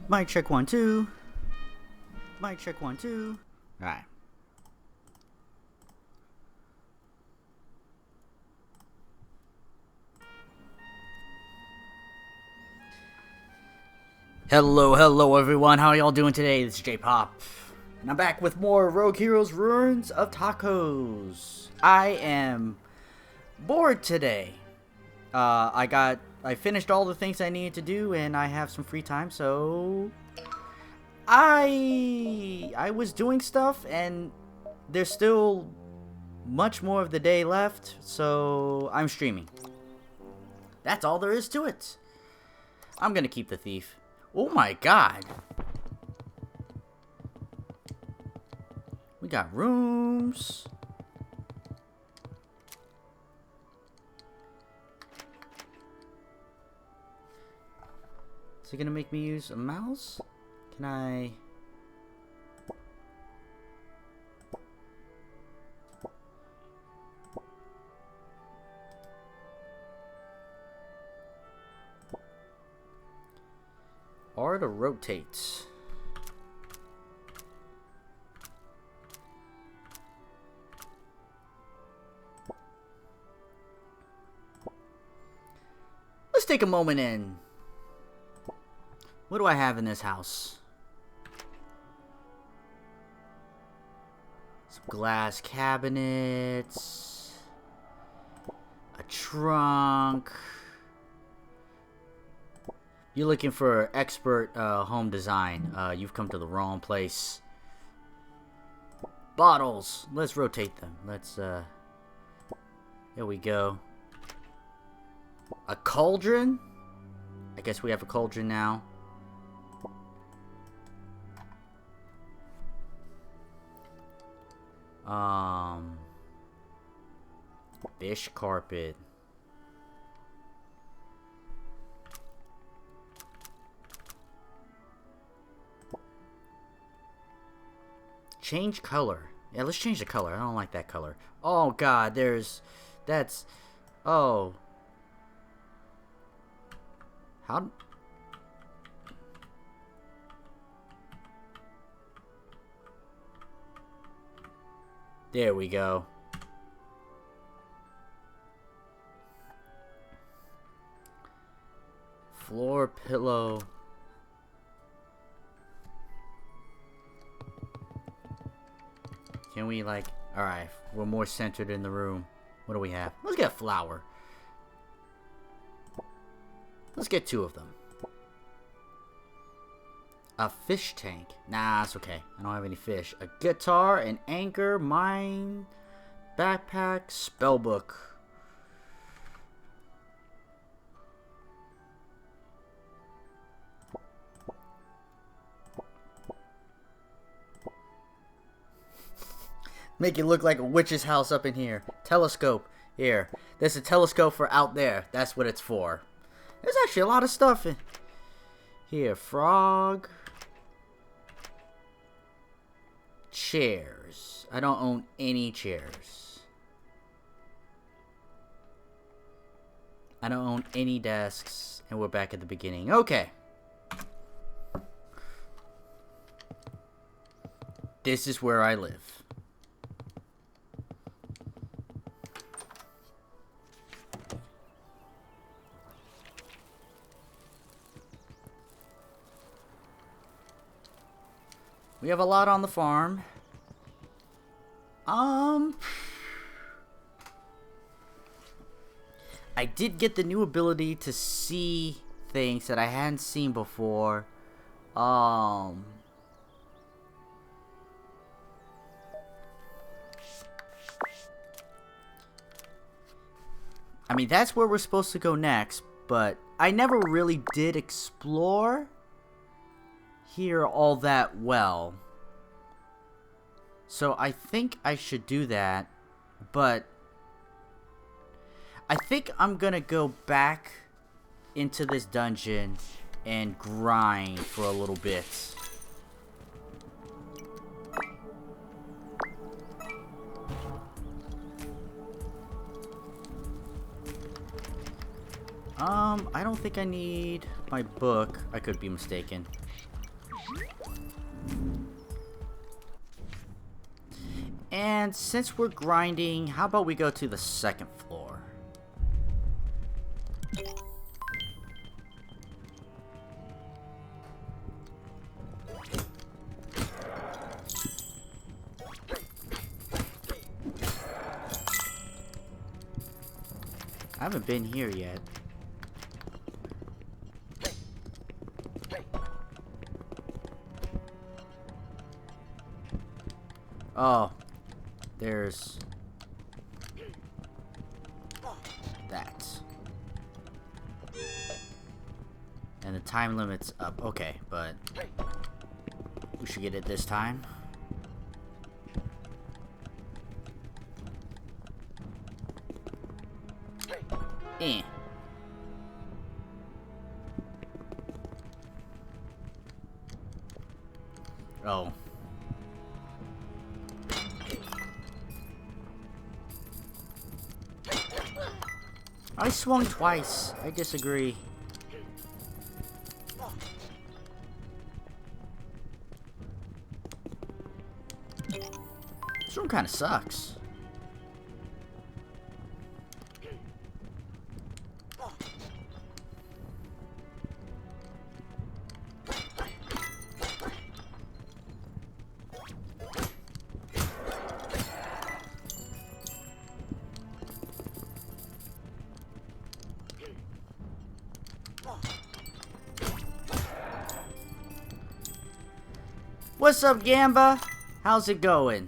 Mic check 1 2. Mic check 1 2. All right. Hello everyone. How are y'all doing today? This is J-Pop, and I'm back with more Rogue Heroes Ruins of Tasos. I am bored today. I finished all the things I needed to do, and I have some free time, so I was doing stuff, and there's still much more of the day left, so I'm streaming. That's all there is to it. I'm gonna keep the thief. Oh my god. We got rooms. Is it gonna make me use a mouse? Can I... R to rotate. Let's take a moment in. What do I have in this house? Some glass cabinets. A trunk. You're looking for expert home design. You've come to the wrong place. Bottles. Let's rotate them. Let's, There we go. A cauldron? I guess we have a cauldron now. Fish carpet. Change color. Yeah, let's change the color. I don't like that color. Oh god, that's oh. How? There we go. Floor pillow. Can we, like... Alright, we're more centered in the room. What do we have? Let's get a flower. Let's get 2 of them. A fish tank. Nah, it's okay. I don't have any fish. A guitar, an anchor, mine, backpack, spellbook. Make it look like a witch's house up in here. Telescope. Here. There's a telescope for out there. That's what it's for. There's actually a lot of stuff in here. Frog. Chairs. I don't own any chairs. I don't own any desks. And we're back at the beginning. Okay. This is where I live. We have a lot on the farm. I did get the new ability to see things that I hadn't seen before. I mean, that's where we're supposed to go next, but I never really did explore here all that well. So I think I should do that, but I think I'm gonna go back into this dungeon and grind for a little bit. I don't think I need my book. I could be mistaken. And since we're grinding, how about we go to the second floor? I haven't been here yet. Oh, there's that. And the time limit's up. Okay, but we should get it this time. Eh. Oh. I swung twice. I disagree. This room kind of sucks. What's up, Gamba? How's it going?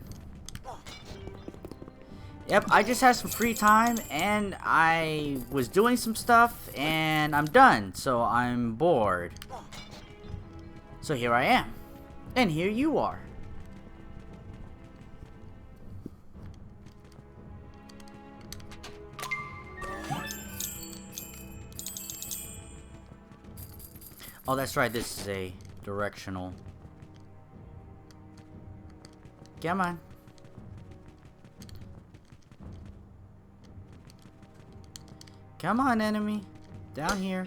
Yep, I just had some free time and I was doing some stuff and I'm done, so I'm bored. So here I am. And here you are. Oh, that's right, this is a directional. Come on. Come on, enemy. Down here.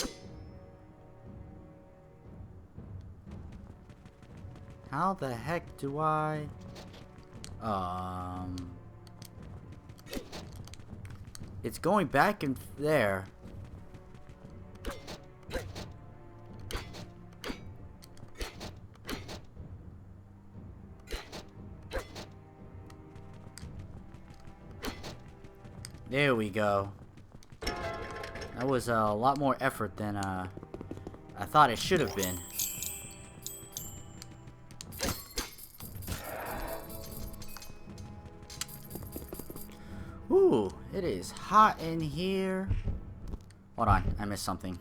How the heck do I... It's going back in there. There we go. That was a lot more effort than I thought it should have been. Ooh, it is hot in here. Hold on, I missed something.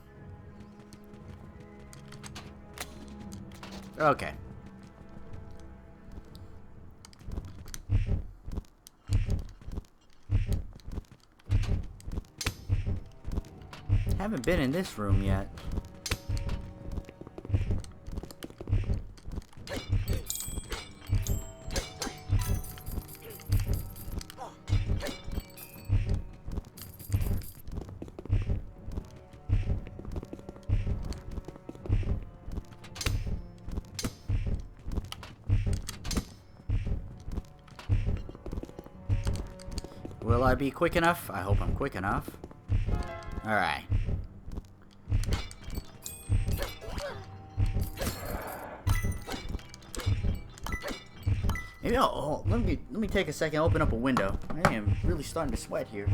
Okay. Haven't been in this room yet. Will I be quick enough? I hope I'm quick enough. Alright. Maybe let me take a second, open up a window. I am really starting to sweat here.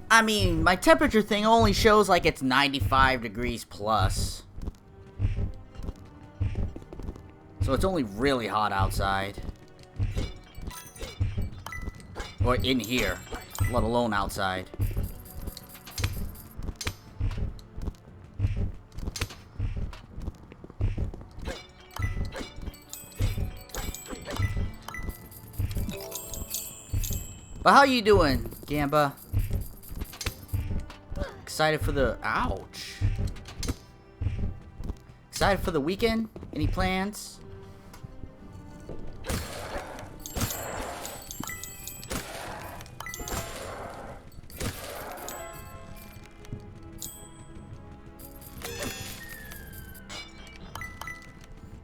I mean, my temperature thing only shows like it's 95 degrees plus. So it's only really hot outside. Or in here, let alone outside. But how you doing, Gamba? Excited for the... Ouch. Excited for the weekend? Any plans?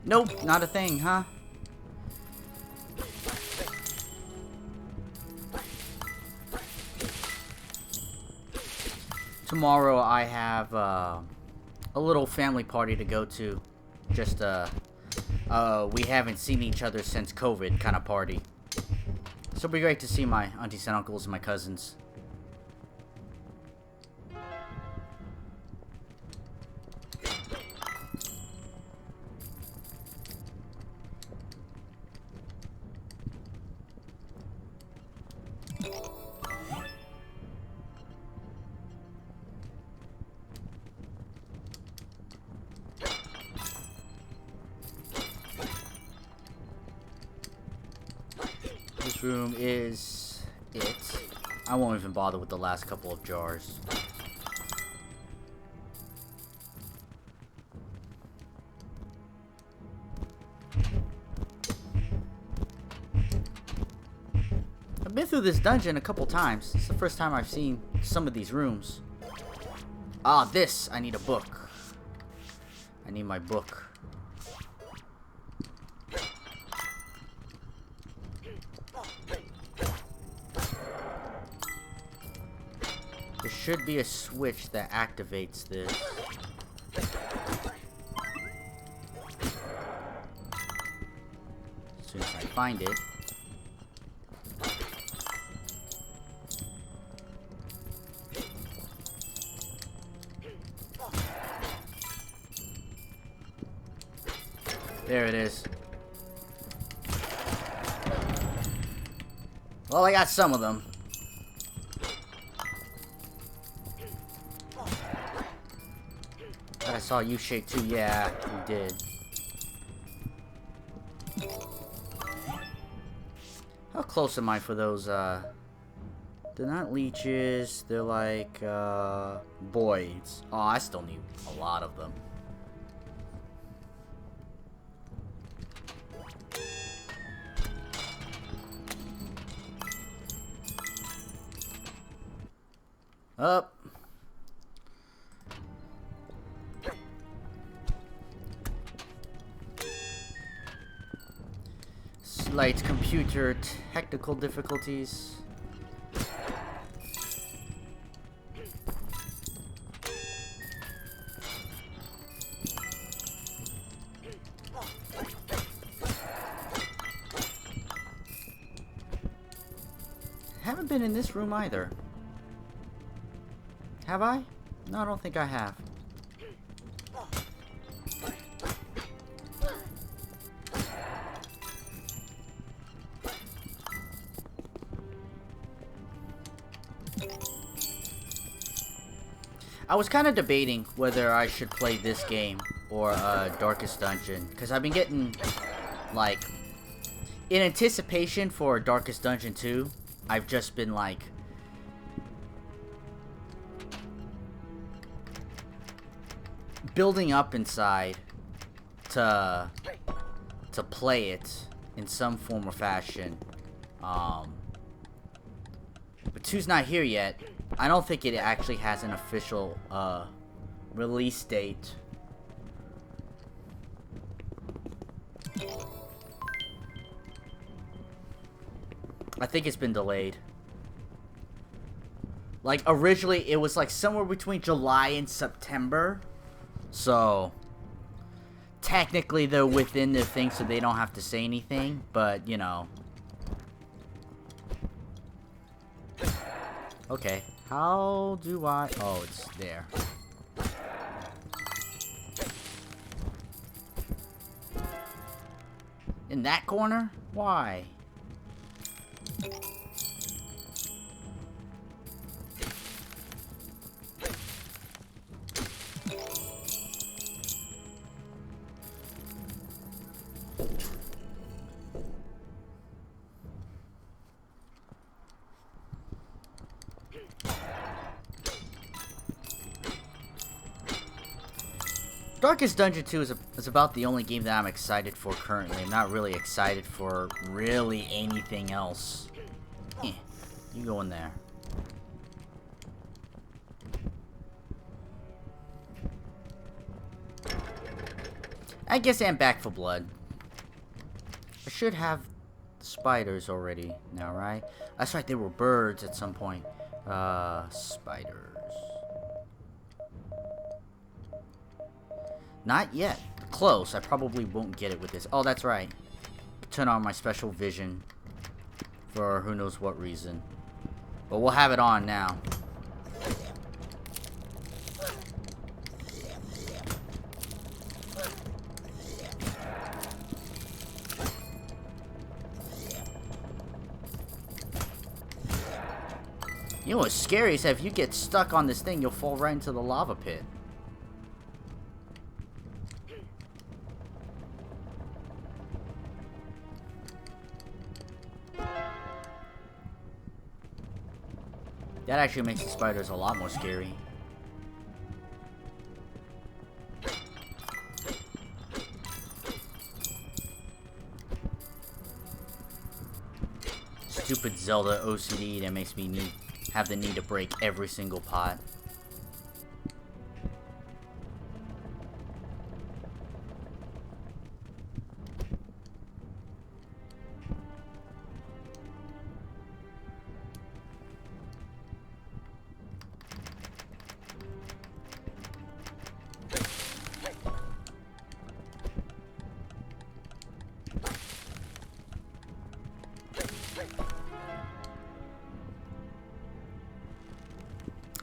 Nope, not a thing, huh? Tomorrow I have a little family party to go to. Just we haven't seen each other since COVID kind of party. So it'll be great to see my aunties and uncles and my cousins. This room is it. I won't even bother with the last couple of jars. I've been through this dungeon a couple times. It's the first time I've seen some of these rooms. Ah, this! I need a book. I need my book. There should be a switch that activates this. As soon as I find it. There it is. Well, I got some of them. I saw you shake too. Yeah, you did. How close am I for those, They're not leeches. They're like, voids. Oh, I still need a lot of them. Up. Slight computer technical difficulties. Haven't been in this room either. Have I? No, I don't think I have. I was kind of debating whether I should play this game or Darkest Dungeon, because I've been getting, like, in anticipation for Darkest Dungeon 2, I've just been, like, building up inside to play it in some form or fashion. But 2's not here yet. I don't think it actually has an official release date. I think it's been delayed. Like, originally it was like somewhere between July and September. So technically they're within their thing, so they don't have to say anything, but you know. Okay, how do I... Oh, it's there. In that corner? Why? Darkest Dungeon 2 is about the only game that I'm excited for currently. I'm not really excited for really anything else. You go in there. I guess I'm back for blood. I should have spiders already now, right? That's right, they were birds at some point. Spiders. Not yet. Close. I probably won't get it with this. Oh, that's right. Turn on my special vision for who knows what reason. But we'll have it on now. You know what's scary is that if you get stuck on this thing, you'll fall right into the lava pit. That actually makes the spiders a lot more scary. Stupid Zelda OCD that makes me have the need to break every single pot.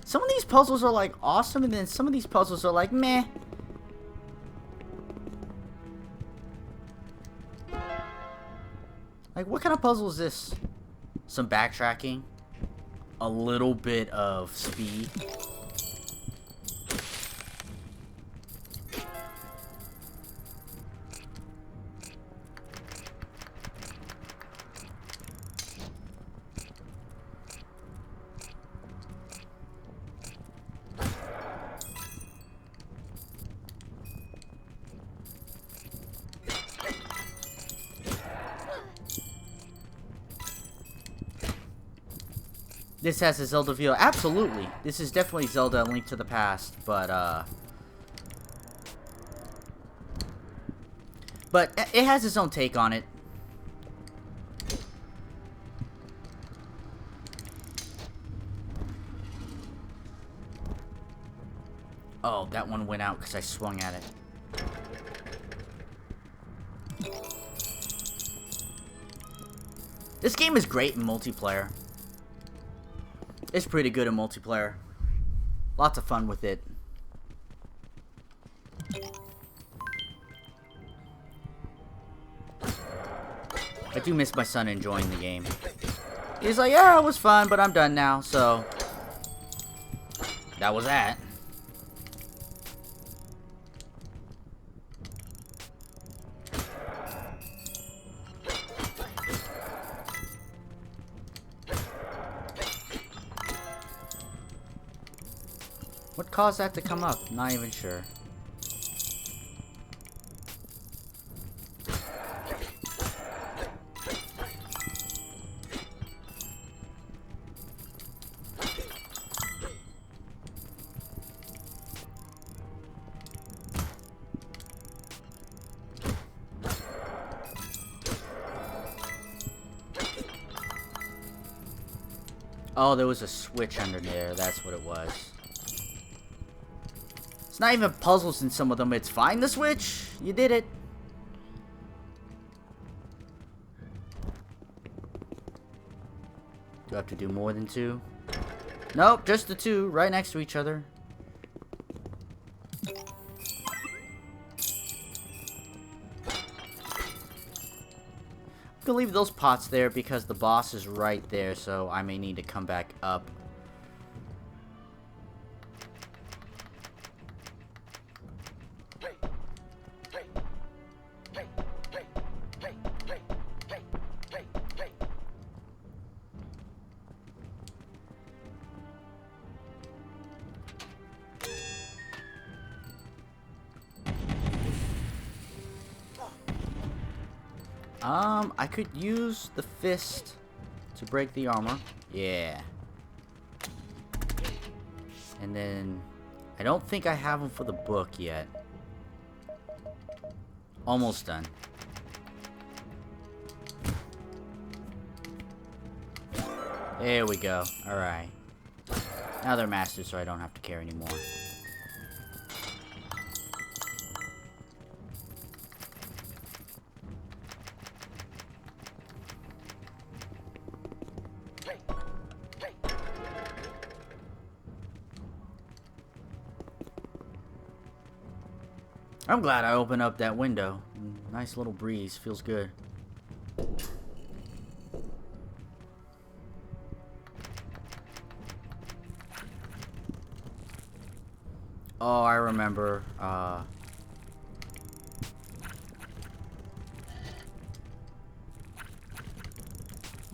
Some of these puzzles are like awesome, and then some of these puzzles are like meh. Like, what kind of puzzle is this? Some backtracking, a little bit of speed. This has a Zelda feel. Absolutely. This is definitely Zelda: A Link to the Past, but it has its own take on it. Oh, that one went out because I swung at it. This game is great in multiplayer. It's pretty good in multiplayer. Lots of fun with it. I do miss my son enjoying the game. He's like, yeah, it was fun, but I'm done now, so that was that. What caused that to come up? Not even sure. Oh, there was a switch under there. That's what it was. It's not even puzzles in some of them. It's find the switch. You did it. Do I have to do more than two? Nope, just the two right next to each other. I'm gonna leave those pots there because the boss is right there, so I may need to come back up. I could use the fist to break the armor. Yeah. And then, I don't think I have them for the book yet. Almost done. There we go. Alright. Now they're masters, so I don't have to care anymore. I'm glad I opened up that window. Nice little breeze. Feels good. Oh, I remember.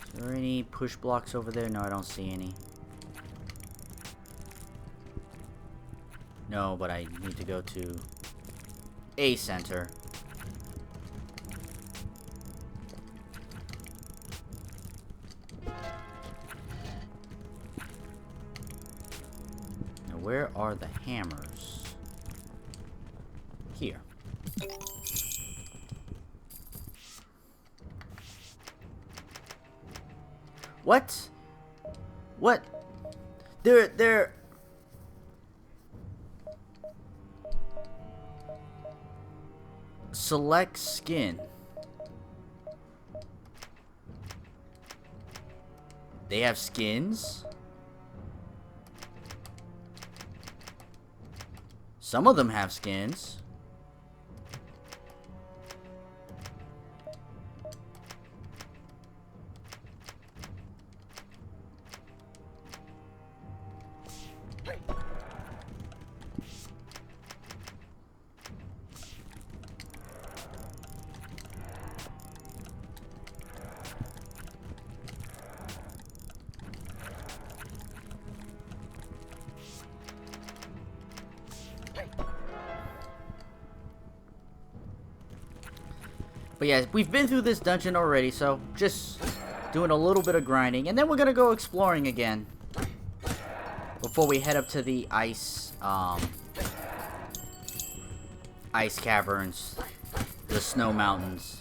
Is there any push blocks over there? No, I don't see any. No, but I need to go to a center. Now, where are the hammers? Here. What? What? They're select skin. They have skins? Some of them have skins. But yeah, we've been through this dungeon already, so just doing a little bit of grinding. And then we're gonna go exploring again. Before we head up to the ice caverns. The snow mountains.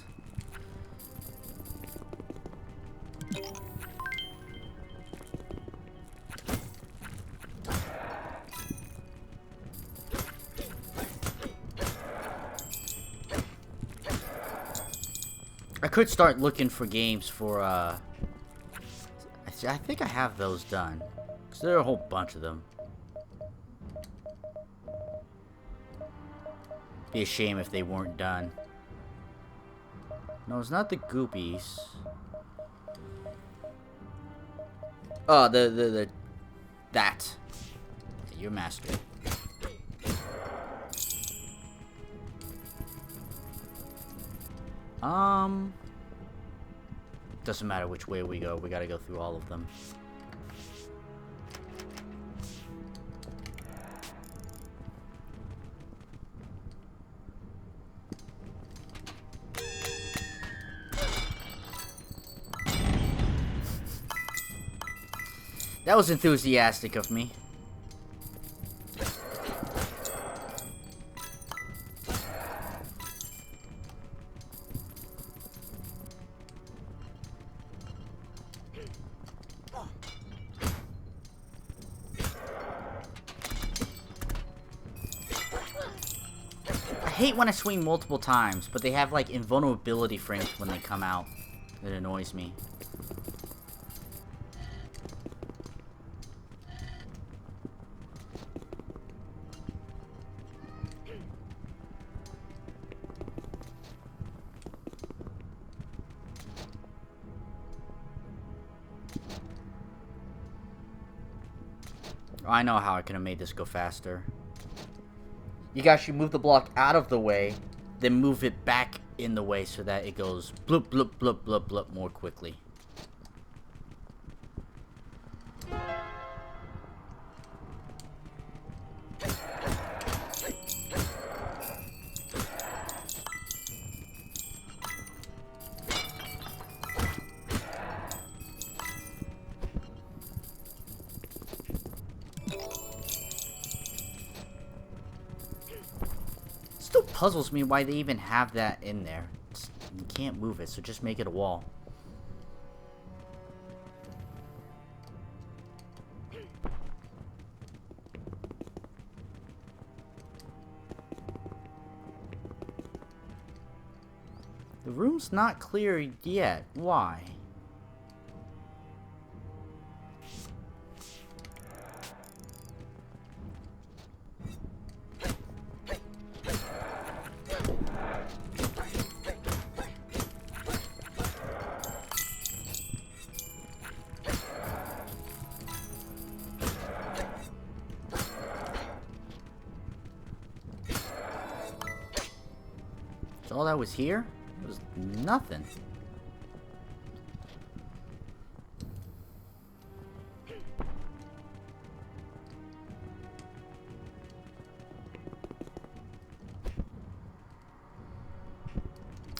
I could start looking for games for, I think I have those done. Because there are a whole bunch of them. Be a shame if they weren't done. No, it's not the Goopies. Oh, that. You're master. Doesn't matter which way we go, we gotta go through all of them. That was enthusiastic of me. I hate when I swing multiple times, but they have like invulnerability frames when they come out. It annoys me. I know how I could have made this go faster. You guys should move the block out of the way, then move it back in the way so that it goes bloop, bloop, bloop, bloop, bloop more quickly. puzzles me why they even have that in there. You can't move it, so just make it a wall. The room's not clear yet. Why? So all that was here? It was nothing.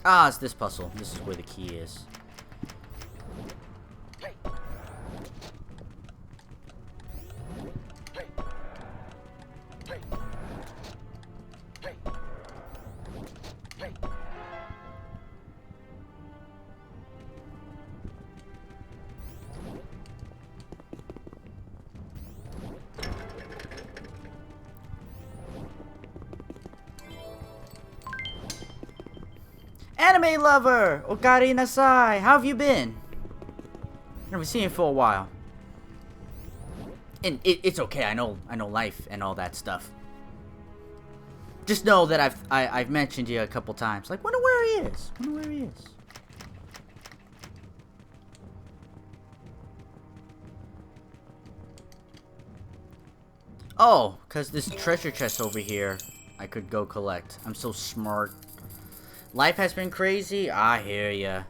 Ah, it's this puzzle. This is where the key is. Anime lover! Okari nasai! How have you been? Never seen you for a while. And it's okay, I know life and all that stuff. Just know that I've mentioned you a couple times. Like, wonder where he is. Wonder where he is. Oh, because this treasure chest over here I could go collect. I'm so smart. Life has been crazy? I hear ya.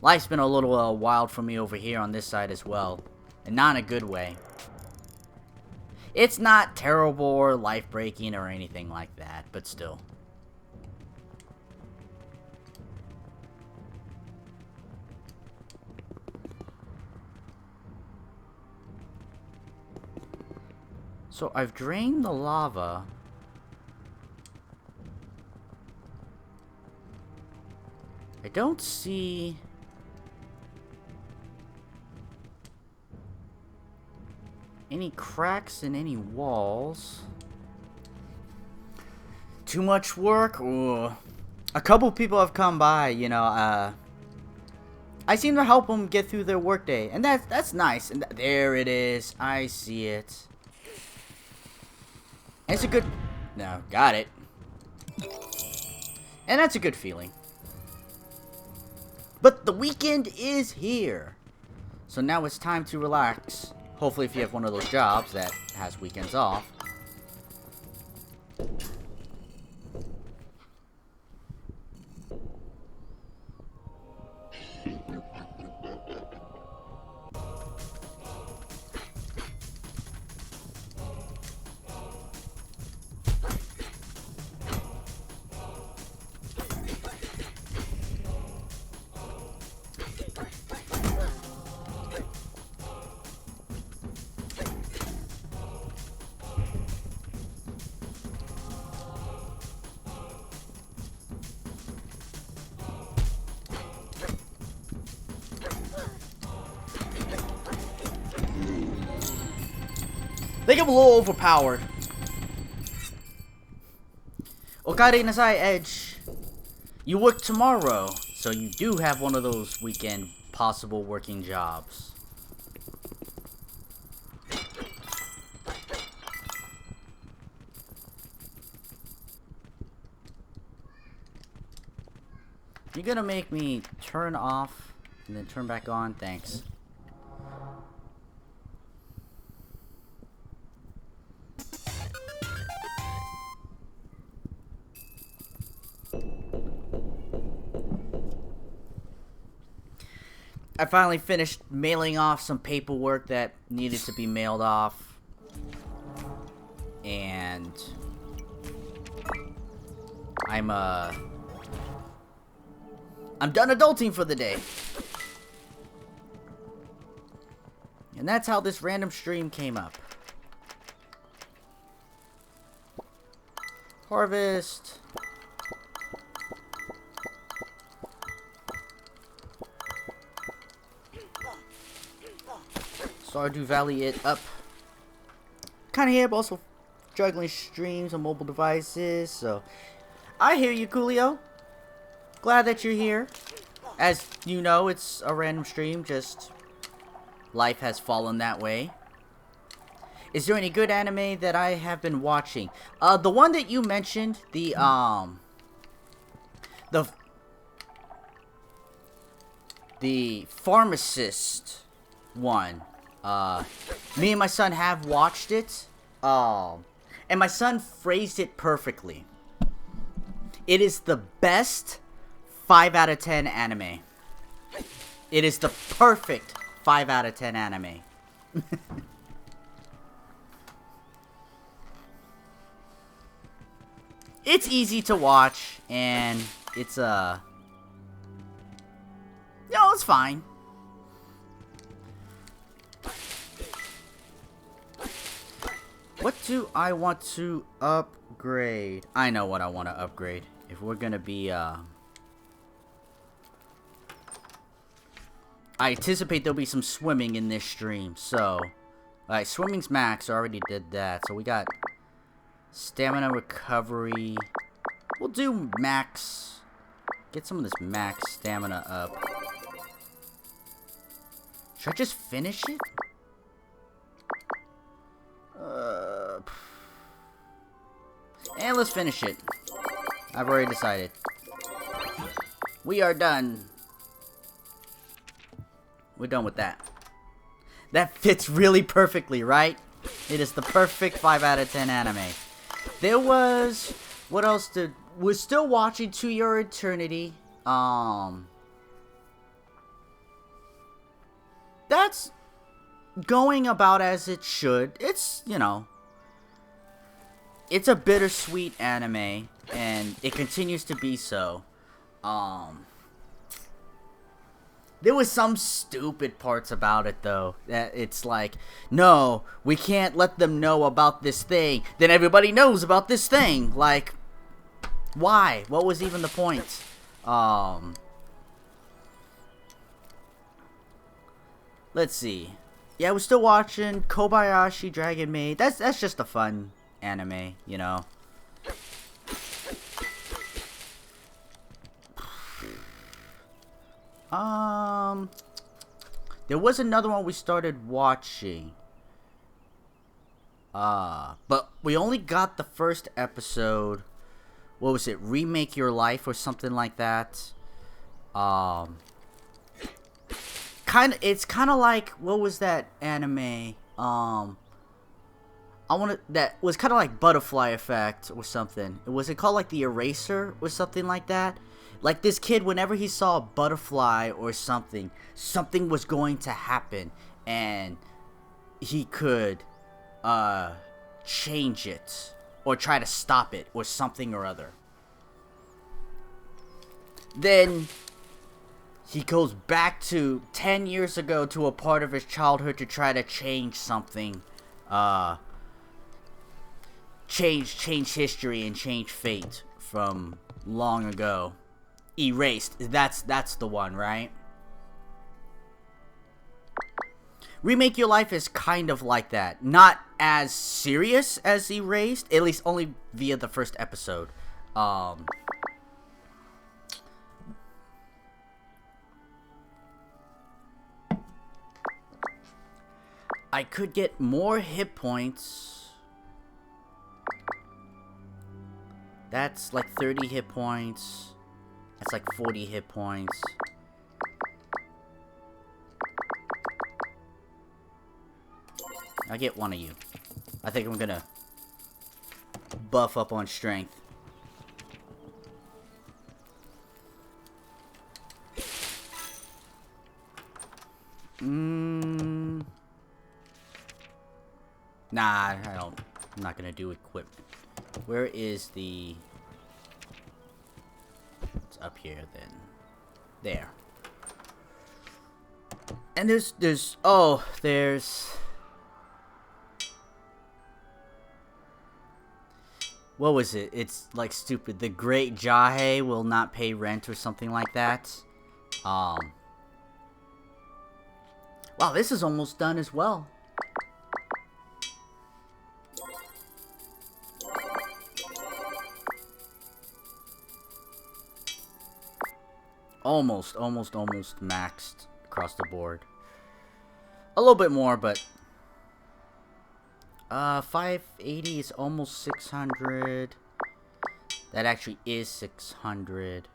Life's been a little wild for me over here on this side as well. And not in a good way. It's not terrible or life-breaking or anything like that, but still. So I've drained the lava. I don't see any cracks in any walls. Too much work? Ooh. A couple people have come by, you know, I seem to help them get through their workday, and that's nice. And there it is. I see it. It's a good... No, got it. And that's a good feeling. But the weekend is here. So now it's time to relax. Hopefully if you have one of those jobs that has weekends off. I think I'm a little overpowered. Okari nasai, Edge. You work tomorrow, so you do have one of those weekend possible working jobs. You're gonna make me turn off and then turn back on? Thanks. I finally finished mailing off some paperwork that needed to be mailed off. And I'm done adulting for the day. And that's how this random stream came up. Harvest. Stardew Valley it up. Kind of here, but also juggling streams on mobile devices. So, I hear you, Coolio. Glad that you're here. As you know, it's a random stream. Just life has fallen that way. Is there any good anime that I have been watching? The one that you mentioned, the pharmacist one. Me and my son have watched it. And my son phrased it perfectly. It is the best 5 out of 10 anime. It is the perfect 5 out of 10 anime. It's easy to watch, and it's it's fine. What do I want to upgrade? I know what I want to upgrade. If we're gonna be, I anticipate there'll be some swimming in this stream, so... Alright, swimming's max, I already did that. So we got stamina recovery. We'll do max. Get some of this max stamina up. Should I just finish it? And let's finish it. I've already decided. We are done. We're done with that. That fits really perfectly, right? It is the perfect 5 out of 10 anime. There was... What else did... We're still watching To Your Eternity. That's going about as it should. It's, you know... It's a bittersweet anime, and it continues to be so. There was some stupid parts about it, though. That it's like, no, we can't let them know about this thing. Then everybody knows about this thing. Like, why? What was even the point? Let's see. Yeah, we're still watching Kobayashi Dragon Maid. That's just a fun anime, you know. There was another one we started watching. But we only got the first episode. What was it? Remake Your Life or something like that. It's kind of like, what was that anime? That was kind of like Butterfly Effect or something. Was it called like The Eraser or something like that? Like this kid, whenever he saw a butterfly or something, something was going to happen, and he could change it or try to stop it or something or other. Then he goes back to 10 years ago to a part of his childhood to try to change something. Change history and change fate from long ago. Erased. That's the one, right? Remake Your Life is kind of like that. Not as serious as Erased, at least only via the first episode. I could get more hit points. That's like 30 hit points. That's like 40 hit points. I'll get one of you. I think I'm gonna buff up on strength. Nah, I'm not gonna do equipment. Where is the... It's up here, then. There. And there's... What was it? It's, like, stupid. The Great Jahe will not pay rent or something like that. Wow, this is almost done as well. Almost maxed across the board. A little bit more, but 580 is almost 600. That actually is 600.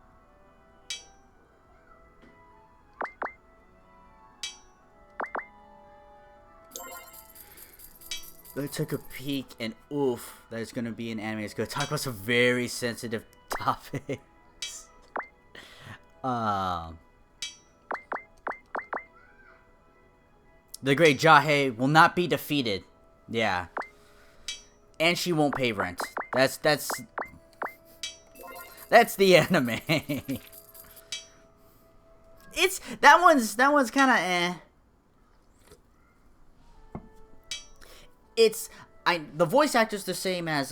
I took a peek and oof, that is gonna be an anime. It's gonna talk about some very sensitive topics. The great Jahe will not be defeated. Yeah. And she won't pay rent. That's the anime. That one's kinda eh. The voice actor's the same as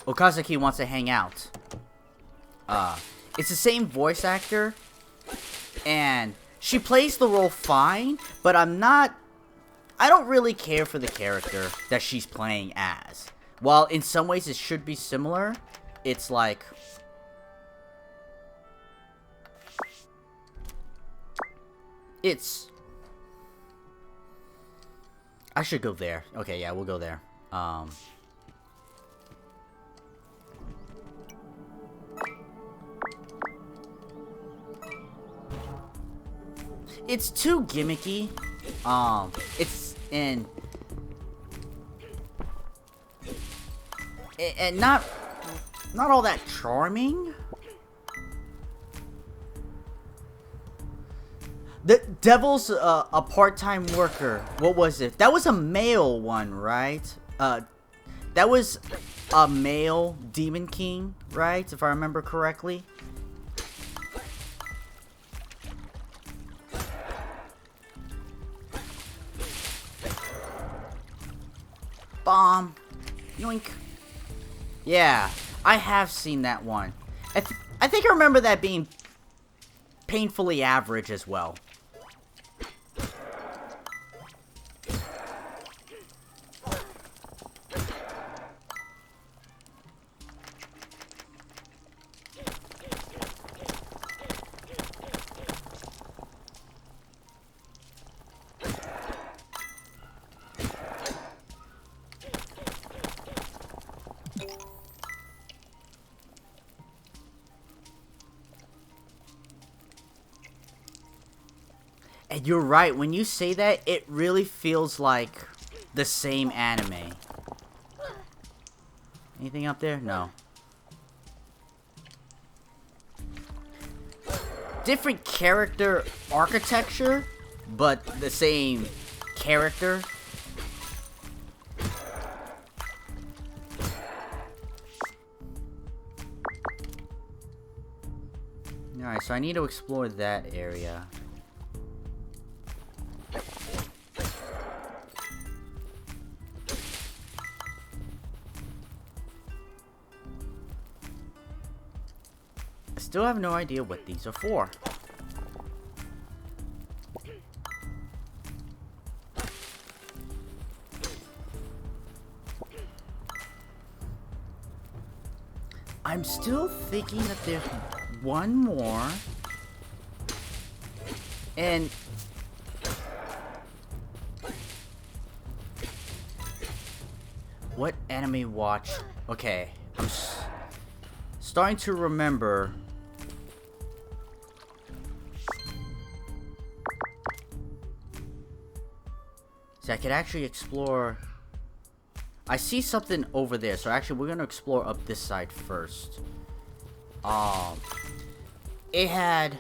Okazaki Wants to Hang Out. It's the same voice actor, and she plays the role fine, but I don't really care for the character that she's playing as. While in some ways it should be similar, it's like, I should go there. Okay, yeah, we'll go there. It's too gimmicky. It's and not all that charming. The Devil's a part-time worker. What was it? That was a male one, right? That was a male Demon King, right? If I remember correctly. Bomb. Yoink. Yeah, I have seen that one. I think I remember that being painfully average as well. And you're right, when you say that, it really feels like the same anime. Anything up there? No. Different character architecture, but the same character. Alright, so I need to explore that area. Still have no idea what these are for. I'm still thinking that there's one more. And what anime watch? Okay, I'm starting to remember. See, I could actually explore. I see something over there, so actually we're gonna explore up this side first. It had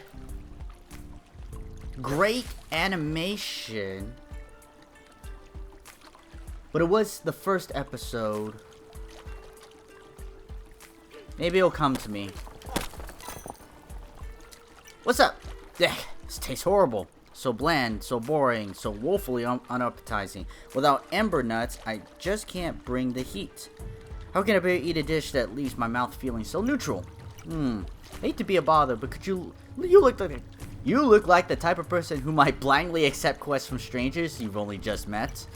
great animation, but it was the first episode. Maybe it'll come to me. What's up? Yeah, this tastes horrible. So bland, so boring, so woefully unappetizing. Without ember nuts, I just can't bring the heat. How can I eat a dish that leaves my mouth feeling so neutral? Hate to be a bother, but could you look like the type of person who might blindly accept quests from strangers you've only just met.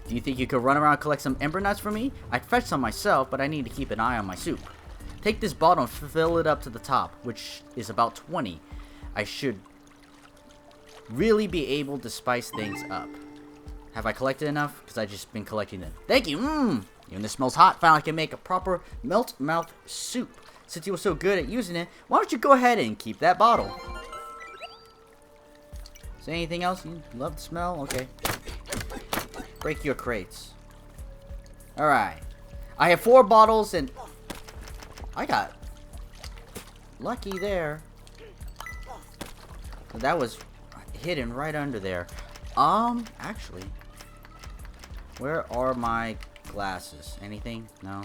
Do you think you could run around and collect some ember nuts for me? I'd fetch some myself, but I need to keep an eye on my soup. Take this bottle and fill it up to the top, which is about 20. I should really be able to spice things up. Have I collected enough? Because I've just been collecting them. Thank you! Even this smells hot. Finally, I can make a proper melt mouth soup. Since you were so good at using it, why don't you go ahead and keep that bottle? Is there anything else? You love the smell? Okay. Break your crates. Alright. I have 4 bottles and... I got lucky there. That was hidden right under there. Actually, where are my glasses? Anything? No.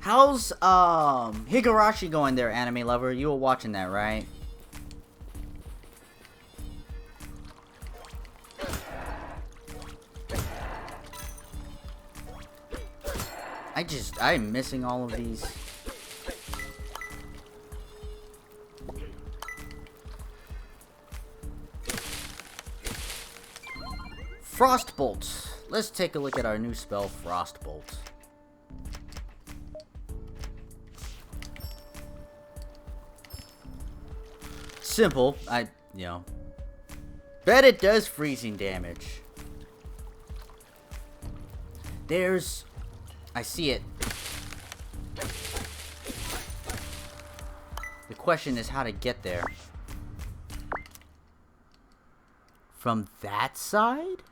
How's Higurashi going there, anime lover? You were watching that, right? I'm missing all of these. Frostbolt. Let's take a look at our new spell, Frostbolt. Simple. Bet it does freezing damage. I see it. The question is how to get there. From that side?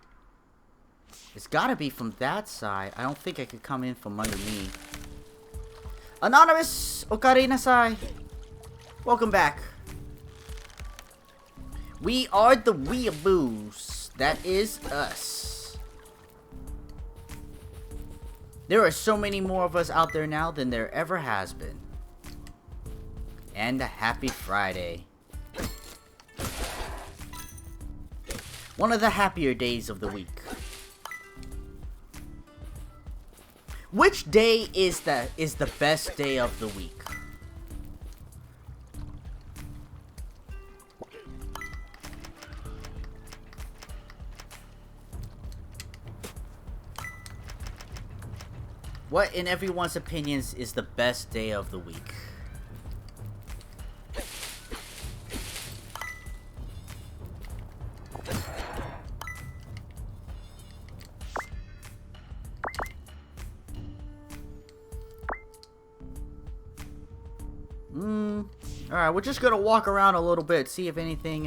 It's gotta be from that side. I don't think I could come in from underneath. Anonymous! Okari nasai! Welcome back. We are the weeaboos. That is us. There are so many more of us out there now than there ever has been. And a happy Friday. One of the happier days of the week. Which day is the best day of the week? What, in everyone's opinions, is the best day of the week? Alright, we're just gonna walk around a little bit, see if anything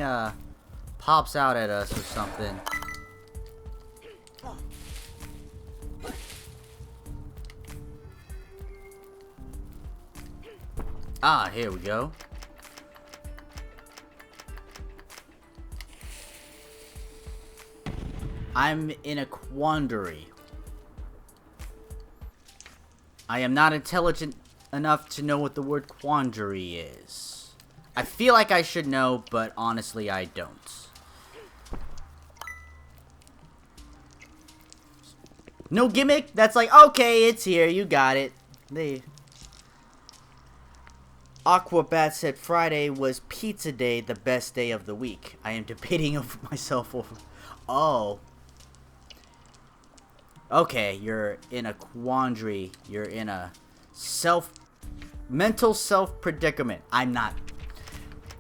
pops out at us or something. Ah, here we go. I'm in a quandary. I am not intelligent enough to know what the word quandary is. I feel like I should know, but honestly I don't. No gimmick? That's like, okay, it's here, you got it. Aquabat said Friday was pizza day, the best day of the week. I am debating over myself over... Oh. Okay, you're in a quandary. You're in a mental self-predicament. I'm not.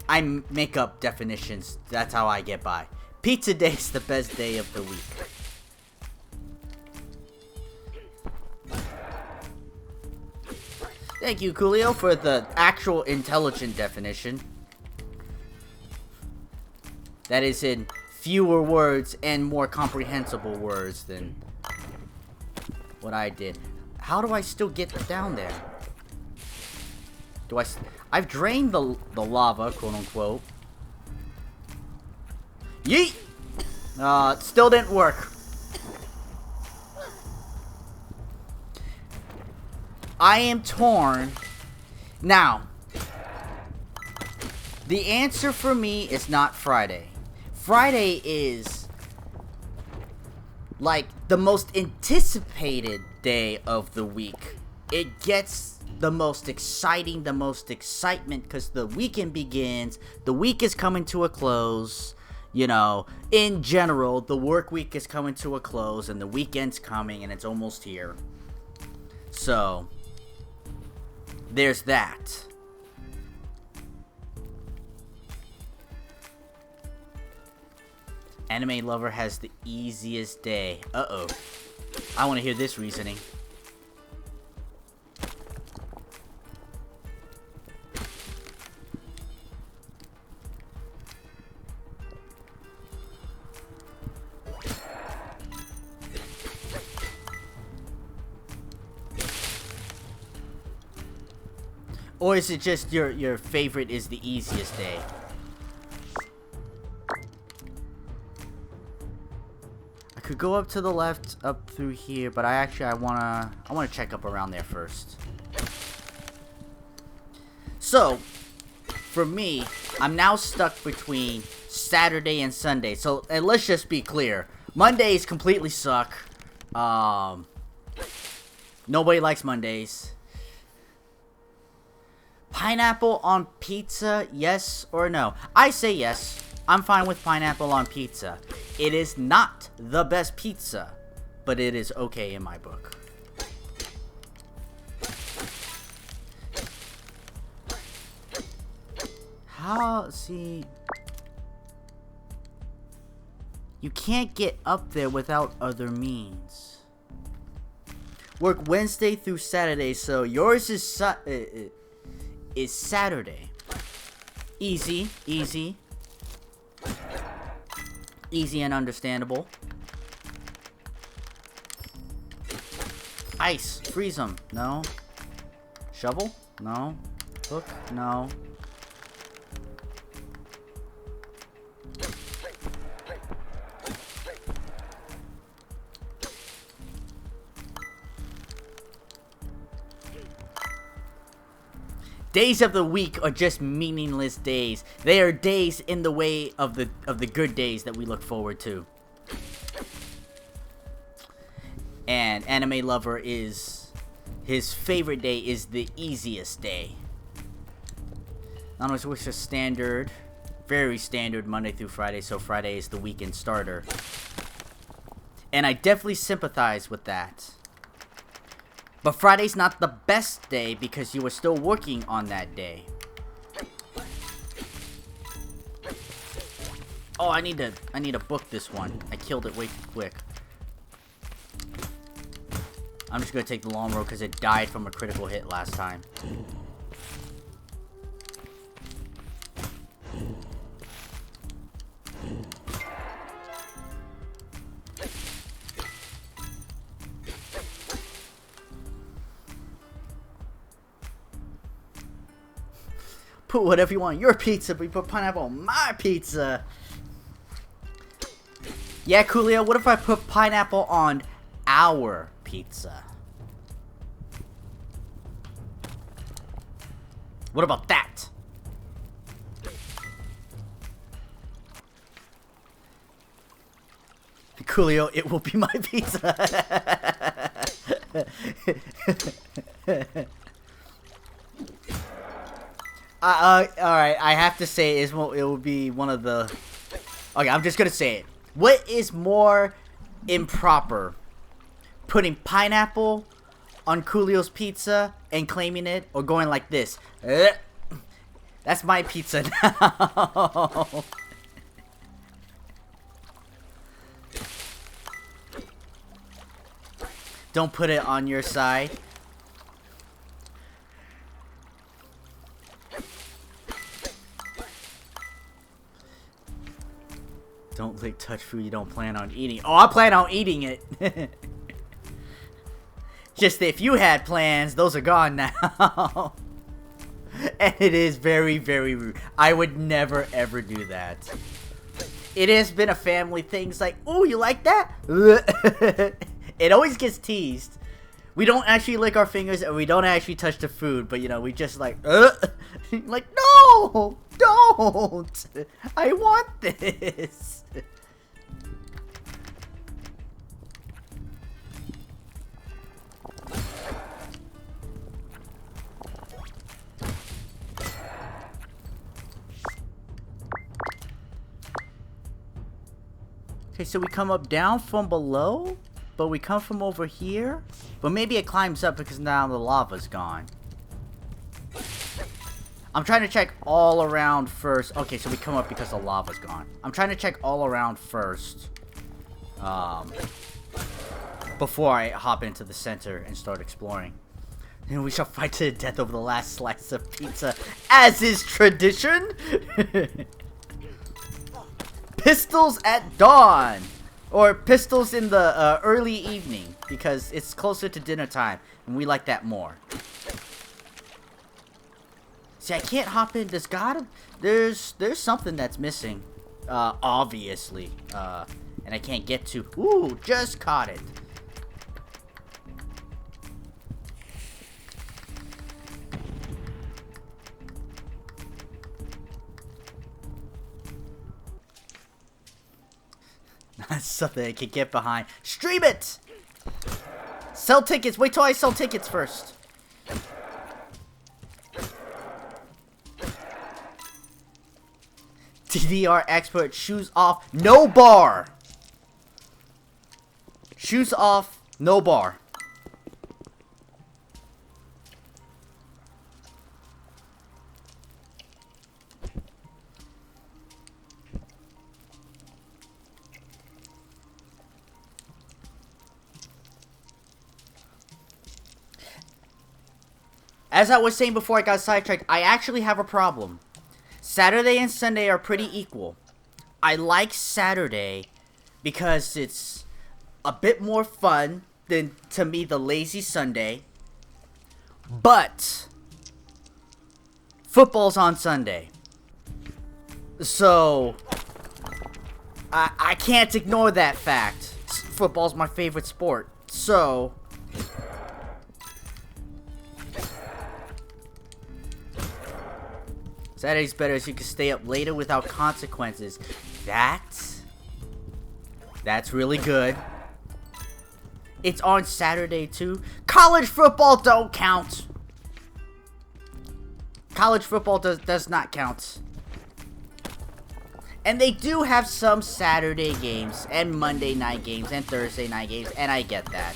I make up definitions. That's how I get by. Pizza day's the best day of the week. Thank you, Coolio, for the actual intelligent definition. That is in fewer words and more comprehensible words than what I did. How do I still get down there? I've drained the lava, quote unquote. Yeet! It still didn't work. I am torn. Now, the answer for me is not Friday. Friday is like the most anticipated day of the week. It gets the most exciting, the most excitement, because the weekend begins. The week is coming to a close. You know, in general, the work week is coming to a close, and the weekend's coming, and it's almost here. So, there's that. Anime lover has the easiest day. Uh-oh. I want to hear this reasoning. Or is it just your favorite is the easiest day? I could go up to the left, up through here, but I wanna check up around there first. So, for me, I'm now stuck between Saturday and Sunday. So, and let's just be clear. Mondays completely suck. Nobody likes Mondays. Pineapple on pizza, yes or no? I say yes. I'm fine with pineapple on pizza. It is not the best pizza, but it is okay in my book. See, you can't get up there without other means. Work Wednesday through Saturday, so yours is Saturday. Easy and understandable. Ice, freeze them. No. Shovel? No. Hook? No. Days of the week are just meaningless days. They are days in the way of the good days that we look forward to. And Anime Lover is his favorite day is the easiest day. Not only which is standard, very standard Monday through Friday, so Friday is the weekend starter. And I definitely sympathize with that. But Friday's not the best day because you are still working on that day. Oh, I need to book this one. I killed it way too quick. I'm just gonna take the long road because it died from a critical hit last time. Put whatever you want on your pizza, but you put pineapple on my pizza. Yeah, Coolio, what if I put pineapple on our pizza? What about that? Coolio, it will be my pizza. Alright, I have to say it will be one of the... Okay, I'm just gonna say it. What is more improper? Putting pineapple on Coolio's pizza and claiming it, or going like this? That's my pizza now. Don't put it on your side. Don't lick, touch food you don't plan on eating. Oh, I plan on eating it. Just if you had plans, those are gone now. And it is very, very rude. I would never, ever do that. It has been a family thing. It's like, oh, you like that? It always gets teased. We don't actually lick our fingers and we don't actually touch the food. But, you know, we just like, like, no, don't. I want this. Okay, so we come up down from below, but we come from over here. But maybe it climbs up because now the lava's gone. I'm trying to check all around first. Okay, so we come up because the lava's gone. I'm trying to check all around first. Before I hop into the center and start exploring. And we shall fight to the death over the last slice of pizza, as is tradition. Pistols at dawn. Or pistols in the early evening, because it's closer to dinner time, and we like that more. See, I can't hop in. There's something that's missing, obviously, and I can't get to. Ooh, just caught it. That's something I can get behind. Stream it! Sell tickets. Wait till I sell tickets first. DDR expert. Shoes off. No bar. Shoes off. No bar. As I was saying before I got sidetracked, I actually have a problem. Saturday and Sunday are pretty equal. I like Saturday because it's a bit more fun than, to me, the lazy Sunday. But football's on Sunday. So I can't ignore that fact. Football's my favorite sport. So Saturday's better so you can stay up later without consequences. That's really good. It's on Saturday too. College football don't count. College football does not count. And they do have some Saturday games and Monday night games and Thursday night games, and I get that.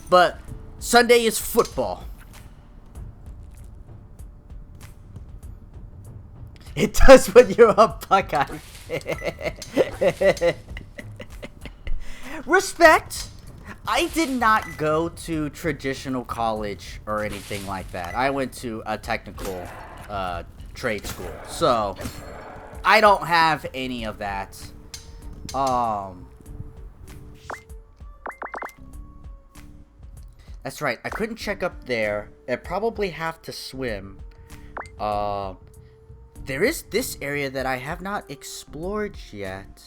But Sunday is football. It does when you're a Buckeye. Respect. I did not go to traditional college or anything like that. I went to a technical trade school. So I don't have any of that. That's right. I couldn't check up there. I'd probably have to swim. There is this area that I have not explored yet.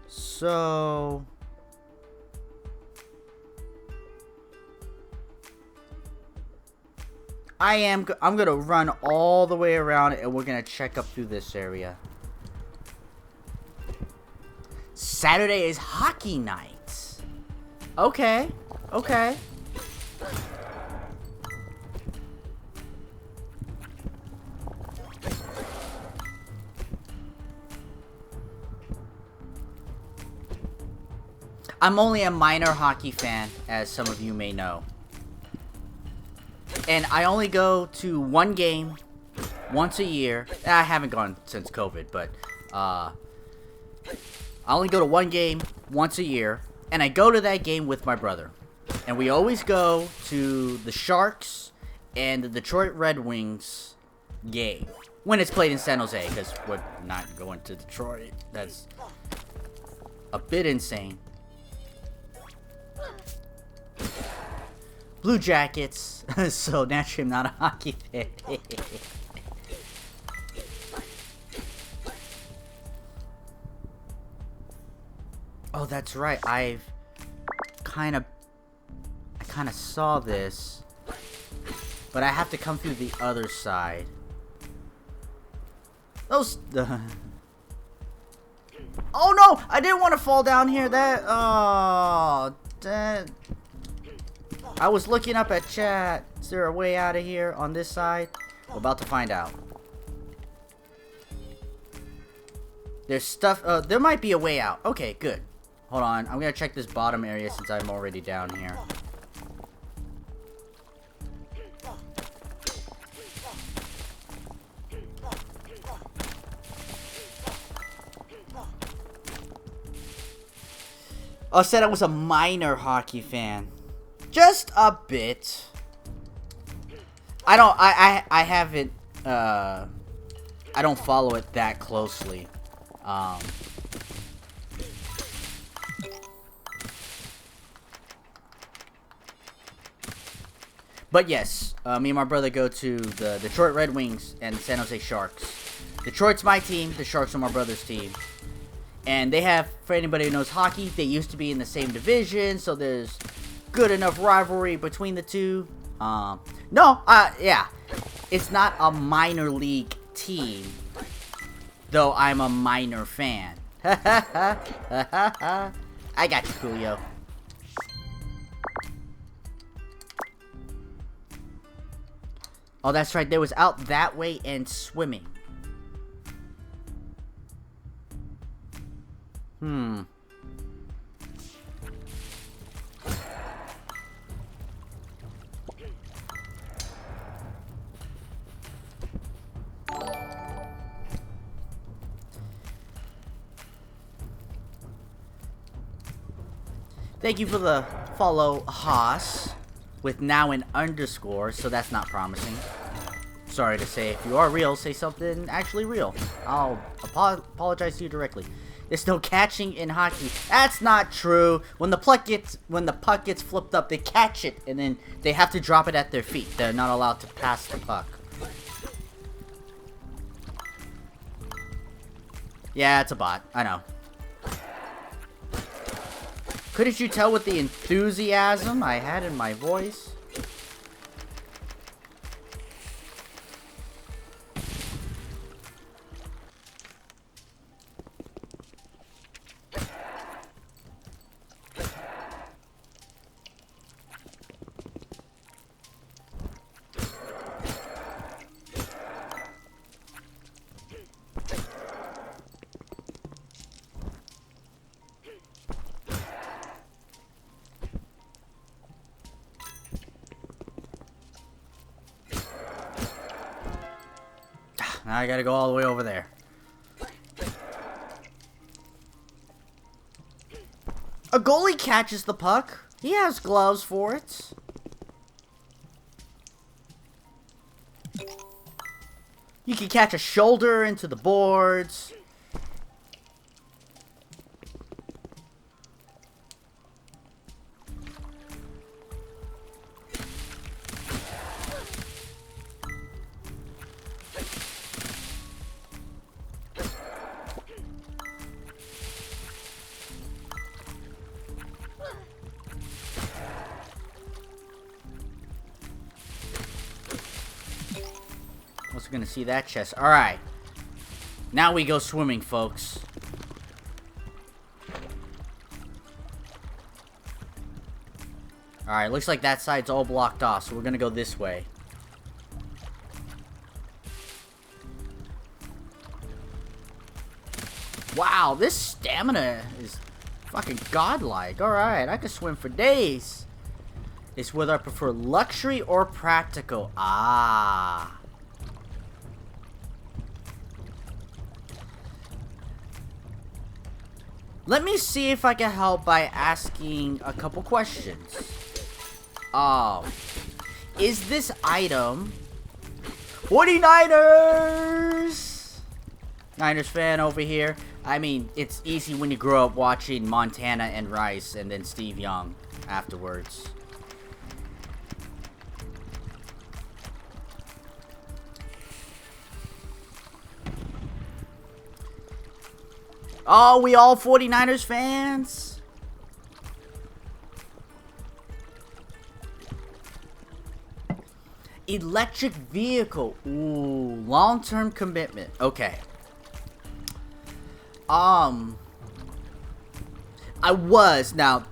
So I'm gonna run all the way around and we're gonna check up through this area. Saturday is hockey night. Okay. Okay. I'm only a minor hockey fan, as some of you may know. And I only go to one game once a year. I haven't gone since COVID, but I only go to one game once a year. And I go to that game with my brother. And we always go to the Sharks and the Detroit Red Wings game. When it's played in San Jose, because we're not going to Detroit. That's a bit insane. Blue Jackets, so naturally I'm not a hockey fan. Oh, that's right. I kind of saw this, but I have to come through the other side. Those. Oh no! I didn't want to fall down here. That I was looking up at chat. Is there a way out of here on this side? We're about to find out. There's stuff. There might be a way out. Okay, good. Hold on. I'm gonna check this bottom area since I'm already down here. I said I was a minor hockey fan. Just a bit. I haven't, I don't follow it that closely. But yes, me and my brother go to the Detroit Red Wings and San Jose Sharks. Detroit's my team, the Sharks are my brother's team. And they have, for anybody who knows hockey, they used to be in the same division, so there's good enough rivalry between the two. Yeah. It's not a minor league team, though I'm a minor fan. I got you, Coolio. Oh, that's right. There was out that way and swimming. Thank you for the follow, Haas, with now an underscore, so that's not promising. Sorry to say, if you are real, say something actually real. I'll apologize to you directly. There's no catching in hockey. That's not true. When the puck gets flipped up, they catch it, and then they have to drop it at their feet. They're not allowed to pass the puck. Yeah, it's a bot. I know. Couldn't you tell with the enthusiasm I had in my voice? Now I gotta go all the way over there. A goalie catches the puck. He has gloves for it. You can catch a shoulder into the boards. Also gonna see that chest. Alright. Now we go swimming, folks. Alright, looks like that side's all blocked off, so we're gonna go this way. Wow, this stamina is fucking godlike. Alright, I could swim for days. It's whether I prefer luxury or practical. Ah. Let me see if I can help by asking a couple questions. Is this item 49ers? Niners fan over here. I mean, it's easy when you grow up watching Montana and Rice and then Steve Young afterwards. Oh, we all 49ers fans? Electric vehicle. Ooh, long-term commitment. Okay. Now,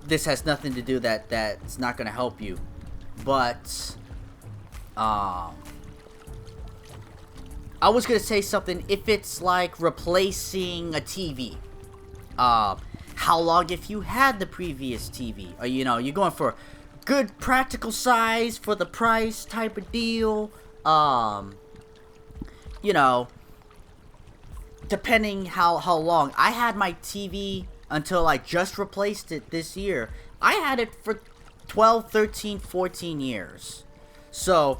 this has nothing to do that's not gonna help you. But, I was gonna say something, if it's like replacing a TV. How long if you had the previous TV? Or, you know, you're going for good practical size for the price type of deal. You know, depending how long. I had my TV until I just replaced it this year. I had it for 12, 13, 14 years. So,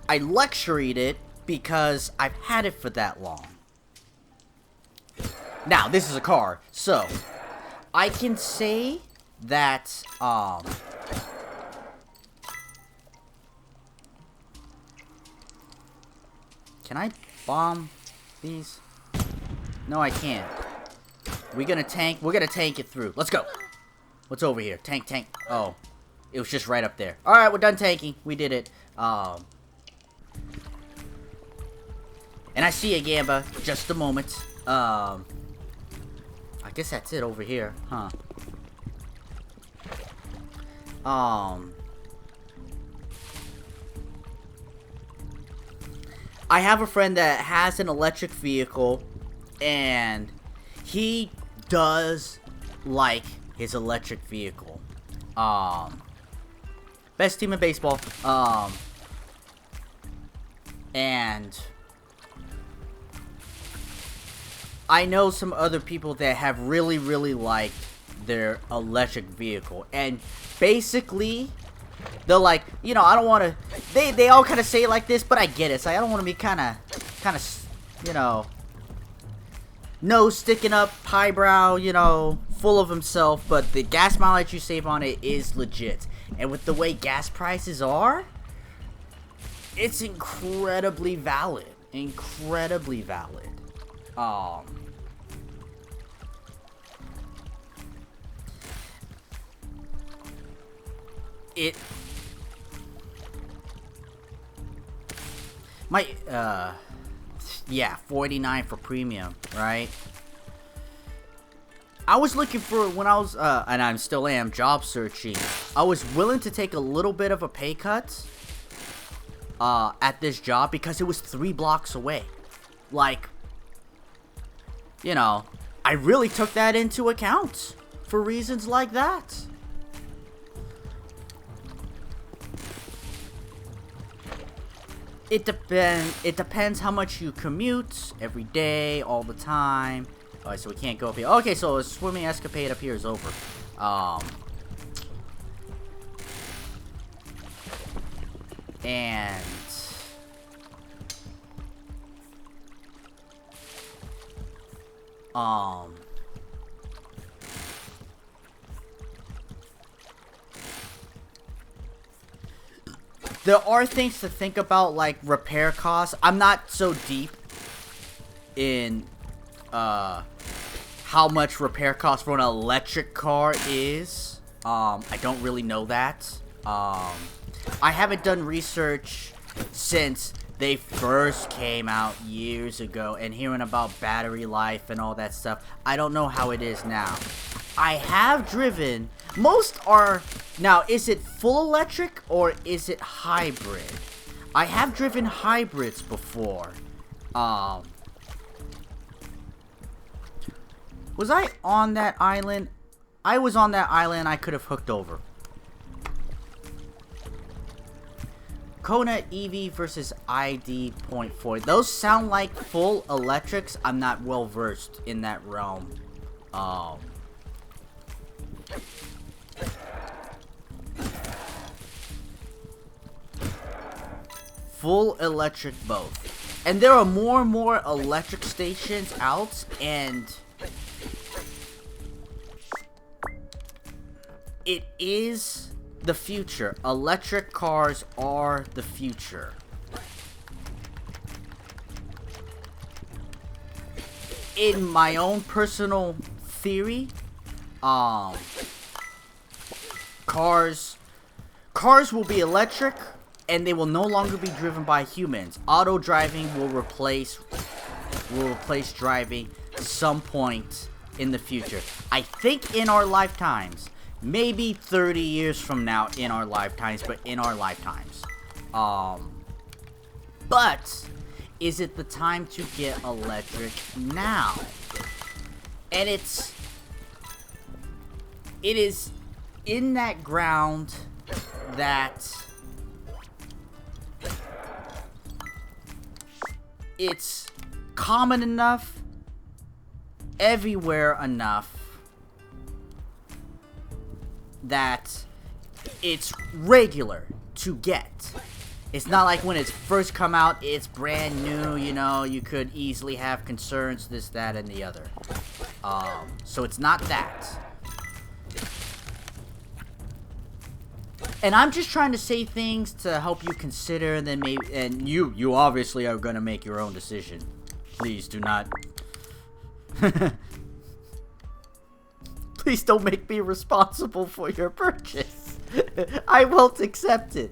I luxuried it because I've had it for that long. Now, this is a car, so I can say that, can I bomb these? No, I can't. We're gonna tank it through. Let's go. What's over here? Tank. Oh, it was just right up there. Alright, we're done tanking. We did it. And I see a Gamba. Just a moment. I guess that's it over here, huh? I have a friend that has an electric vehicle, and he does like his electric vehicle. Best team in baseball. And I know some other people that have really liked their electric vehicle, and basically they're like, you know, I don't want to. They all kind of say it like this, but I get it. It's like, I don't want to be kind of, you know, nose sticking up, highbrow, you know, full of himself. But the gas mileage you save on it is legit, and with the way gas prices are, it's incredibly valid. Incredibly valid. Yeah, 49 for premium, right? I was looking for, when I was, and I still am, job searching, I was willing to take a little bit of a pay cut, at this job, because it was 3 blocks away. Like, you know, I really took that into account for reasons like that. It depends how much you commute every day, all the time. Alright, so we can't go up here. Okay, so a swimming escapade up here is over. And there are things to think about, like repair costs. I'm not so deep in how much repair costs for an electric car is. I don't really know that. I haven't done research since they first came out years ago, and hearing about battery life and all that stuff. I don't know how it is now. I have driven, most are, now is it full electric or is it hybrid? I have driven hybrids before. Was I on that island? I was on that island. I could have hooked over. Kona EV versus ID.4. Those sound like full electrics. I'm not well versed in that realm. Full electric both. And there are more and more electric stations out, and it is the future. Electric cars are the future. In my own personal theory, cars will be electric, and they will no longer be driven by humans. Auto driving will replace driving at some point in the future. I think in our lifetimes. Maybe 30 years from now in our lifetimes, but in our lifetimes. But is it the time to get electric now? And it is in that ground that it's common enough, everywhere enough, that it's regular to get. It's not like when it's first come out, it's brand new, you know, you could easily have concerns, this, that, and the other. So it's not that. And I'm just trying to say things to help you consider, and then maybe, and you obviously are gonna make your own decision. Please do not. Please don't make me responsible for your purchase. I won't accept it.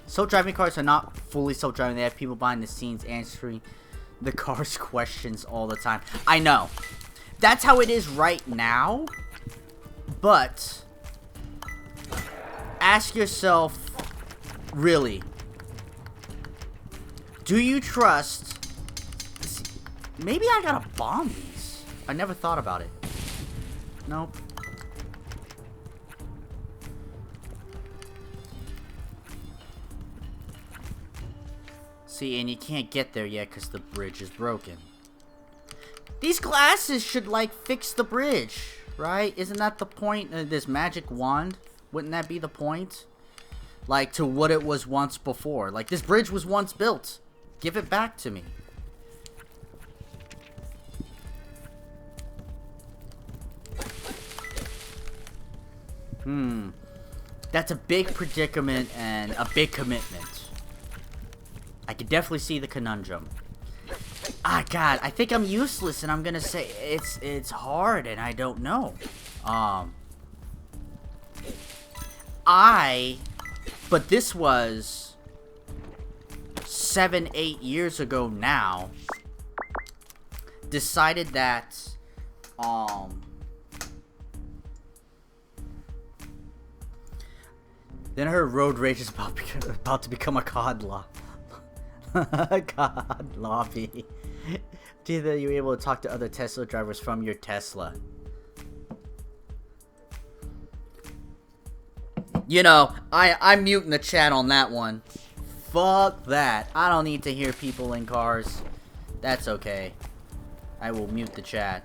Self-driving cars are not fully self-driving. They have people behind the scenes answering the car's questions all the time. I know. That's how it is right now. But ask yourself, really, do you trust... Maybe I gotta bomb these. I never thought about it. Nope. See, and you can't get there yet because the bridge is broken. These glasses should, like, fix the bridge, right? Isn't that the point of this magic wand? Wouldn't that be the point? Like, to what it was once before. Like, this bridge was once built. Give it back to me. That's a big predicament and a big commitment. I can definitely see the conundrum. Ah, God, I think I'm useless, and I'm gonna say it's hard, and I don't know. But this was 7-8 years ago now. Decided that, then I heard road rage is about to become a COD law. God, lobby. Do that you're able to talk to other Tesla drivers from your Tesla. You know, I'm muting the chat on that one. Fuck that. I don't need to hear people in cars. That's okay. I will mute the chat.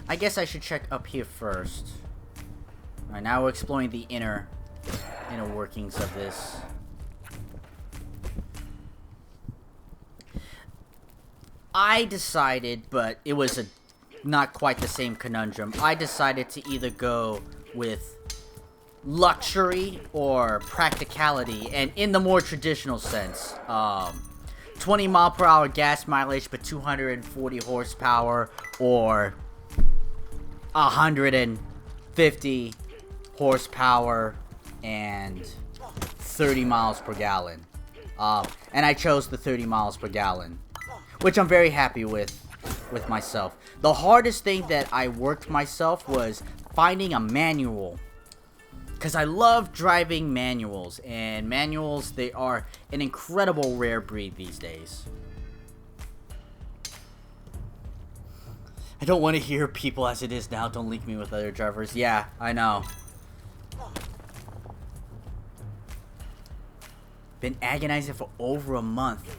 I guess I should check up here first. Alright, now we're exploring the inner workings of this. I decided, but it was not quite the same conundrum. I decided to either go with luxury or practicality, and in the more traditional sense. 20 mile per hour gas mileage, but 240 horsepower, or 150 horsepower and 30 miles per gallon. And I chose the 30 miles per gallon, which I'm very happy with myself. The hardest thing that I worked myself was finding a manual, because I love driving manuals, and manuals, they are an incredible rare breed these days. I don't want to hear people as it is now. Don't link me with other drivers. Yeah, I know. Been agonizing for over a month.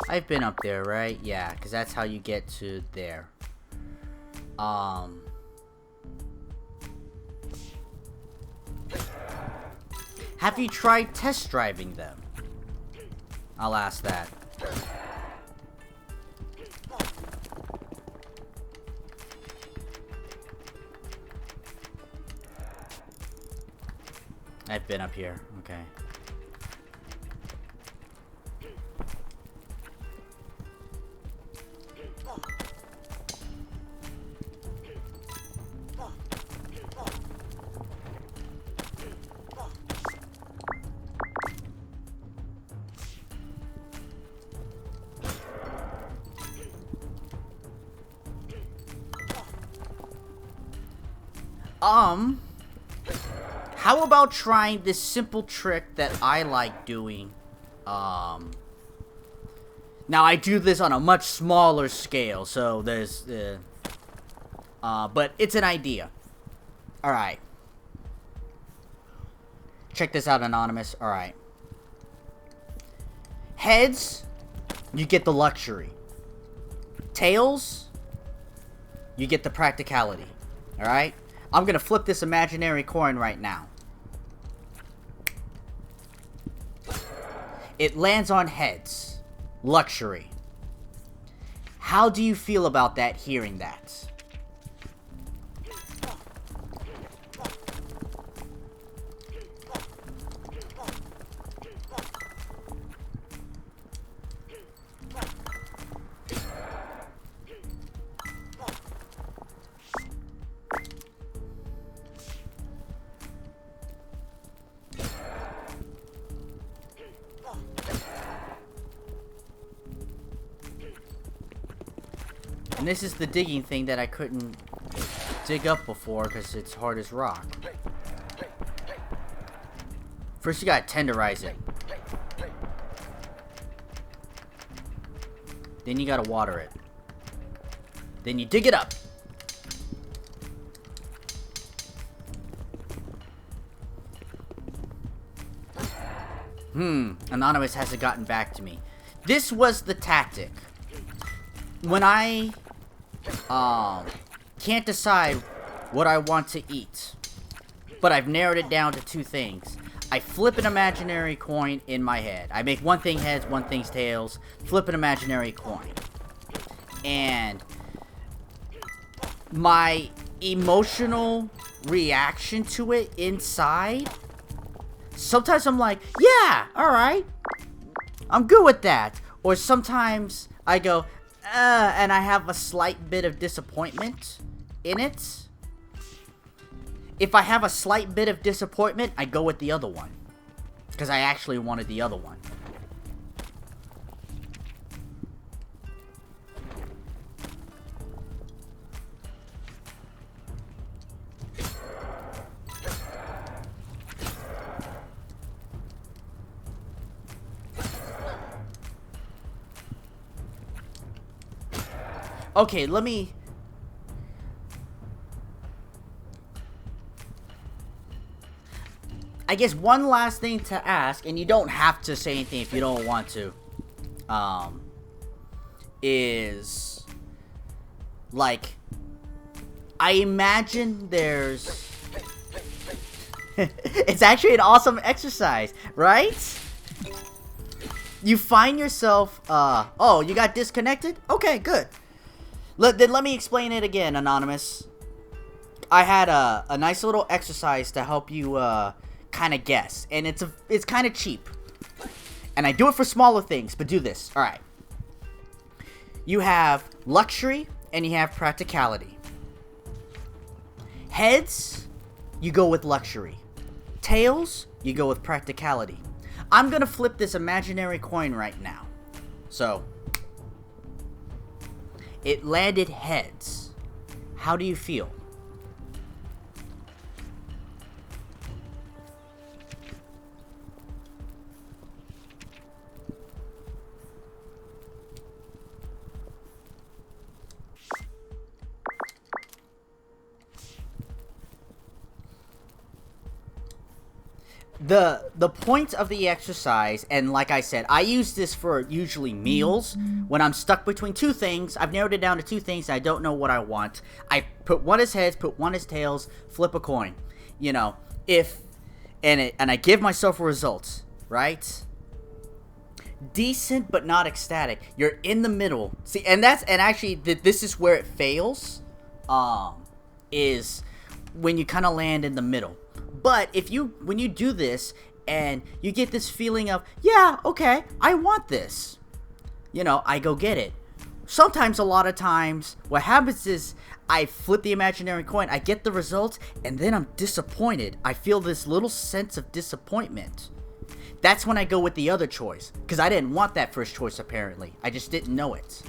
I've been up there, right? Yeah, because that's how you get to there. Have you tried test driving them? I'll ask that. I've been up here. Okay. How about trying this simple trick that I like doing? Now I do this on a much smaller scale, so there's, but it's an idea. Alright. Check this out, Anonymous. Alright. Heads, you get the luxury. Tails, you get the practicality. Alright? I'm gonna flip this imaginary coin right now. It lands on heads. Luxury. How do you feel about that, hearing that? And this is the digging thing that I couldn't dig up before because it's hard as rock. First you gotta tenderize it. Then you gotta water it. Then you dig it up. Anonymous hasn't gotten back to me. This was the tactic. When I can't decide what I want to eat, but I've narrowed it down to two things, I flip an imaginary coin in my head. I make one thing heads, one thing's tails, flip an imaginary coin. And my emotional reaction to it inside, sometimes I'm like, yeah, alright, I'm good with that. Or sometimes I go, and I have a slight bit of disappointment in it. If I have a slight bit of disappointment, I go with the other one. Because I actually wanted the other one. Okay, let me... I guess one last thing to ask, and you don't have to say anything if you don't want to, is, like, I imagine there's... It's actually an awesome exercise, right? You find yourself, oh, you got disconnected? Okay, good. Then let me explain it again, Anonymous. I had a nice little exercise to help you kind of guess, and it's kind of cheap. And I do it for smaller things, but do this. All right. You have luxury and you have practicality. Heads, you go with luxury. Tails, you go with practicality. I'm gonna flip this imaginary coin right now. So, it landed heads. How do you feel? The point of the exercise, and like I said, I use this for usually meals. When I'm stuck between two things, I've narrowed it down to two things, and I don't know what I want. I put one as heads, put one as tails, flip a coin. You know, and I give myself a result, right? Decent but not ecstatic. You're in the middle. See, and actually this is where it fails. Is when you kind of land in the middle. But when you do this and you get this feeling of, yeah, okay, I want this, I go get it. Sometimes, a lot of times, what happens is I flip the imaginary coin, I get the results, and then I'm disappointed. I feel this little sense of disappointment. That's when I go with the other choice, because I didn't want that first choice, apparently. I just didn't know it.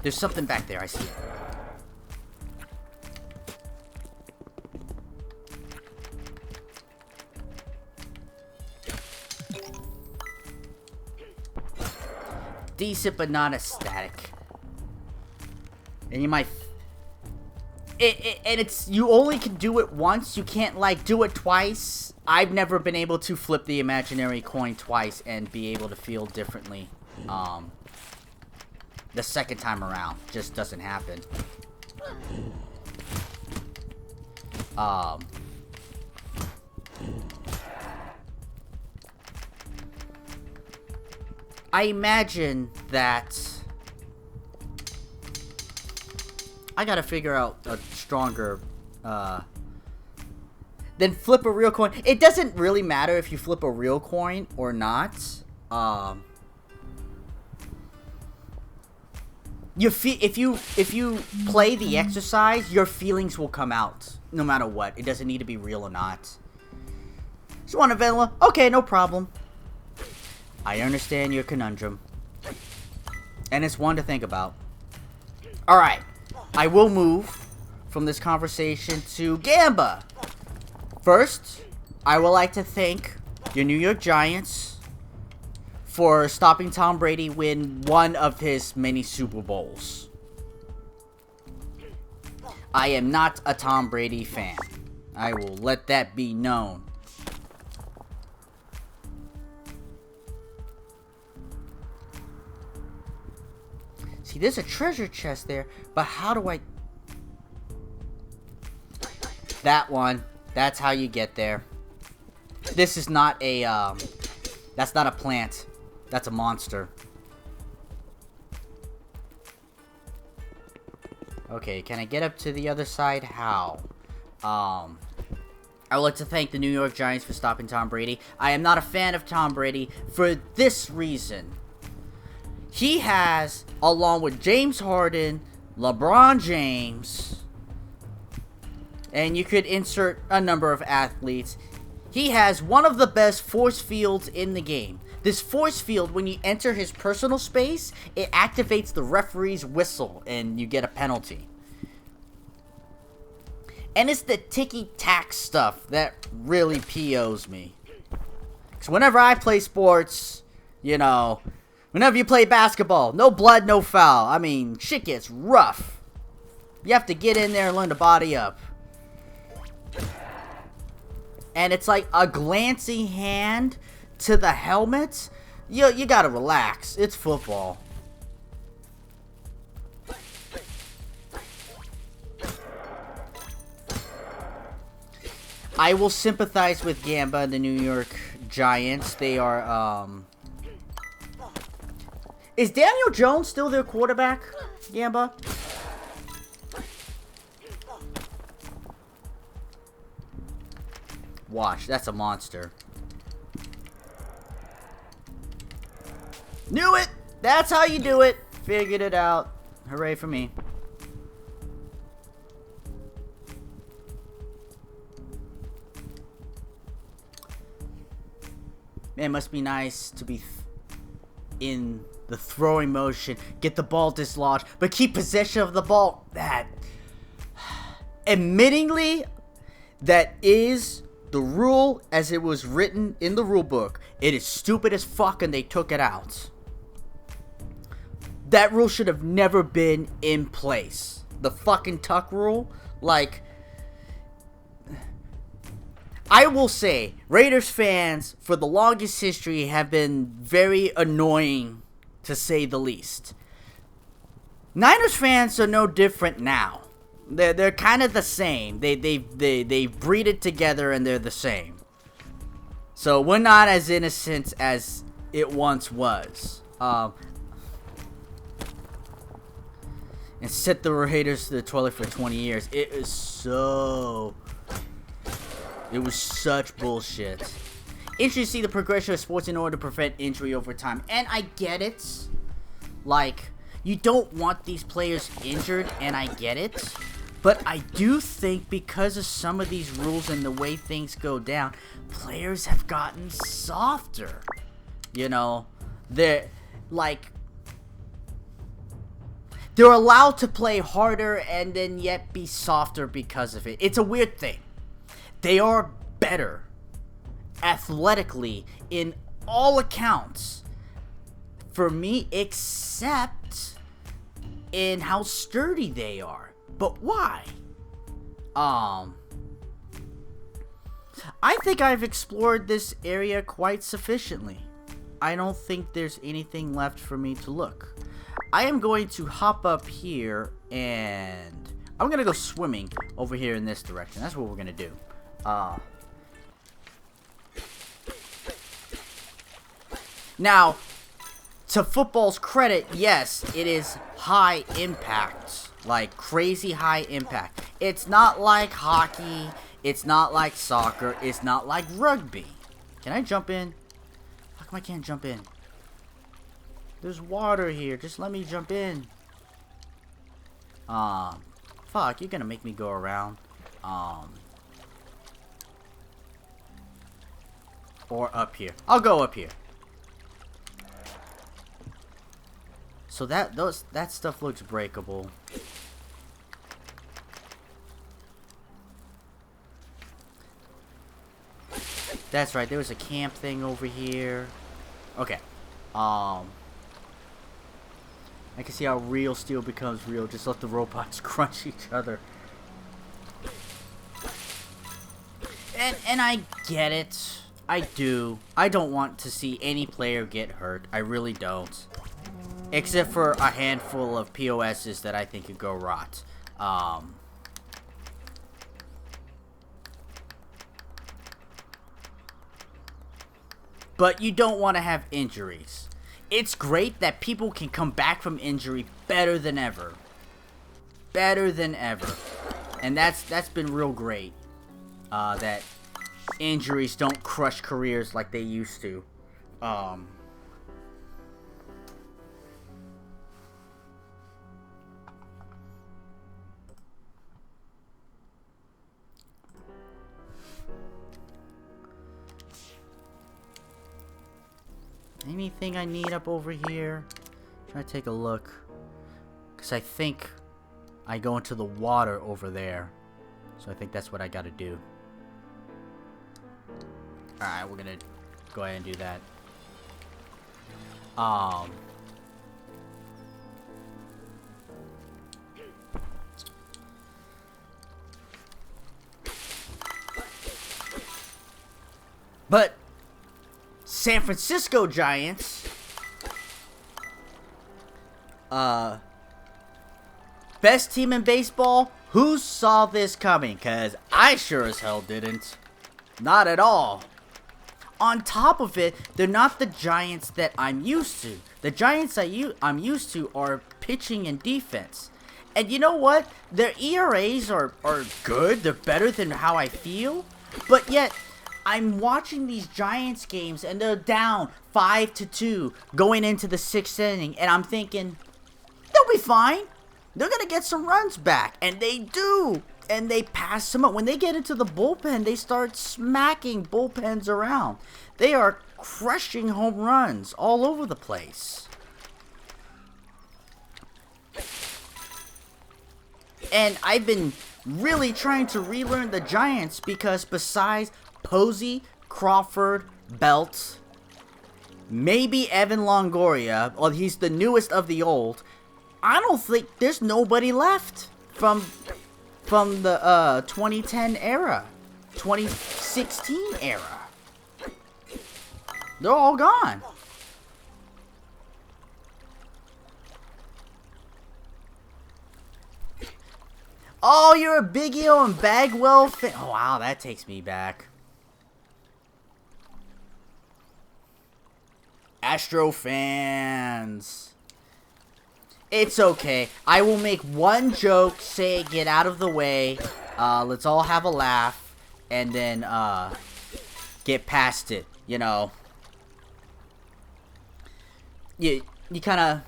There's something back there, I see it. Decent, but not ecstatic. And you might... you only can do it once. You can't, like, do it twice. I've never been able to flip the imaginary coin twice and be able to feel differently. The second time around. Just doesn't happen. I imagine that I gotta figure out a stronger then flip a real coin. It doesn't really matter if you flip a real coin or not. If you play the exercise, your feelings will come out no matter what. It doesn't need to be real or not. Just want a vanilla? Okay, no problem. I understand your conundrum. And it's one to think about. Alright. I will move from this conversation to Gamba. First, I would like to thank your New York Giants for stopping Tom Brady win one of his many Super Bowls. I am not a Tom Brady fan. I will let that be known. See, there's a treasure chest there, but how do I... That one. That's how you get there. This is not a, that's not a plant. That's a monster. Okay, can I get up to the other side? How? I would like to thank the New York Giants for stopping Tom Brady. I am not a fan of Tom Brady for this reason. He has, along with James Harden, LeBron James, and you could insert a number of athletes, he has one of the best force fields in the game. This force field, when you enter his personal space, it activates the referee's whistle and you get a penalty. And it's the ticky-tack stuff that really POs me. Because whenever I play sports, whenever you play basketball, no blood, no foul. I mean, shit gets rough. You have to get in there and learn to body up. And it's like a glancing hand to the helmet. You gotta relax. It's football. I will sympathize with Gamba and the New York Giants. They are, Is Daniel Jones still their quarterback, Gamba? Watch, that's a monster. Knew it! That's how you do it! Figured it out. Hooray for me. Man, it must be nice to be in the throwing motion, get the ball dislodged, but keep possession of the ball. That, admittingly, that is the rule as it was written in the rule book. It is stupid as fuck and they took it out. That rule should have never been in place. The fucking tuck rule, like, I will say, Raiders fans, for the longest history, have been very annoying, to say the least. Niners fans are no different now. They're kind of the same. They breed it together and they're the same. So we're not as innocent as it once was. and sent the Raiders to the toilet for 20 years. It was such bullshit. Interesting to see the progression of sports in order to prevent injury over time. And I get it. Like, you don't want these players injured, and I get it. But I do think because of some of these rules and the way things go down, players have gotten softer. You know, they're allowed to play harder and then yet be softer because of it. It's a weird thing. They are better athletically in all accounts for me, except in how sturdy they are. But why? I think I've explored this area quite sufficiently. I don't think there's anything left for me to look. I am going to hop up here and I'm going to go swimming over here in this direction. That's what we're going to do. Now, to football's credit, yes, it is high impact. Like, crazy high impact. It's not like hockey. It's not like soccer. It's not like rugby. Can I jump in? How come I can't jump in? There's water here. Just let me jump in. Fuck, you're gonna make me go around. Or up here. I'll go up here. So that stuff looks breakable. That's right, there was a camp thing over here. Okay. I can see how real steel becomes real. Just let the robots crunch each other. And I get it. I do. I don't want to see any player get hurt. I really don't. Except for a handful of POSs that I think could go rot. But you don't want to have injuries. It's great that people can come back from injury better than ever. Better than ever. And that's been real great. That injuries don't crush careers like they used to. Anything I need up over here? Try to take a look. Because I think I go into the water over there. So I think that's what I gotta do. Alright, we're gonna go ahead and do that. But San Francisco Giants, best team in baseball. Who saw this coming? Cause I sure as hell didn't. Not at all. On top of it, they're not the Giants that I'm used to. The Giants I'm used to are pitching and defense. And you know what? Their ERAs are good. They're better than how I feel. But yet, I'm watching these Giants games and they're down 5-2 going into the 6th inning. And I'm thinking, they'll be fine. They're going to get some runs back. And they do. And they pass them up. When they get into the bullpen, they start smacking bullpens around. They are crushing home runs all over the place. And I've been really trying to relearn the Giants because besides Posey, Crawford, Belt, maybe Evan Longoria, well, he's the newest of the old, I don't think there's nobody left from the 2010 era, 2016 era. They're all gone. Oh, you're a Big Eo and Bagwell fan. Oh, wow, that takes me back. Astro fans. It's okay. I will make one joke, say get out of the way, let's all have a laugh, and then, get past it, you know. You kinda...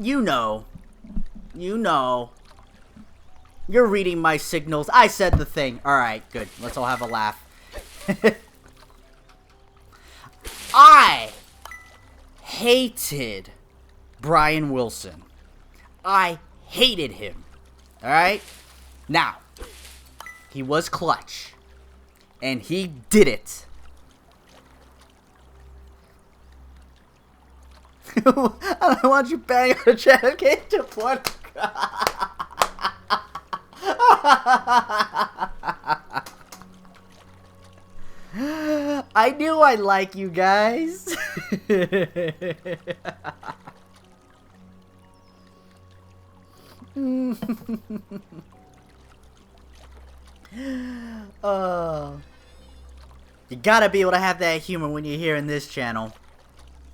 You know. You're reading my signals. I said the thing. Alright, good. Let's all have a laugh. I hated Brian Wilson. I hated him. Alright? Now, he was clutch. And he did it. I don't want you bang on the channel. Get to point. I knew I'd like you guys. You gotta be able to have that humor when you're here in this channel.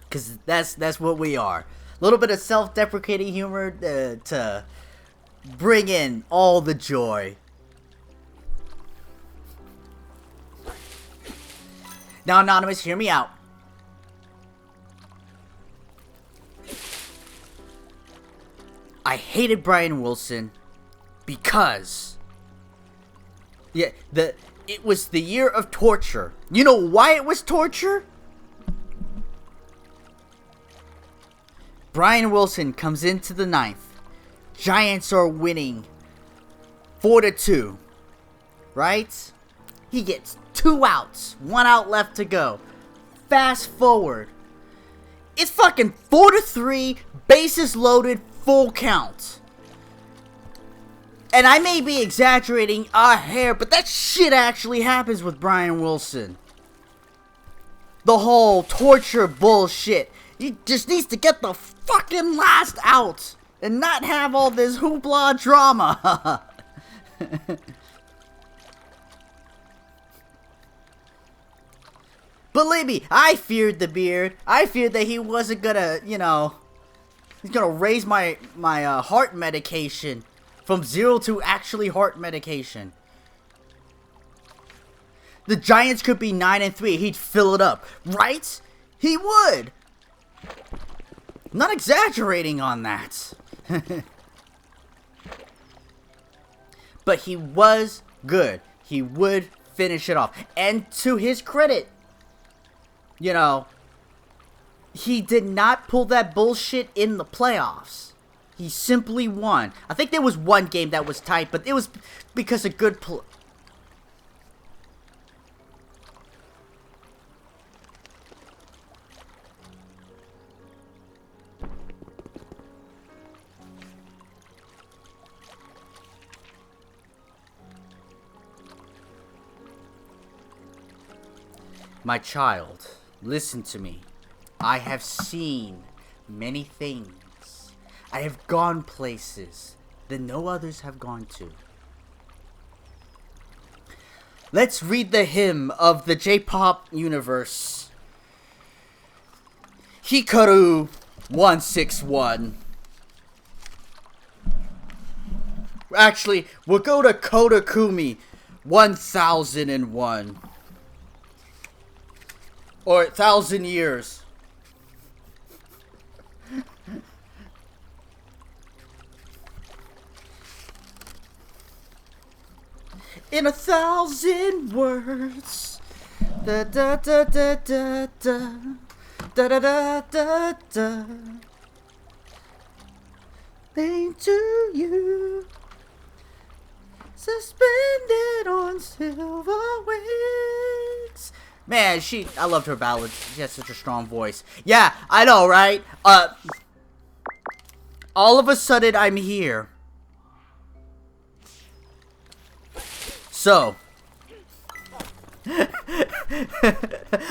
Because that's what we are. A little bit of self-deprecating humor to bring in all the joy. Now, Anonymous, hear me out. I hated Brian Wilson because it was the year of torture. You know why it was torture? Brian Wilson comes into the ninth. Giants are winning 4-2. Right? He gets 2 outs. 1 out left to go. Fast forward. It's fucking 4-3. Bases loaded. Full count. And I may be exaggerating a hair, but that shit actually happens with Brian Wilson. The whole torture bullshit. He just needs to get the fucking last out and not have all this hoopla drama. Believe me, I feared the beard. I feared that he wasn't gonna, you know, he's gonna raise my heart medication from 0 to actually heart medication. The Giants could be 9-3. He'd fill it up, right? He would. I'm not exaggerating on that. But he was good. He would finish it off. And to his credit, you know, he did not pull that bullshit in the playoffs. He simply won. I think there was one game that was tight, but it was because of good play. My child, listen to me. I have seen many things. I have gone places that no others have gone to. Let's read the hymn of the J-pop universe. Hikaru 161. Actually, we'll go to Kodakumi 1001. Or 1,000 years. In 1,000 words. Da da da da da da. Da da da da da. Pain to you. Suspended on silver wings. Man, I loved her ballads. She has such a strong voice. Yeah, I know, right? All of a sudden, I'm here. So.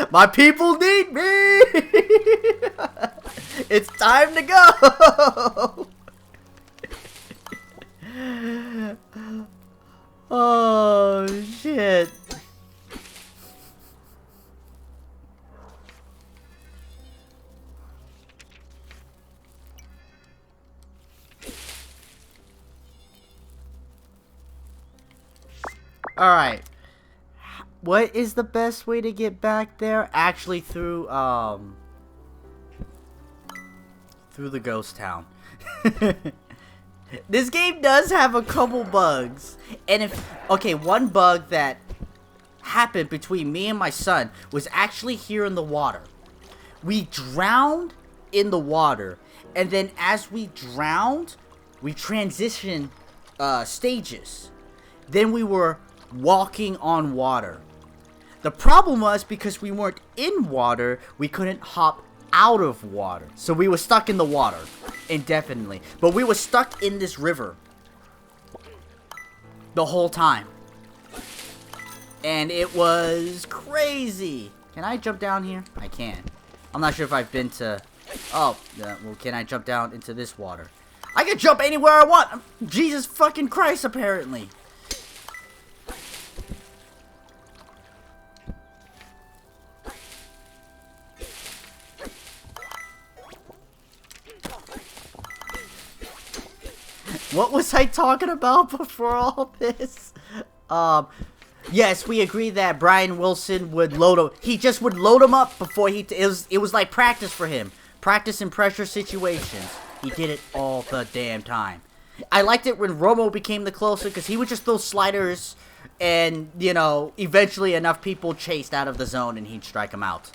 My people need me! It's time to go! Oh, shit. Alright. What is the best way to get back there? Actually through the ghost town. This game does have a couple bugs. And one bug that happened between me and my son was actually here in the water. We drowned in the water, and then as we drowned, we transitioned stages. Then we were walking on water. The problem was, because we weren't in water, we couldn't hop out of water. So we were stuck in the water indefinitely. But we were stuck in this river the whole time. And it was crazy. Can I jump down here? I can. I'm not sure if I've been to... Oh, well, can I jump down into this water? I can jump anywhere I want! Jesus fucking Christ, apparently. What was I talking about before all this? Yes, we agree that Brian Wilson would load him. He just would load him up before it was like practice for him. Practice in pressure situations. He did it all the damn time. I liked it when Romo became the closer, because he would just throw sliders and, you know, eventually enough people chased out of the zone and he'd strike them out.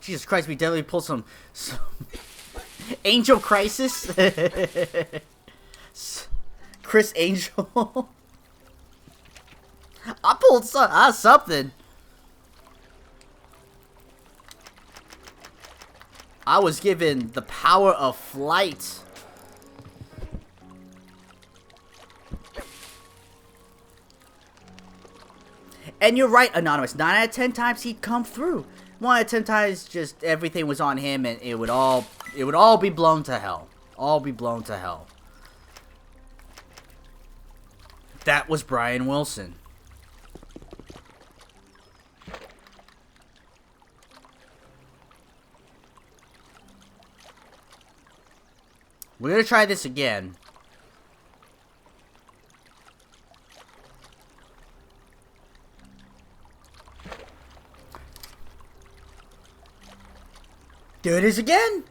Jesus Christ, we definitely pulled some Angel Crisis. Chris Angel. I pulled something. I was given the power of flight. And you're right, Anonymous. 9 out of 10 times he'd come through. 1 out of 10 times just everything was on him and it would all be blown to hell. All be blown to hell. That was Brian Wilson. We're gonna try this again. There it is again.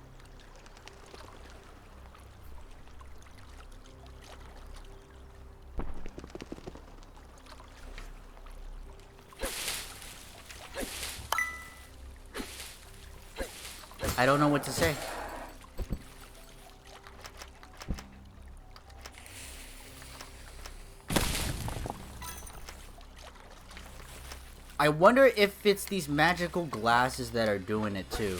I don't know what to say. I wonder if it's these magical glasses that are doing it too.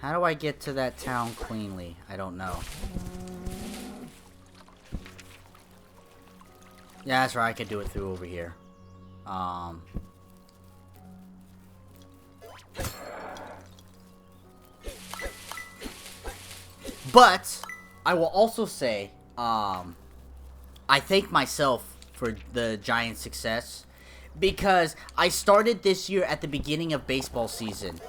How do I get to that town cleanly? I don't know. Yeah, that's right. I could do it through over here. But I will also say, I thank myself for the giant success, because I started this year at the beginning of baseball season.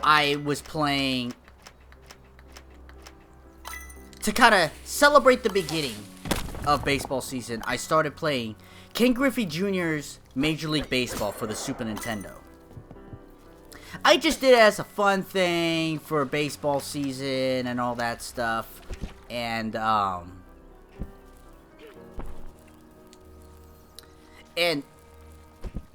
I was playing to kind of celebrate the beginning of baseball season. I started playing Ken Griffey Jr.'s Major League Baseball for the Super Nintendo. I just did it as a fun thing for baseball season and all that stuff. And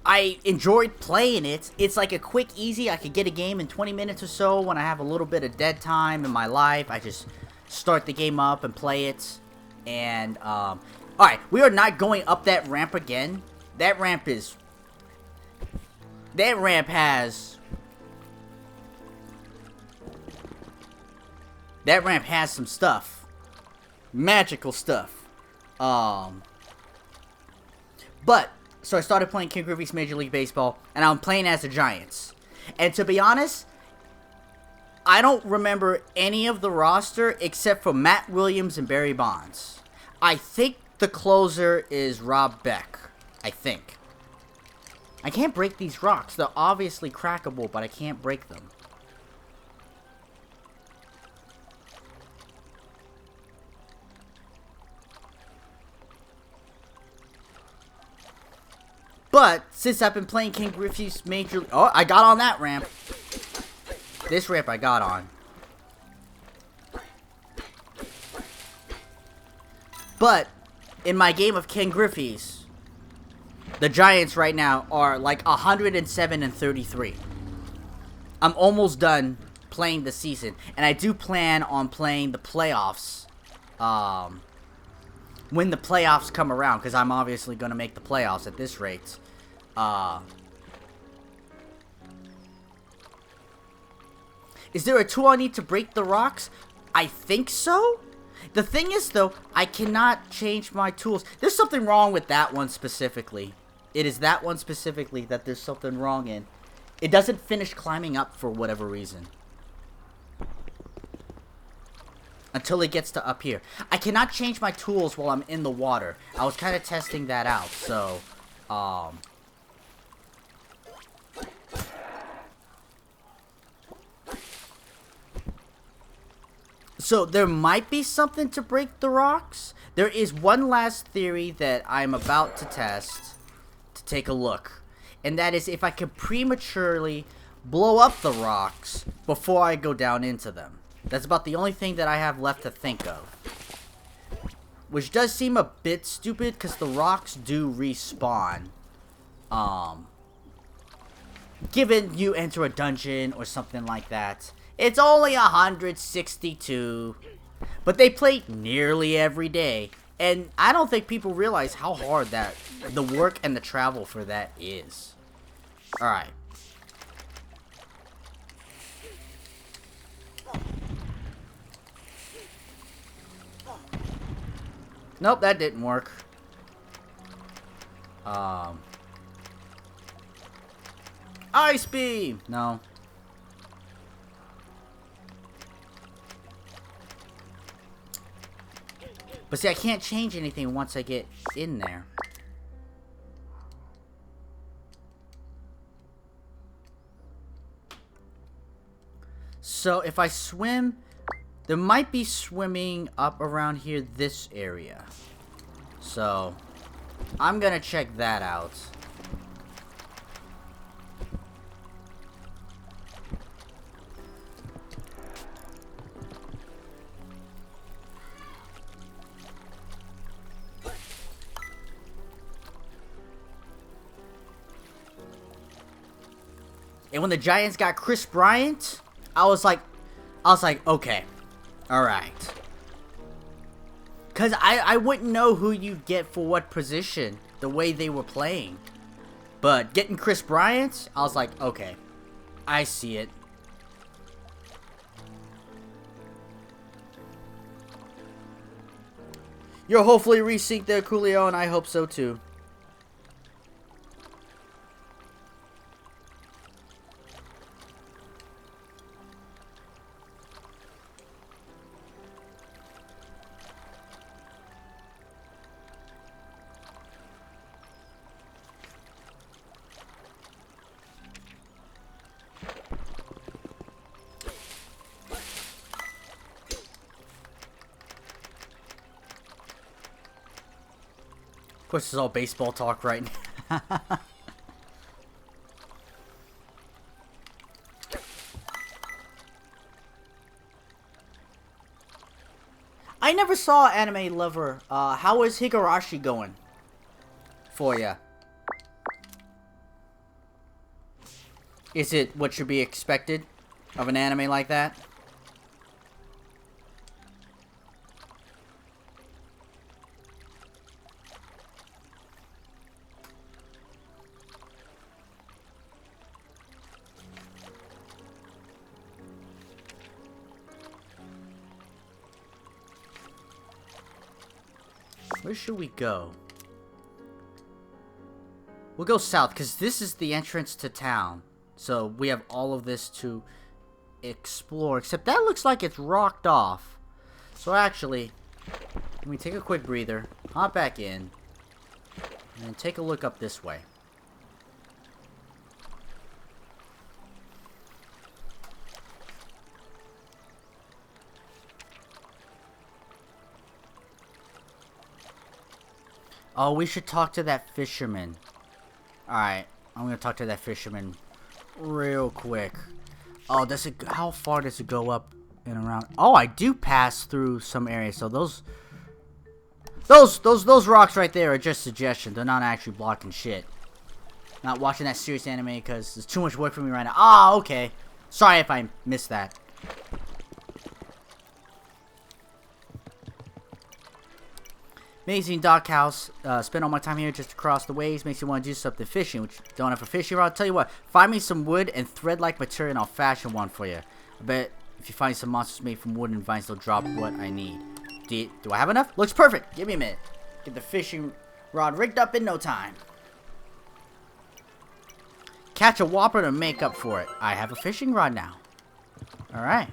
I enjoyed playing it. It's like a quick, easy, I could get a game in 20 minutes or so when I have a little bit of dead time in my life. I just start the game up and play it. And, alright, we are not going up that ramp again. That ramp has some stuff. Magical stuff. But so I started playing Ken Griffey's Major League Baseball, and I'm playing as the Giants. And to be honest, I don't remember any of the roster except for Matt Williams and Barry Bonds. I think the closer is Rob Beck. I think. I can't break these rocks. They're obviously crackable, but I can't break them. But, since I've been playing King Griffey's major... Oh, I got on that ramp. This ramp I got on. But, in my game of King Griffey's, the Giants right now are like 107-33. I'm almost done playing the season. And I do plan on playing the playoffs. When the playoffs come around. Because I'm obviously going to make the playoffs at this rate. Is there a tool I need to break the rocks? I think so. The thing is, though, I cannot change my tools. There's something wrong with that one specifically. It is that one specifically that there's something wrong in. It doesn't finish climbing up for whatever reason. Until it gets to up here. I cannot change my tools while I'm in the water. I was kind of testing that out, so... So, there might be something to break the rocks. There is one last theory that I'm about to test, to take a look. And that is if I can prematurely blow up the rocks before I go down into them. That's about the only thing that I have left to think of. Which does seem a bit stupid, because the rocks do respawn. Given you enter a dungeon or something like that. It's only 162. But they play nearly every day. And I don't think people realize how hard that, the work and the travel for that is. Alright. Nope, that didn't work. Ice beam! No. But see, I can't change anything once I get in there. So, if I swim... There might be swimming up around here, this area. So, I'm gonna check that out. And when the Giants got Chris Bryant, I was like, okay. Alright. Because I wouldn't know who you get for what position, the way they were playing. But getting Chris Bryant, I was like, okay. I see it. You'll hopefully resync there, Coolio, and I hope so too. Of course, this is all baseball talk right now. I never saw Anime Lover. How is Higurashi going for ya? Is it what should be expected of an anime like that? Where should we go? We'll go south, because this is the entrance to town. So we have all of this to explore. Except that looks like it's rocked off. So actually, let me take a quick breather. Hop back in. And then take a look up this way. Oh, we should talk to that fisherman. Alright, I'm gonna talk to that fisherman real quick. Oh, does it? How far does it go up and around? Oh, I do pass through some areas. So those rocks right there are just suggestions. They're not actually blocking shit. Not watching that serious anime because there's too much work for me right now. Ah, okay. Sorry if I missed that. Amazing dock house. Spend all my time here just across the waves. Makes you want to do something fishing, which don't have a fishing rod. I'll tell you what. Find me some wood and thread-like material and I'll fashion one for you. I bet if you find some monsters made from wood and vines, they'll drop what I need. Do I have enough? Looks perfect. Give me a minute. Get the fishing rod rigged up in no time. Catch a whopper to make up for it. I have a fishing rod now. Alright.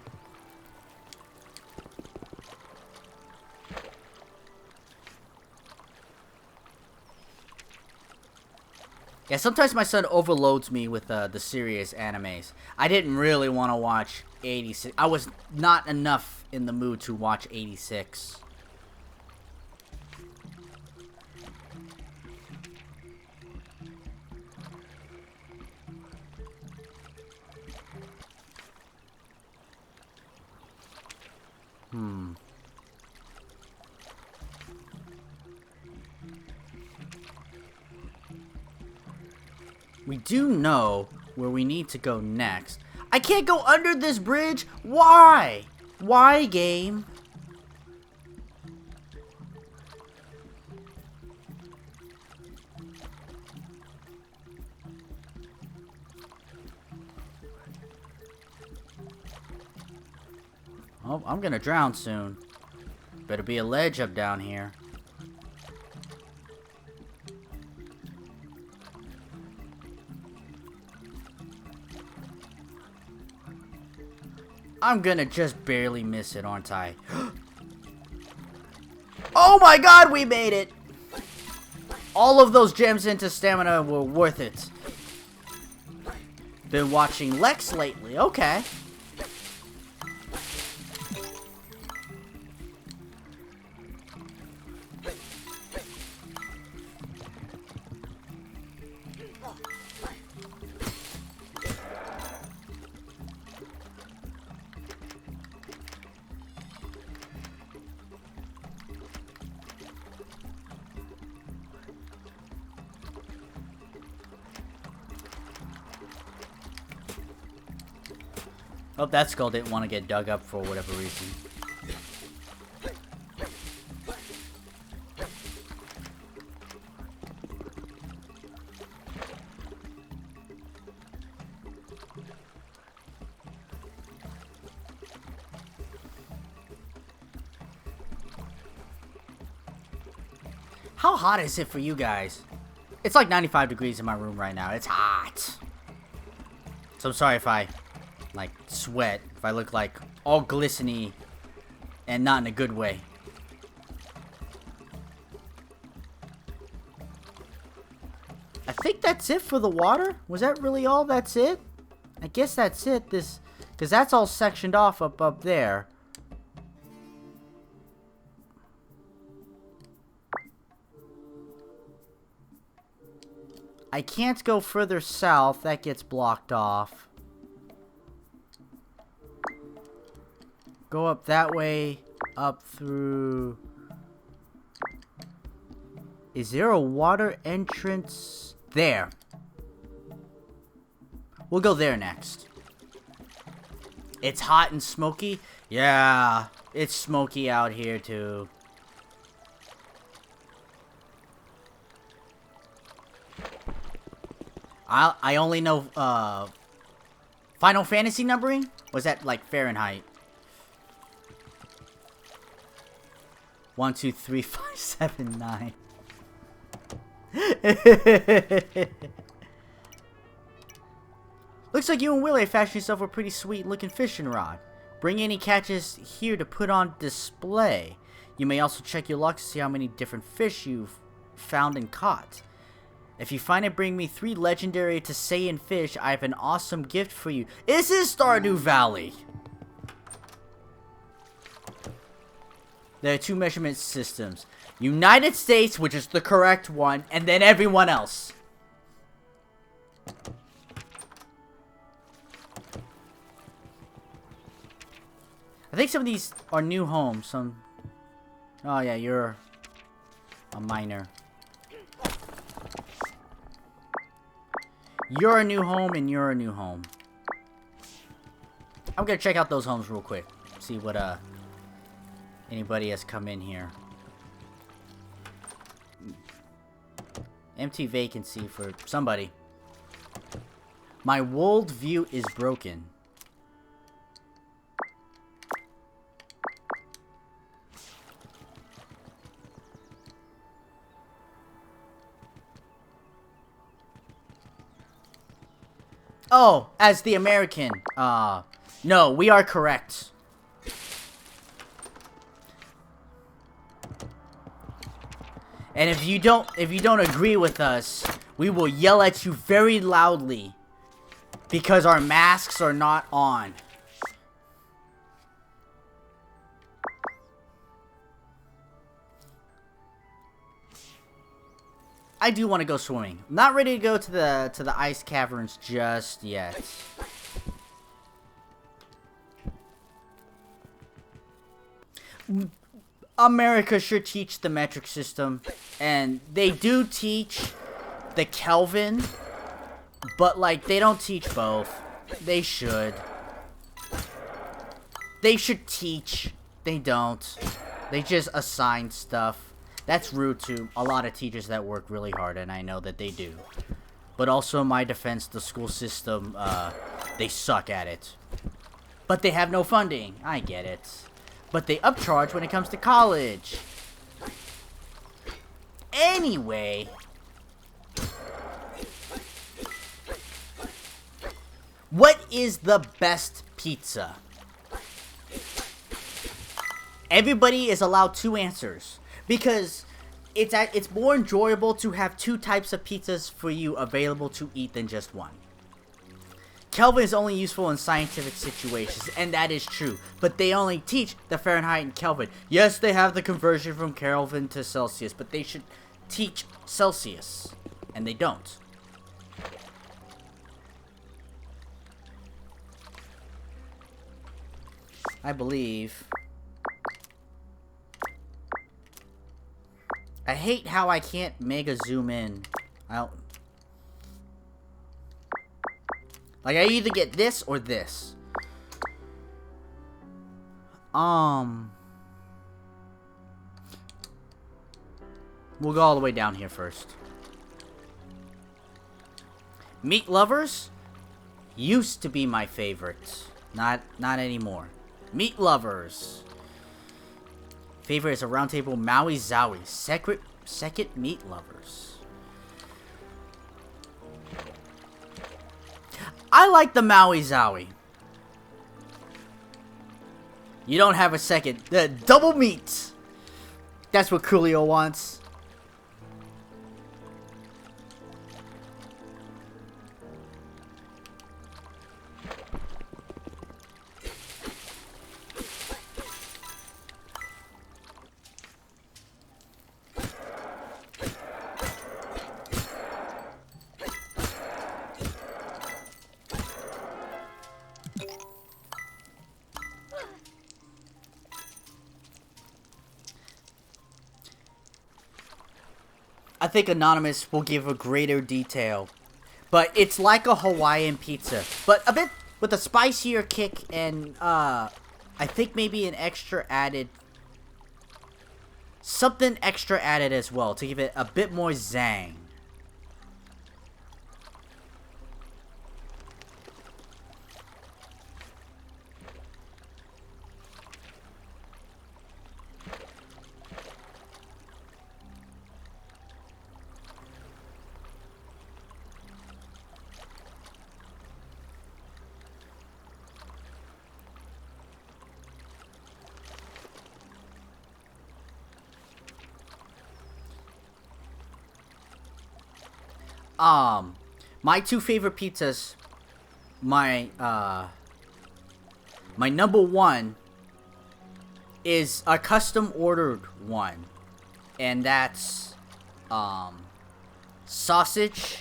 Yeah, sometimes my son overloads me with the serious animes. I didn't really want to watch 86. I was not enough in the mood to watch 86. We do know where we need to go next. I can't go under this bridge? Why? Why, game? Oh, I'm gonna drown soon. Better be a ledge up down here. I'm gonna just barely miss it, aren't I? Oh my god, we made it! All of those gems into stamina were worth it. Been watching Lex lately, okay. Oh, that skull didn't want to get dug up for whatever reason. How hot is it for you guys? It's like 95 degrees in my room right now. It's hot. So I'm sorry if I like sweat, if I look like all glistening and not in a good way. I think that's it for the water. Was that really all? That's it? I guess that's it. This, because that's all sectioned off up there. I can't go further south. That gets blocked off. Go up that way, up through... Is there a water entrance? There. We'll go there next. It's hot and smoky? Yeah, it's smoky out here too. I only know Final Fantasy numbering? Was that like Fahrenheit? 1, 2, 3, 5, 7, 9. Looks like you and Willie fashioned yourself a pretty sweet looking fishing rod. Bring any catches here to put on display. You may also check your luck to see how many different fish you've found and caught. If you find it, bring me 3 legendary Tasayan fish. I have an awesome gift for you. This is Stardew Valley. There are 2 measurement systems. United States, which is the correct one, and then everyone else. I think some of these are new homes. Oh yeah, you're a miner. You're a new home, and you're a new home. I'm gonna check out those homes real quick. See what anybody has come in here. Empty vacancy for somebody. My world view is broken. Oh, as the American. No, we are correct. And if you don't agree with us, we will yell at you very loudly because our masks are not on. I do want to go swimming. I'm not ready to go to the ice caverns just yet. America should teach the metric system, and they do teach the Kelvin, but like they don't teach both. They should. They should teach. They don't. They just assign stuff. That's rude to a lot of teachers that work really hard, and I know that they do. But also, in my defense, the school system, they suck at it. But they have no funding. I get it. But they upcharge when it comes to college. Anyway. What is the best pizza? Everybody is allowed 2 answers. Because it's more enjoyable to have 2 types of pizzas for you available to eat than just one. Kelvin is only useful in scientific situations, and that is true. But they only teach the Fahrenheit and Kelvin. Yes, they have the conversion from Kelvin to Celsius, but they should teach Celsius. And they don't. I believe... I hate how I can't mega zoom in. Like, I either get this or this. We'll go all the way down here first. Meat lovers used to be my favorite. Not anymore. Meat lovers. Favorite is a round table Maui Zowie. Second meat lovers. I like the Maui Zowie. You don't have a second. The double meat. That's what Coolio wants. I think Anonymous will give a greater detail. But it's like a Hawaiian pizza. But a bit with a spicier kick and, I think maybe an extra added... Something extra added as well to give it a bit more zang. My two favorite pizzas, my number one is a custom ordered one, and that's sausage,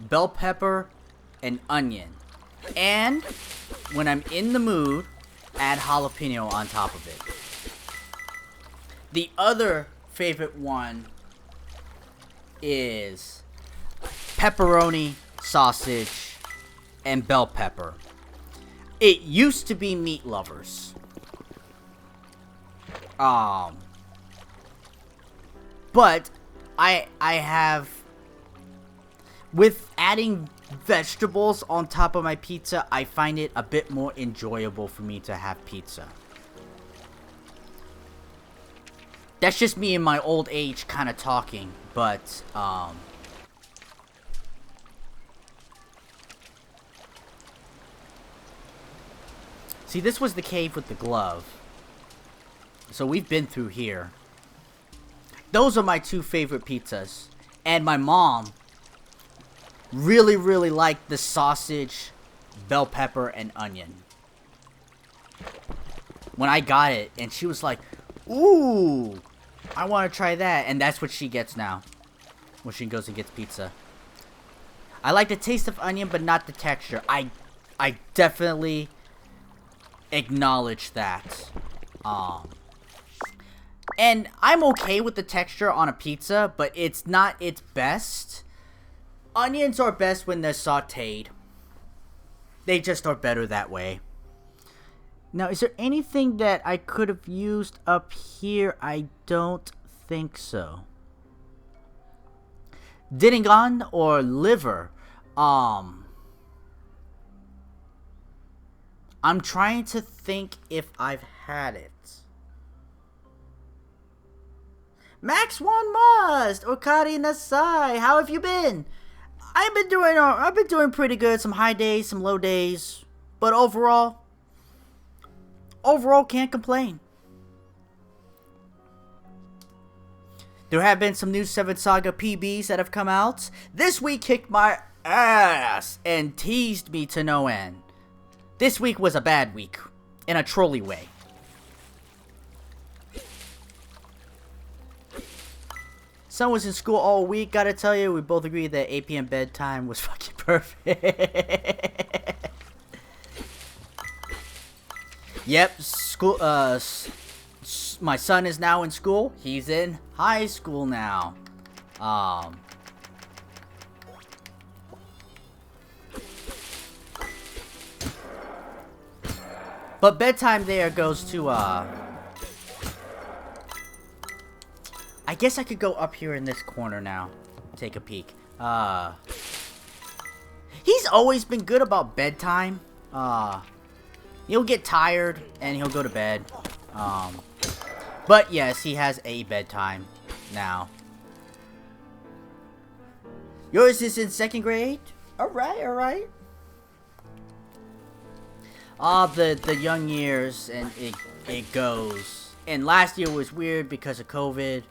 bell pepper, and onion. And when I'm in the mood, add jalapeno on top of it. The other favorite one is pepperoni, sausage, and bell pepper. It used to be meat lovers. But I have, with adding vegetables on top of my pizza, I find it a bit more enjoyable for me to have pizza. That's just me in my old age kind of talking, but see, this was the cave with the glove. So we've been through here. Those are my two favorite pizzas. And my mom really, really liked the sausage, bell pepper, and onion. When I got it, and she was like, ooh, I want to try that. And that's what she gets now when she goes and gets pizza. I like the taste of onion, but not the texture. I definitely acknowledge that. And I'm okay with the texture on a pizza, but it's not its best. Onions are best when they're sauteed. They just are better that way. Now, is there anything that I could have used up here? I don't think so. Didingan or liver? I'm trying to think if I've had it. Max One Must, Okari Nasai, how have you been? I've been doing pretty good. Some high days, some low days, but overall can't complain. There have been some new 7 Saga PBs that have come out. This week kicked my ass and teased me to no end. This week was a bad week, in a trolley way. Son was in school all week. Gotta tell you, we both agreed that 8 p.m. bedtime was fucking perfect. Yep, school. My son is now in school. He's in high school now. But bedtime there goes to I guess I could go up here in this corner now. Take a peek. He's always been good about bedtime. He'll get tired and he'll go to bed. But yes, he has a bedtime now. Yours is in 2nd grade? Alright. The young years, and it goes. And last year was weird because of COVID.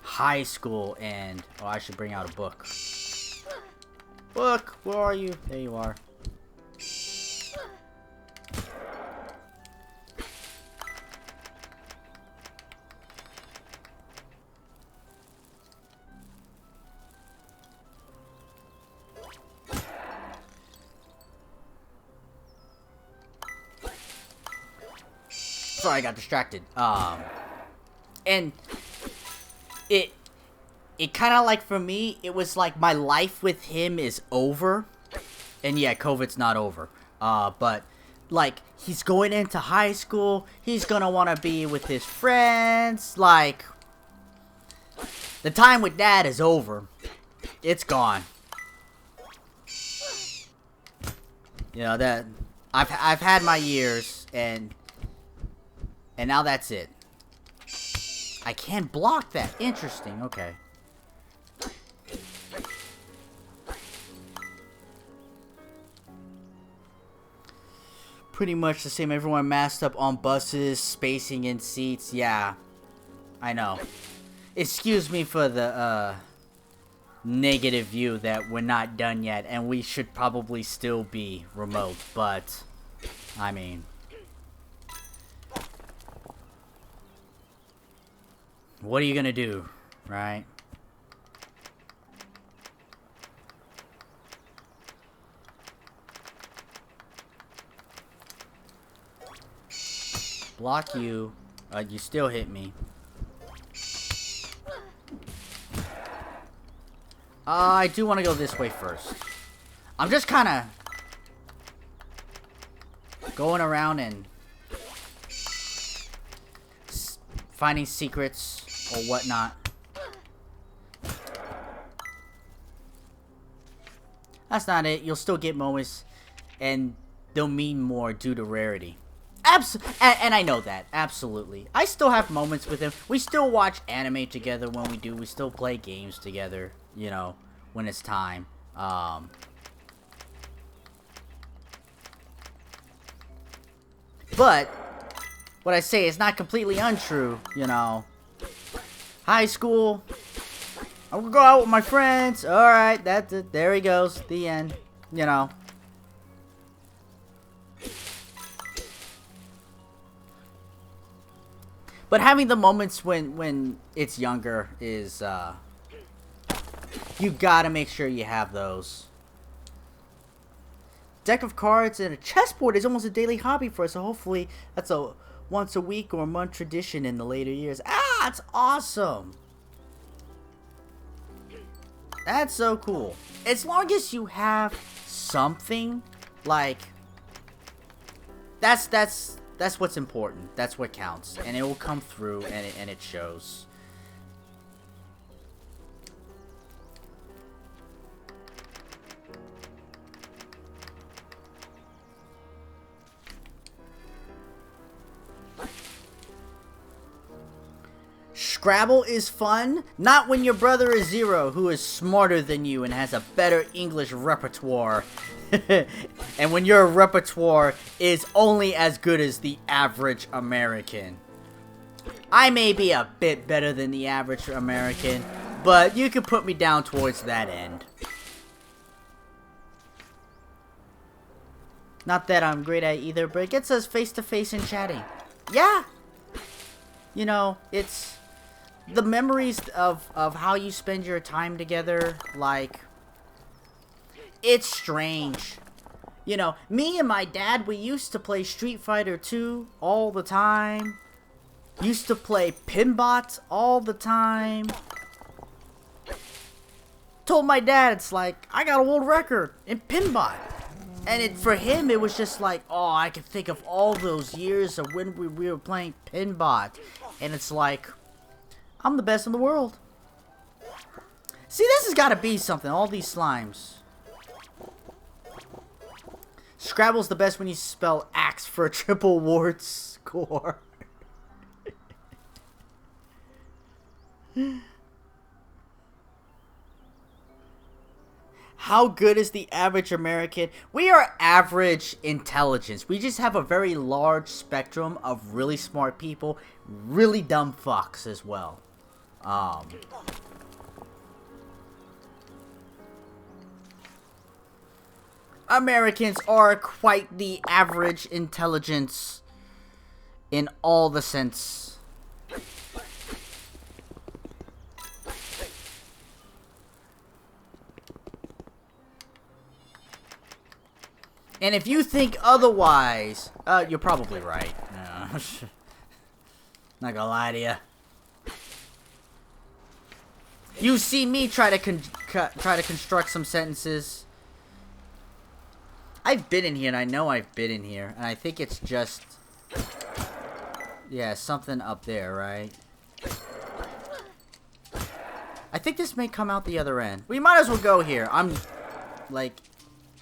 High school, and oh, I should bring out a book. Book, where are you? There you are. Sorry, I got distracted. And it kind of like, for me, it was like my life with him is over. And yeah, COVID's not over. But like, he's going into high school. He's gonna want to be with his friends. Like, the time with dad is over. It's gone. You know, that I've had my years, and now that's it. I can't block that. Interesting. Okay. Pretty much the same. Everyone masked up on buses, spacing in seats. Yeah. I know. Excuse me for the, negative view that we're not done yet, and we should probably still be remote, but, I mean... What are you gonna do, right? Block you. You still hit me. I do want to go this way first. I'm just kind of going around and finding secrets or whatnot. That's not it. You'll still get moments, and they'll mean more due to rarity. And I know that. Absolutely. I still have moments with him. We still watch anime together when we do. We still play games together, you know, when it's time. But what I say is not completely untrue, you know. High school, I'm gonna go out with my friends. Alright, that's it. There he goes. The end. You know. But having the moments when it's younger is, you gotta make sure you have those. Deck of cards and a chessboard is almost a daily hobby for us, so hopefully that's a once a week or a month tradition in the later years. Ah, it's awesome. That's so cool. As long as you have something, like, that's what's important. That's what counts, and it will come through, and it shows. Scrabble is fun, not when your brother is Zero, who is smarter than you and has a better English repertoire. And when your repertoire is only as good as the average American. I may be a bit better than the average American, but you can put me down towards that end. Not that I'm great at either, but it gets us face to face and chatting. Yeah! You know, it's... the memories of how you spend your time together, like, it's strange. You know, me and my dad, we used to play Street Fighter 2 all the time. Used to play Pinbot all the time. Told my dad, it's like, I got a world record in Pinbot. And for him, it was just like, oh, I can think of all those years of when we were playing Pinbot. And it's like... I'm the best in the world. See, this has got to be something. All these slimes. Scrabble's the best when you spell axe for a triple award score. How good is the average American? We are average intelligence. We just have a very large spectrum of really smart people, really dumb fucks as well. Americans are quite the average intelligence in all the sense. And if you think otherwise, you're probably right. Not gonna lie to you. You see me try to construct some sentences. I've been in here, and I know I've been in here, and I think it's just, yeah, something up there, right? I think this may come out the other end. We might as well go here. I'm, like,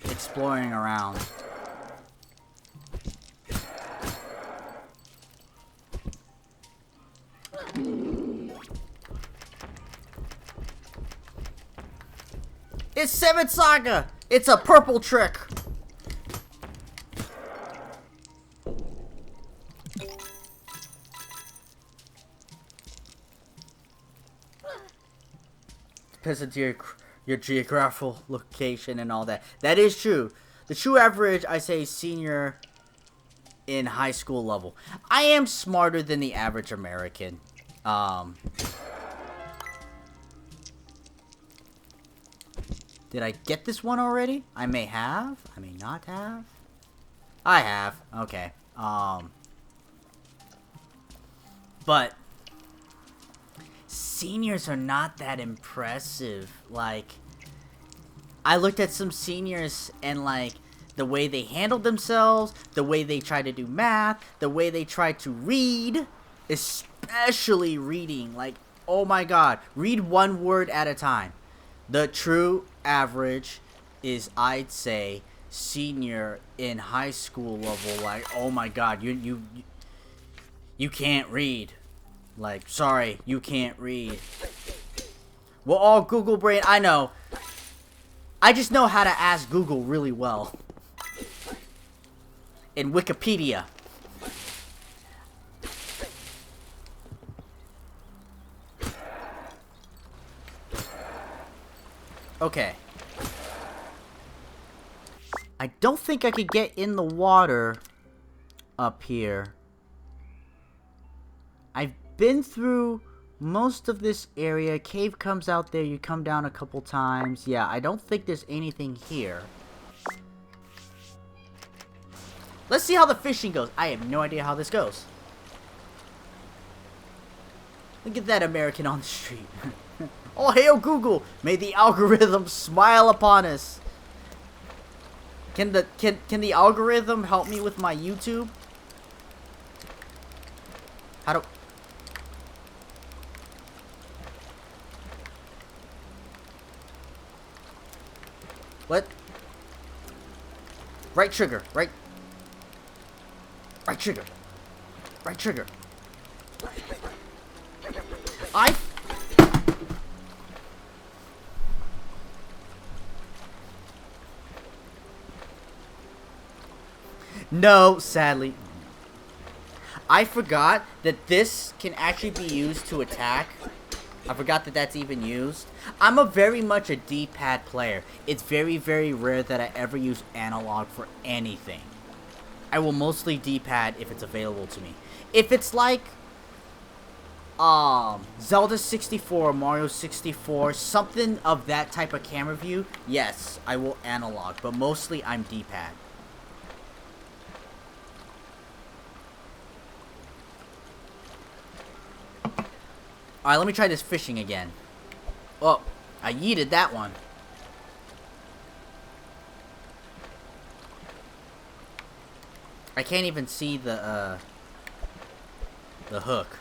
exploring around. It's Seven Saga! It's a purple trick! Depends on your geographical location and all that. That is true. The true average, I say, senior in high school level. I am smarter than the average American. Did I get this one already? I may have. I may not have. I have. Okay. But seniors are not that impressive. Like, I looked at some seniors and, like, the way they handled themselves, the way they try to do math, the way they try to read, especially reading. Like, oh my god, read one word at a time. The true average is, I'd say, senior in high school level. Like, oh my god, you can't read. Like, sorry, you can't read. Well, all Google brain, I know. I just know how to ask Google really well. In Wikipedia. Okay. I don't think I could get in the water up here. I've been through most of this area. Cave comes out there. You come down a couple times. Yeah, I don't think there's anything here. Let's see how the fishing goes. I have no idea how this goes. Look at that American on the street. Oh, hail Google! May the algorithm smile upon us. Can the algorithm help me with my YouTube? How do... What? Right trigger, right trigger. Right trigger. No, sadly. I forgot that this can actually be used to attack. I forgot that that's even used. I'm very much a D-pad player. It's very, very rare that I ever use analog for anything. I will mostly D-pad if it's available to me. If it's like Zelda 64, Mario 64, something of that type of camera view, yes, I will analog, but mostly I'm D-pad. Alright, let me try this fishing again. Oh, I yeeted that one. I can't even see the hook.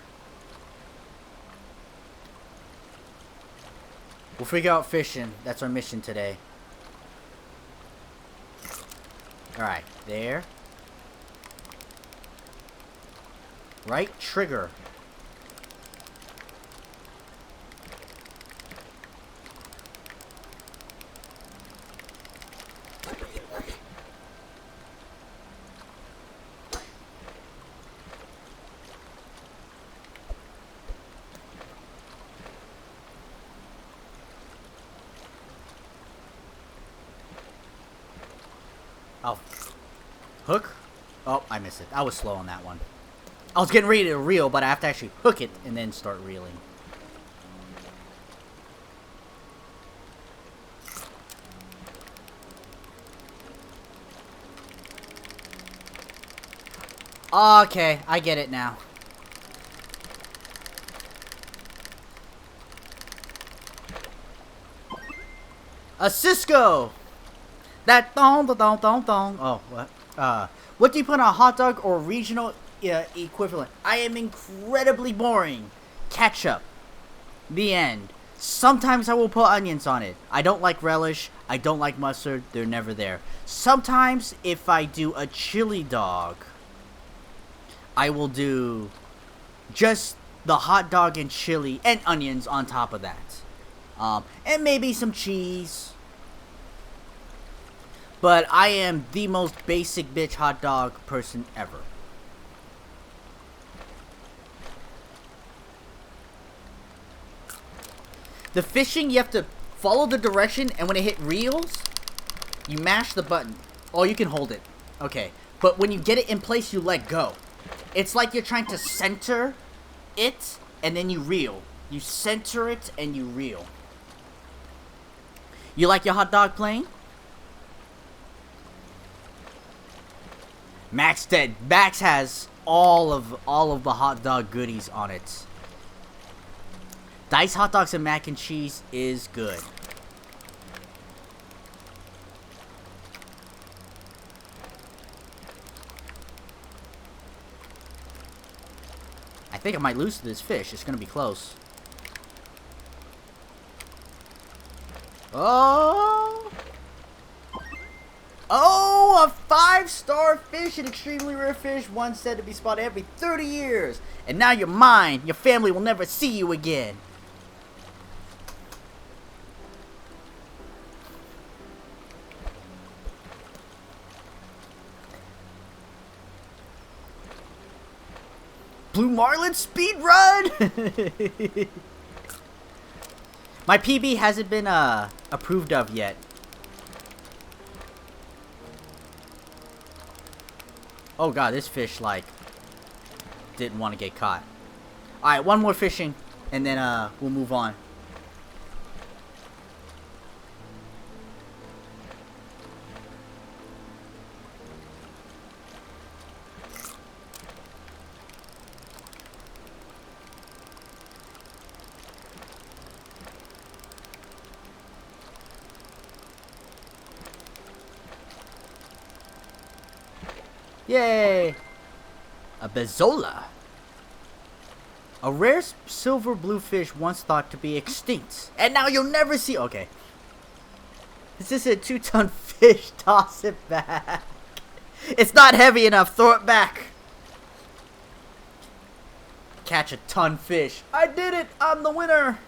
We'll figure out fishing. That's our mission today. Alright, there. Right trigger. Oh. Hook? Oh, I missed it. I was slow on that one. I was getting ready to reel, but I have to actually hook it and then start reeling. Okay, I get it now. A Cisco! That thong. Oh, what? What do you put on a hot dog or regional equivalent? I am incredibly boring. Ketchup. The end. Sometimes I will put onions on it. I don't like relish. I don't like mustard. They're never there. Sometimes, if I do a chili dog, I will do just the hot dog and chili and onions on top of that. And maybe some cheese. But I am the most basic bitch hot dog person ever. The fishing, you have to follow the direction, and when it hit reels, you mash the button. Oh, you can hold it. Okay. But when you get it in place, you let go. It's like you're trying to center it, and then you reel. You center it, and you reel. You like your hot dog playing? Max dead. Max has all of the hot dog goodies on it. Diced hot dogs and mac and cheese is good. I think I might lose to this fish. It's gonna be close. Oh! Oh, a 5-star fish, an extremely rare fish, one said to be spotted every 30 years. And now you're mine. Your family will never see you again. Blue Marlin speed run. My PB hasn't been approved of yet. Oh god, this fish like didn't want to get caught. All right, one more fishing, and then we'll move on. Yay! A bezola. A rare silver bluefish once thought to be extinct. And now you'll never see... Okay. Is this a 2-ton fish? Toss it back. It's not heavy enough. Throw it back. Catch a ton fish. I did it. I'm the winner.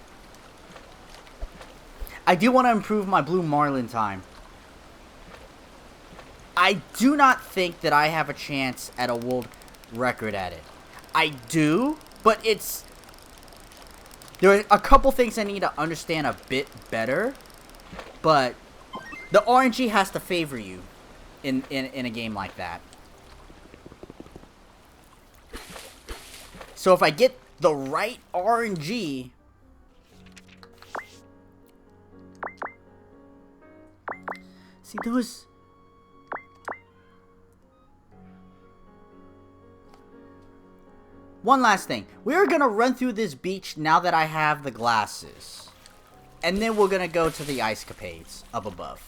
I do want to improve my blue marlin time. I do not think that I have a chance at a world record at it. I do, but it's... There are a couple things I need to understand a bit better, but the RNG has to favor you in a game like that. So if I get the right RNG... See, there was... One last thing. We're going to run through this beach now that I have the glasses. And then we're going to go to the ice capades up above.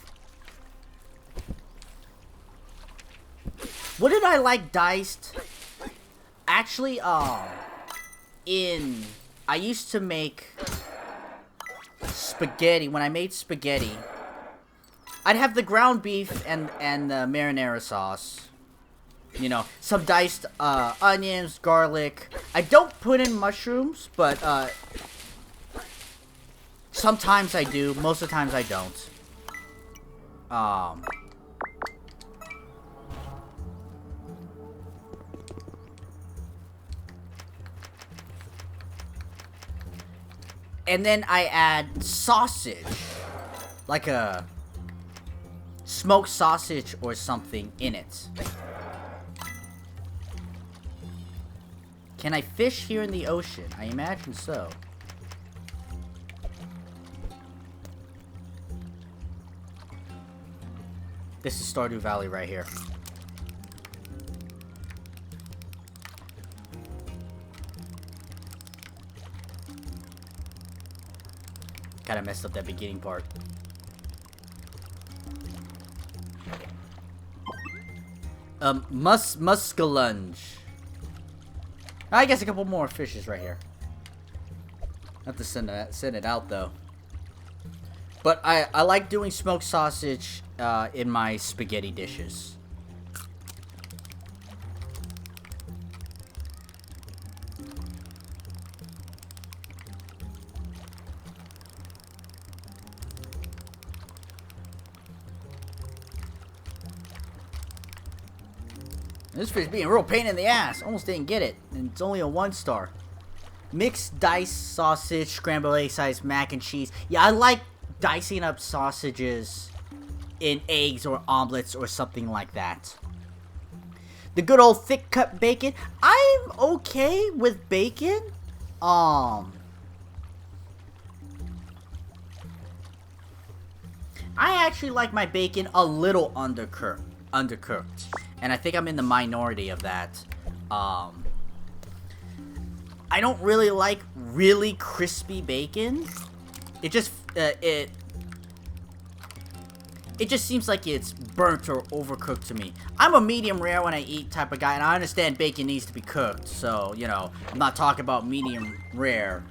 What did I like diced? Actually, I used to make spaghetti. When I made spaghetti, I'd have the ground beef and the marinara sauce. You know, some diced onions, garlic. I don't put in mushrooms, but sometimes I do. Most of the times I don't. And then I add sausage, like a smoked sausage or something in it. Can I fish here in the ocean? I imagine so. This is Stardew Valley right here. Kinda messed up that beginning part. Muscalunge. I guess a couple more fishes right here. I have to send it out though. But I like doing smoked sausage in my spaghetti dishes. This fish being a real pain in the ass. Almost didn't get it. And it's only a 1-star. Mixed diced sausage, scrambled egg sized mac and cheese. Yeah, I like dicing up sausages in eggs or omelets or something like that. The good old thick cut bacon. I'm okay with bacon. I actually like my bacon a little undercooked. And I think I'm in the minority of that. I don't really like really crispy bacon. It just it just seems like it's burnt or overcooked to me. I'm a medium rare when I eat type of guy, and I understand bacon needs to be cooked. So, you know, I'm not talking about medium rare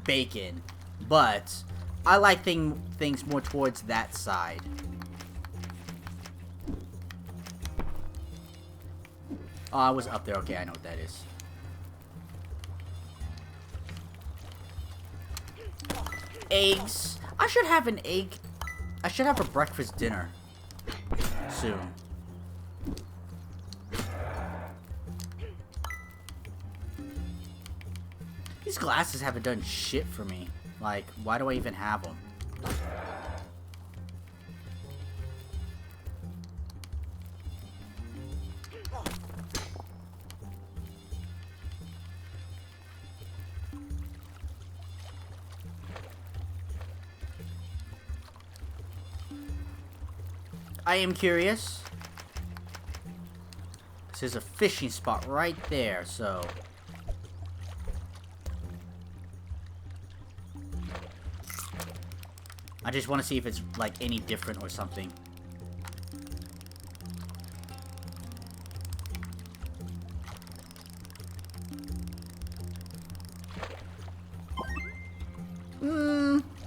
bacon, but I like things more towards that side. Oh, I was up there. Okay, I know what that is. Eggs. I should have an egg. I should have a breakfast dinner soon. These glasses haven't done shit for me. Like, why do I even have them? I am curious. This is a fishing spot right there, so... I just want to see if it's, like, any different or something.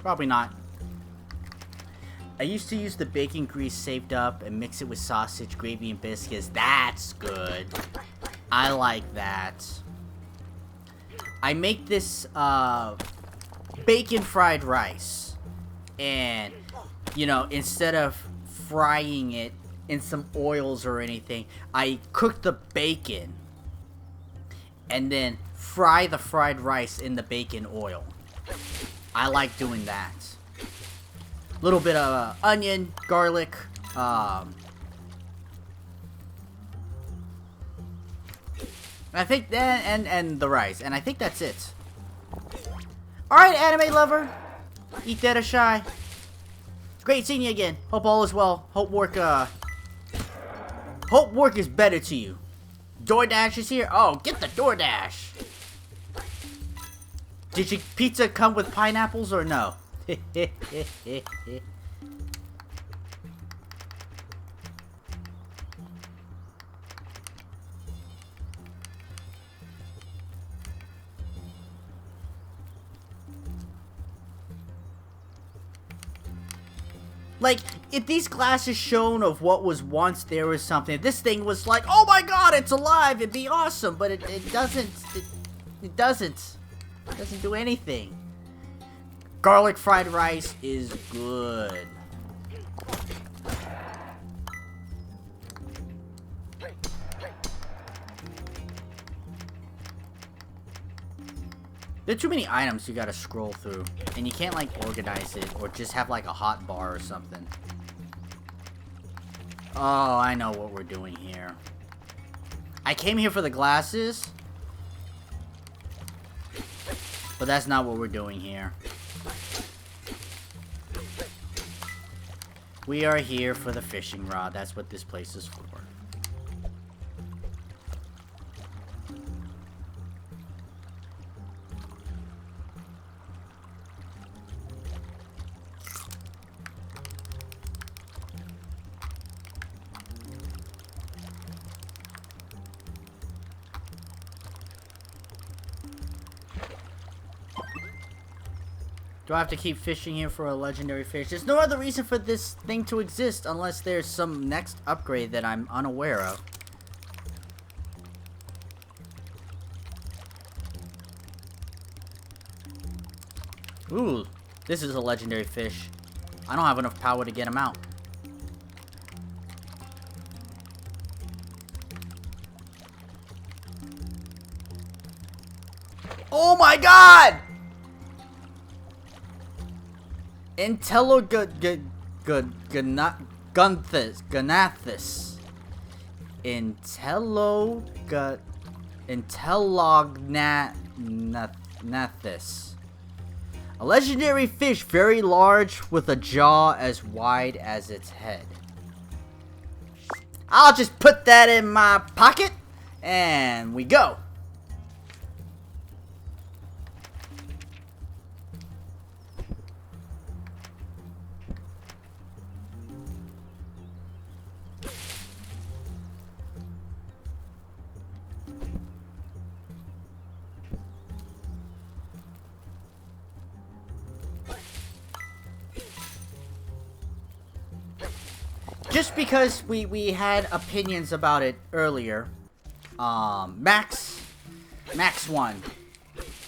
Probably not. I used to use the bacon grease saved up and mix it with sausage, gravy, and biscuits. That's good. I like that. I make this bacon fried rice. And, you know, instead of frying it in some oils or anything, I cook the bacon and then fry the fried rice in the bacon oil. I like doing that. A little bit of onion, garlic, I think that, and the rice, and I think that's it. Alright, anime lover, eat that or shy. Great seeing you again. Hope all is well. Hope work is better to you. DoorDash is here. Oh, get the DoorDash. Did your pizza come with pineapples or no? Like, if these glasses shown of what was once there or something, this thing was like, oh my god, it's alive, it'd be awesome, but it doesn't, it doesn't do anything. Garlic fried rice is good. There are too many items you gotta scroll through, and you can't like organize it or just have like a hot bar or something. Oh, I know what we're doing here. I came here for the glasses, but that's not what we're doing here. We are here for the fishing rod. That's what this place is for. Do I have to keep fishing here for a legendary fish? There's no other reason for this thing to exist unless there's some next upgrade that I'm unaware of. Ooh, this is a legendary fish. I don't have enough power to get him out. Oh my god! Intellognathus. A legendary fish very large with a jaw as wide as its head. I'll just put that in my pocket and we go. Just because we had opinions about it earlier, Max 1,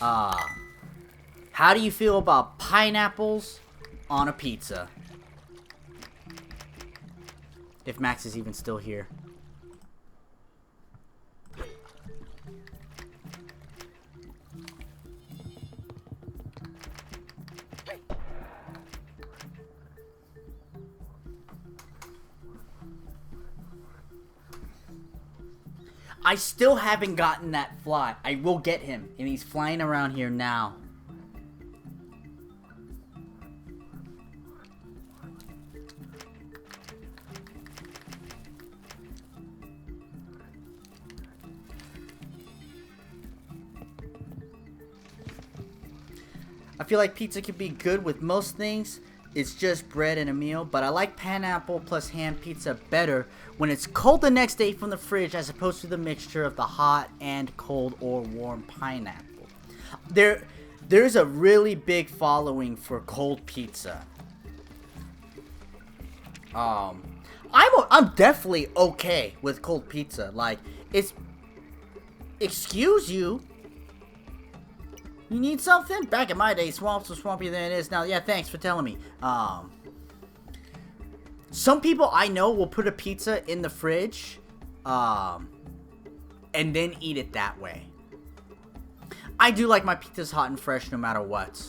how do you feel about pineapples on a pizza? If Max is even still here. I still haven't gotten that fly. I will get him, and he's flying around here now. I feel like pizza can be good with most things. It's just bread and a meal, but I like pineapple plus ham pizza better when it's cold the next day from the fridge as opposed to the mixture of the hot and cold or warm pineapple. There's a really big following for cold pizza. I'm definitely okay with cold pizza. Like, it's, excuse you. You need something? Back in my day, swamps were swampier than it is now. Yeah, thanks for telling me. Some people I know will put a pizza in the fridge, and then eat it that way. I do like my pizzas hot and fresh no matter what.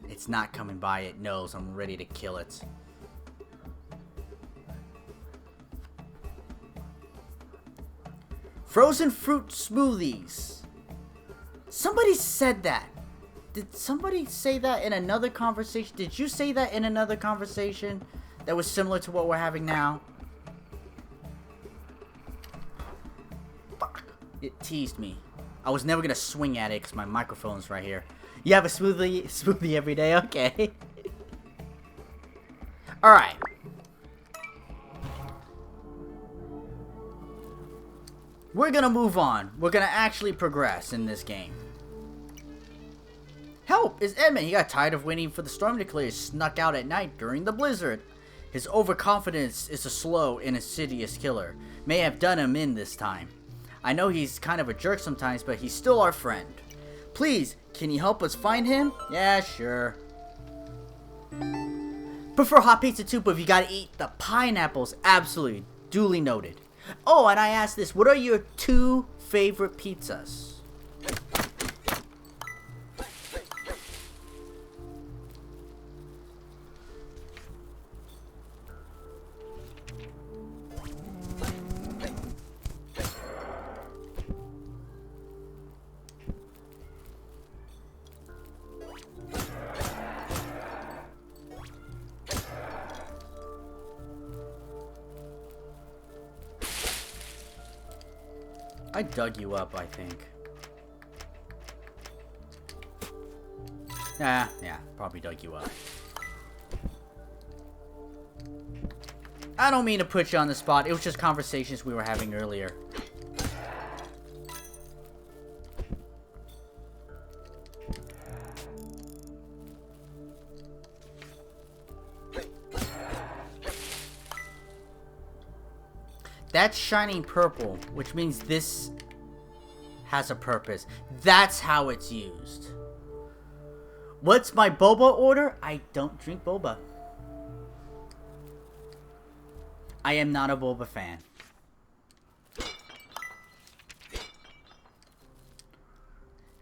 It's not coming by. It knows I'm ready to kill it. Frozen fruit smoothies. Somebody said that. Did somebody say that in another conversation? Did you say that in another conversation that was similar to what we're having now? Fuck. It teased me. I was never gonna swing at it because my microphone's right here. You have a smoothie every day? Okay. Alright. We're gonna move on. We're gonna actually progress in this game. Help! It's Edmund. He got tired of waiting for the storm to clear. He snuck out at night during the blizzard. His overconfidence is a slow and insidious killer. May have done him in this time. I know he's kind of a jerk sometimes, but he's still our friend. Please, can you help us find him? Yeah, sure. Prefer hot pizza too, but if you gotta eat the pineapples, absolutely. Duly noted. Oh, and I asked this, what are your 2 favorite pizzas? I dug you up, I think. Yeah, probably dug you up. I don't mean to put you on the spot. It was just conversations we were having earlier. That's shining purple, which means this has a purpose. That's how it's used. What's my boba order? I don't drink boba. I am not a boba fan.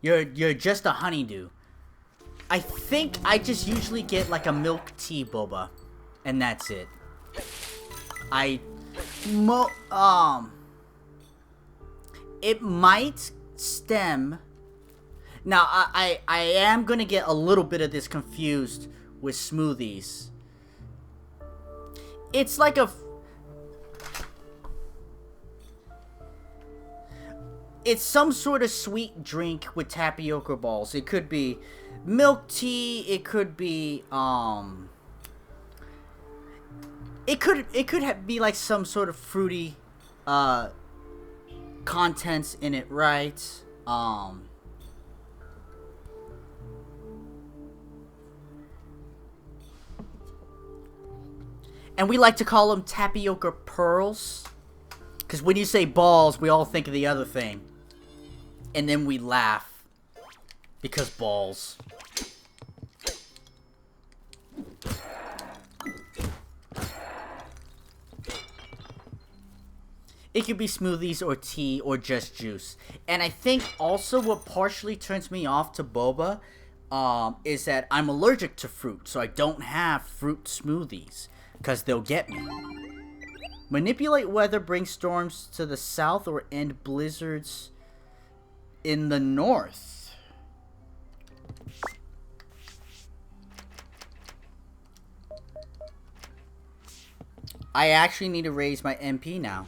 You're just a honeydew. I think I just usually get like a milk tea boba, and that's it. It might stem. Now I am gonna get a little bit of this confused with smoothies. It's like it's some sort of sweet drink with tapioca balls. It could be milk tea. It could be It could be like some sort of fruity contents in it, right? And we like to call them tapioca pearls, because when you say balls, we all think of the other thing. And then we laugh. Because balls. It could be smoothies or tea or just juice. And I think also what partially turns me off to boba is that I'm allergic to fruit. So I don't have fruit smoothies, because they'll get me. Manipulate weather, bring storms to the south, or end blizzards in the north. I actually need to raise my MP now.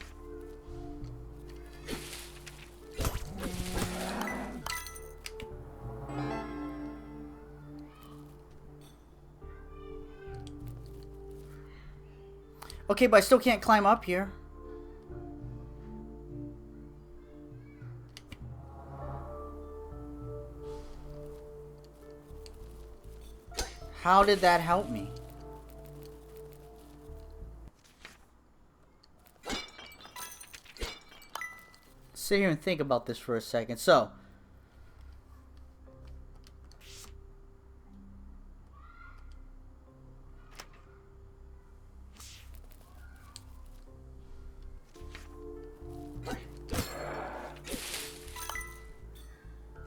Okay, but I still can't climb up here. How did that help me? Sit here and think about this for a second. So,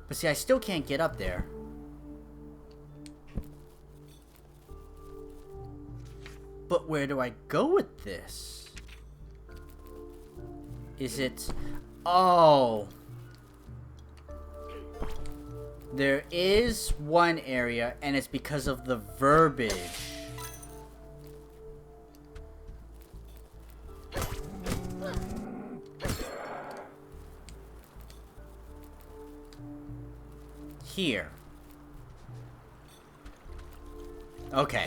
but see, I still can't get up there. But where do I go with this? Is it... Oh. There is one area, and it's because of the verbiage. Here. Okay.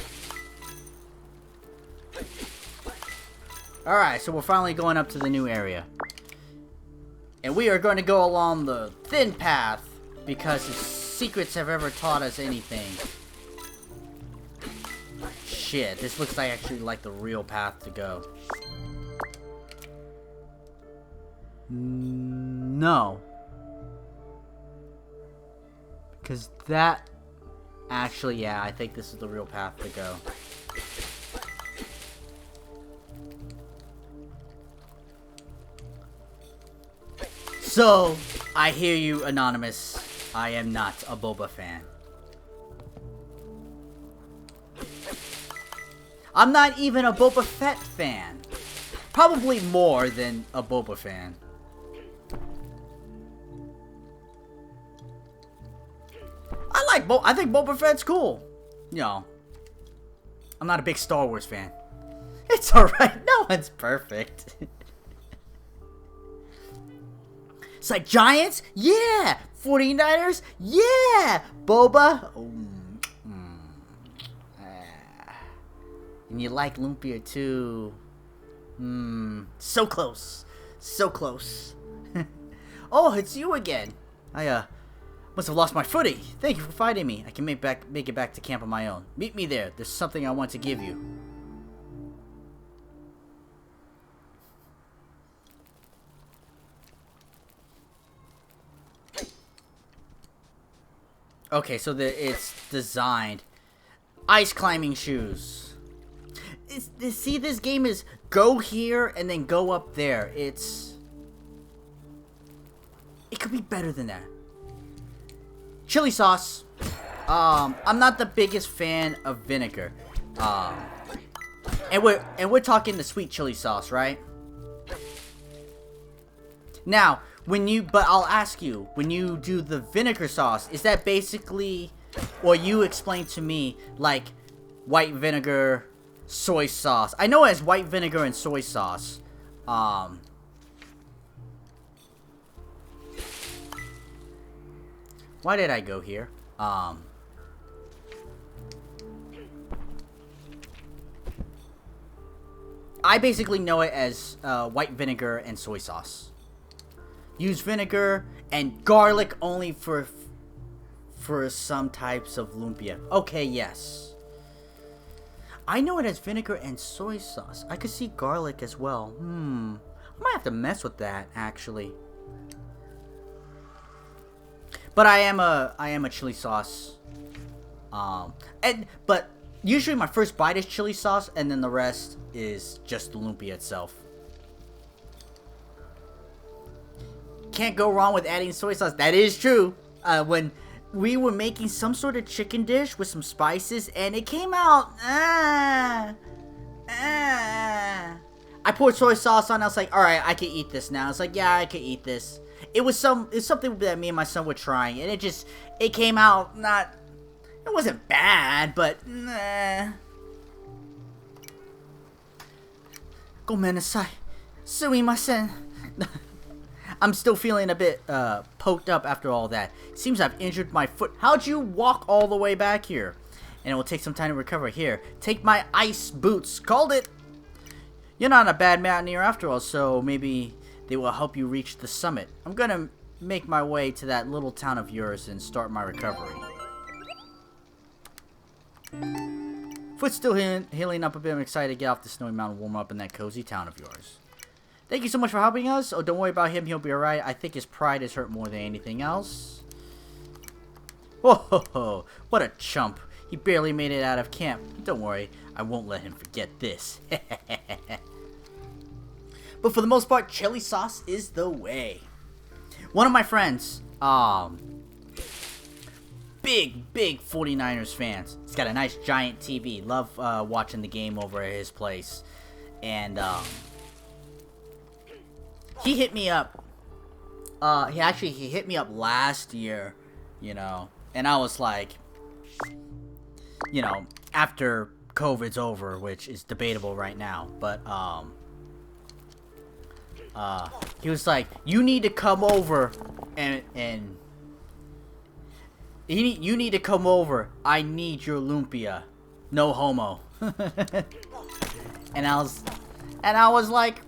Alright, so we're finally going up to the new area. And we are going to go along the thin path, because the secrets have ever taught us anything. Shit, this looks like actually like the real path to go. No. Because that... Actually, yeah, I think this is the real path to go. So, I hear you, Anonymous. I am not a Boba fan. I'm not even a Boba Fett fan. Probably more than a Boba fan. I think Boba Fett's cool. You know, I'm not a big Star Wars fan. It's alright. No one's perfect. It's like Giants? Yeah! 49ers? Yeah! Boba? And you like Lumpia too. So close. So close. Oh, it's you again. I must have lost my footing. Thank you for fighting me. I can make it back to camp on my own. Meet me there. There's something I want to give you. Okay, so it's designed. Ice climbing shoes. See, this game is go here and then go up there. It could be better than that. chili sauce. I'm not the biggest fan of vinegar. And we're talking the sweet chili sauce, right? Now, but I'll ask you, when you do the vinegar sauce, is that basically, or you explain to me, like, white vinegar, soy sauce? I know it has white vinegar and soy sauce. Why did I go here? I basically know it as white vinegar and soy sauce. Use vinegar and garlic only for some types of lumpia. Okay, yes. I know it as vinegar and soy sauce. I could see garlic as well. I might have to mess with that, actually. But I am a chili sauce. But usually my first bite is chili sauce, and then the rest is just the lumpia itself. Can't go wrong with adding soy sauce. That is true. When we were making some sort of chicken dish with some spices, and it came out. I poured soy sauce on. I was like, all right, I can eat this now. It's like, yeah, I can eat this. It's something that me and my son were trying, and it came out not. It wasn't bad, but Gomenasai. Sumimasen. I'm still feeling a bit poked up after all that. Seems I've injured my foot. How'd you walk all the way back here? And it will take some time to recover. Here, take my ice boots. Called it. You're not a bad mountaineer after all, so maybe they will help you reach the summit. I'm gonna make my way to that little town of yours and start my recovery. Foot's still healing up a bit. I'm excited to get off the snowy mountain, warm up in that cozy town of yours. Thank you so much for helping us. Oh, don't worry about him. He'll be alright. I think his pride is hurt more than anything else. Whoa, what a chump. He barely made it out of camp. Don't worry. I won't let him forget this. But for the most part, chili sauce is the way. One of my friends, big 49ers fans. He's got a nice giant TV. Love watching the game over at his place. And, he hit me up. He hit me up last year, you know, and I was like, you know, after COVID's over, which is debatable right now, but he was like, you need to come over and you need to come over. I need your lumpia, no homo. and I was like,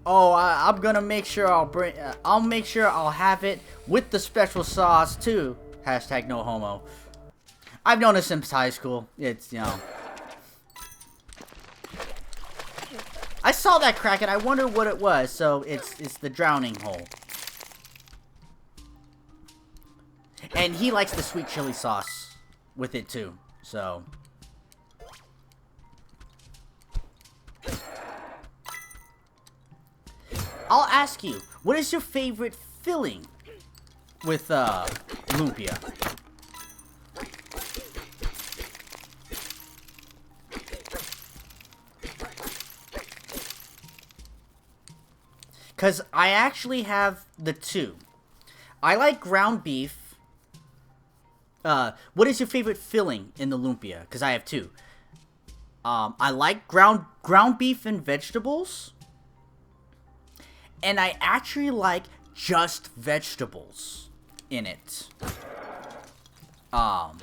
oh, I'm gonna make sure I'll make sure I'll have it with the special sauce too. Hashtag no homo. I've known this since high school. It's, you know. I saw that crack and I wondered what it was. So it's the drowning hole. And he likes the sweet chili sauce with it too. So. I'll ask you, what is your favorite filling with lumpia? Because I actually have the two. I like ground beef. What is your favorite filling in the lumpia? Because I have two. I like ground beef and vegetables. And I actually like just vegetables in it. And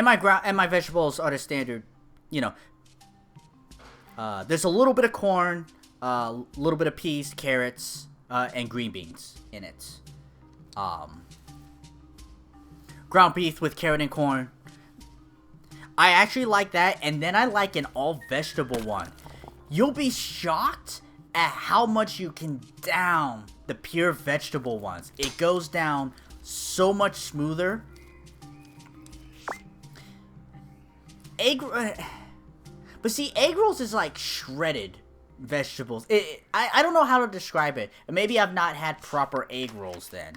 my vegetables are the standard, you know. There's a little bit of corn, a little bit of peas, carrots, and green beans in it. Ground beef with carrot and corn. I actually like that, and then I like an all vegetable one. You'll be shocked at how much you can down the pure vegetable ones. It goes down so much smoother. But see, egg rolls is like shredded vegetables. I don't know how to describe it. Maybe I've not had proper egg rolls then.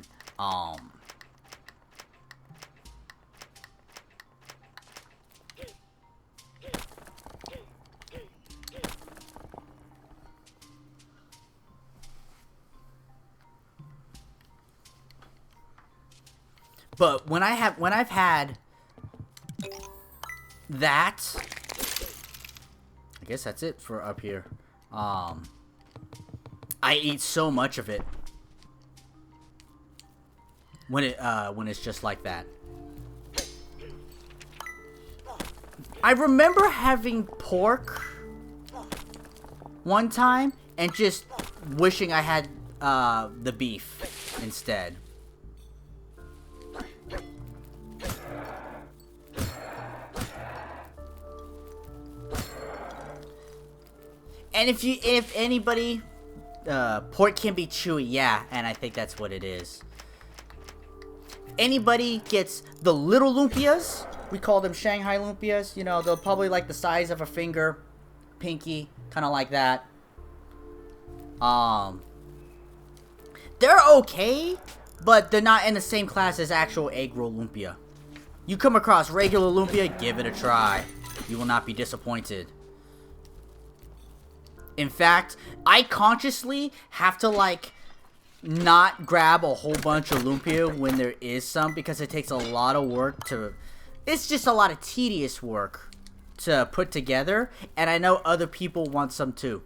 But when I've had that, I guess that's it for up here. I eat so much of it when it's just like that. I remember having pork one time and just wishing I had the beef instead. And if anybody, pork can be chewy, yeah, and I think that's what it is. Anybody gets the little lumpias, we call them Shanghai lumpias, you know, they're probably like the size of a finger, pinky, kind of like that. They're okay, but they're not in the same class as actual egg roll lumpia. You come across regular lumpia, give it a try. You will not be disappointed. In fact, I consciously have to, like, not grab a whole bunch of lumpia when there is some, because it takes a lot of work to... It's just a lot of tedious work to put together, and I know other people want some too.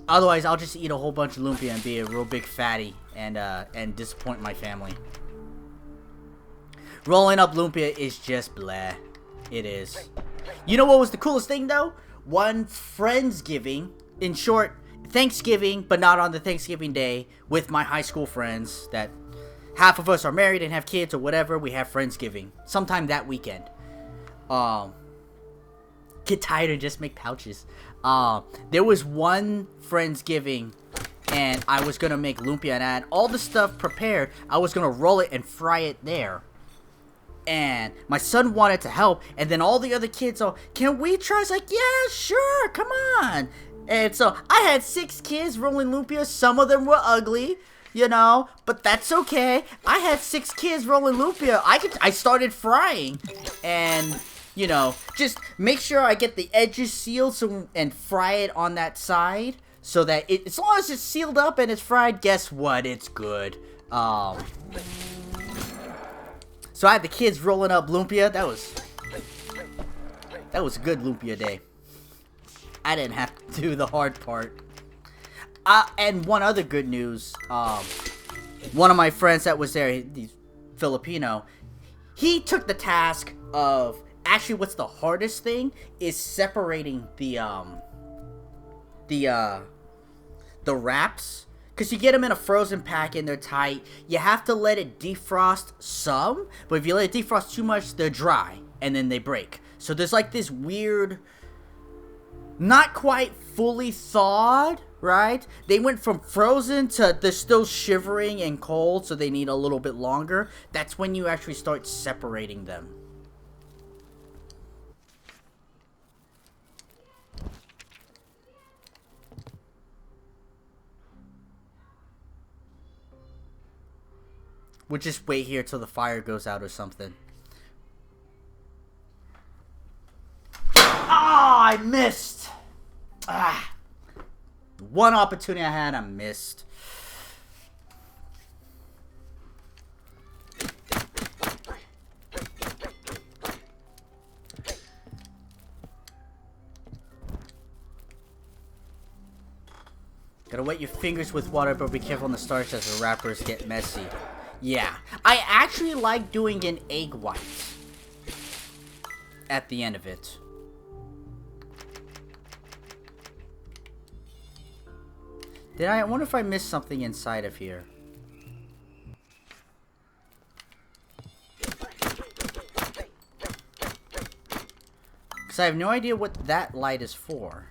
Otherwise, I'll just eat a whole bunch of lumpia and be a real big fatty and disappoint my family. Rolling up lumpia is just bleh. It is. You know what was the coolest thing, though? One Friendsgiving, in short, Thanksgiving, but not on the Thanksgiving day, with my high school friends that half of us are married and have kids or whatever. We have Friendsgiving sometime that weekend. Get tired and just make pouches. There was one Friendsgiving, and I was gonna make lumpia, and I had all the stuff prepared. I was gonna roll it and fry it there. And my son wanted to help, and then all the other kids, oh, can we try? It's like, yeah, sure, come on. And so I had 6 kids rolling lumpia. Some of them were ugly, you know, but that's okay. I had 6 kids rolling lumpia. I started frying, and you know, just make sure I get the edges sealed and fry it on that side so that as long as it's sealed up and it's fried, guess what? It's good. So I had the kids rolling up lumpia. That was a good lumpia day. I didn't have to do the hard part. And one other good news. One of my friends that was there, he's Filipino, he took the task of, actually what's the hardest thing is separating the wraps. Because you get them in a frozen pack and they're tight. You have to let it defrost some. But if you let it defrost too much, they're dry. And then they break. So there's like this weird... Not quite fully thawed, right? They went from frozen to they're still shivering and cold. So they need a little bit longer. That's when you actually start separating them. We'll just wait here till the fire goes out or something. Ah, I missed. One opportunity I had, I missed. Gotta wet your fingers with water, but be careful on the starch as the wrappers get messy. Yeah, I actually like doing an egg white at the end of it. I wonder if I missed something inside of here. Because I have no idea what that light is for.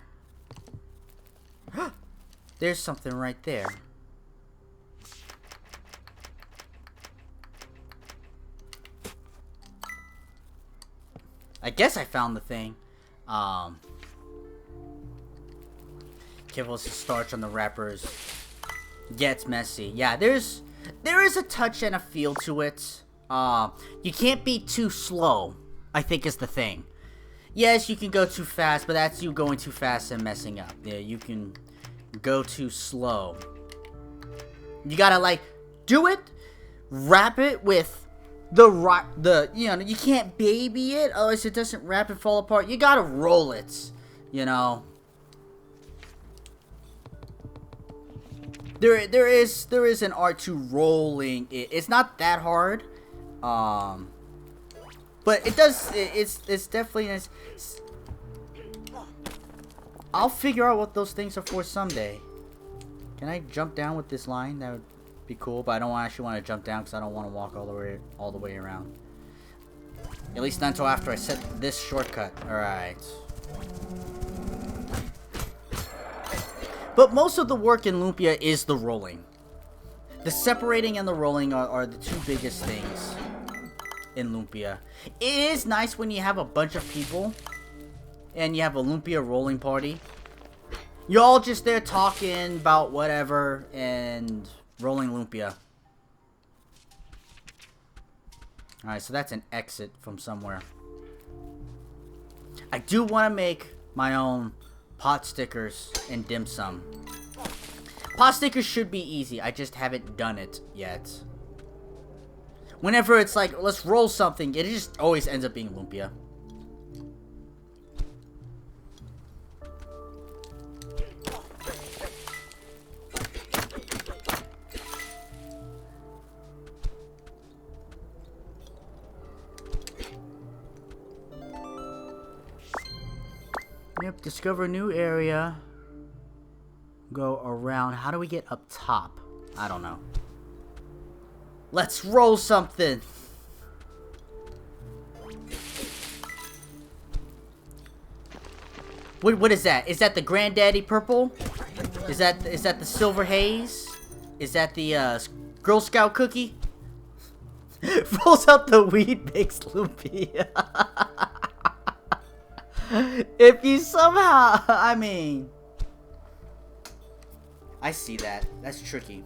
There's something right there. I guess I found the thing. Careful with the starch on the wrappers. Gets messy. Yeah, there is a touch and a feel to it. You can't be too slow, I think is the thing. Yes, you can go too fast, but that's you going too fast and messing up. Yeah, you can go too slow. You gotta, like, do it wrap it with you know, you can't baby it, otherwise it doesn't wrap and fall apart. You gotta roll it, you know. There is an art to rolling it. It's not that hard, but it does. It's definitely nice. I'll figure out what those things are for someday. Can I jump down with this line? That would be cool, but I don't actually want to jump down because I don't want to walk all the way around. At least not until after I set this shortcut. All right. But most of the work in Lumpia is the rolling. The separating and the rolling are the two biggest things in Lumpia. It is nice when you have a bunch of people and you have a Lumpia rolling party. You're all just there talking about whatever and rolling Lumpia. Alright, so that's an exit from somewhere. I do want to make my own pot stickers and dim sum. Pot stickers should be easy. I just haven't done it yet. Whenever it's like, let's roll something, it just always ends up being Lumpia. Yep, discover a new area. Go around. How do we get up top? I don't know. Let's roll something. What is that? Is that the Granddaddy Purple? Is that the Silver Haze? Is that the Girl Scout cookie? Rolls out the weed mix Lumpia. If you somehow, I mean, I see that. That's tricky.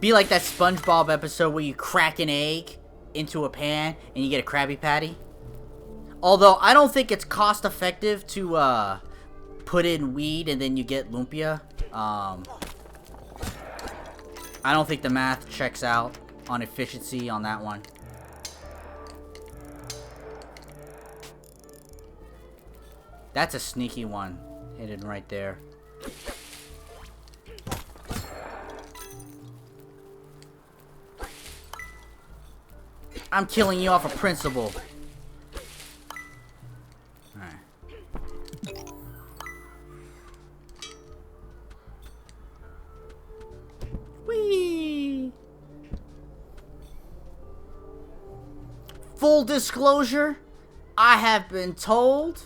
Be like that SpongeBob episode where you crack an egg into a pan and you get a Krabby Patty. Although I don't think it's cost effective to put in weed and then you get Lumpia. I don't think the math checks out on efficiency on that one. That's a sneaky one. Hidden right there. I'm killing you off of principle. Alright. Whee! Full disclosure, I have been told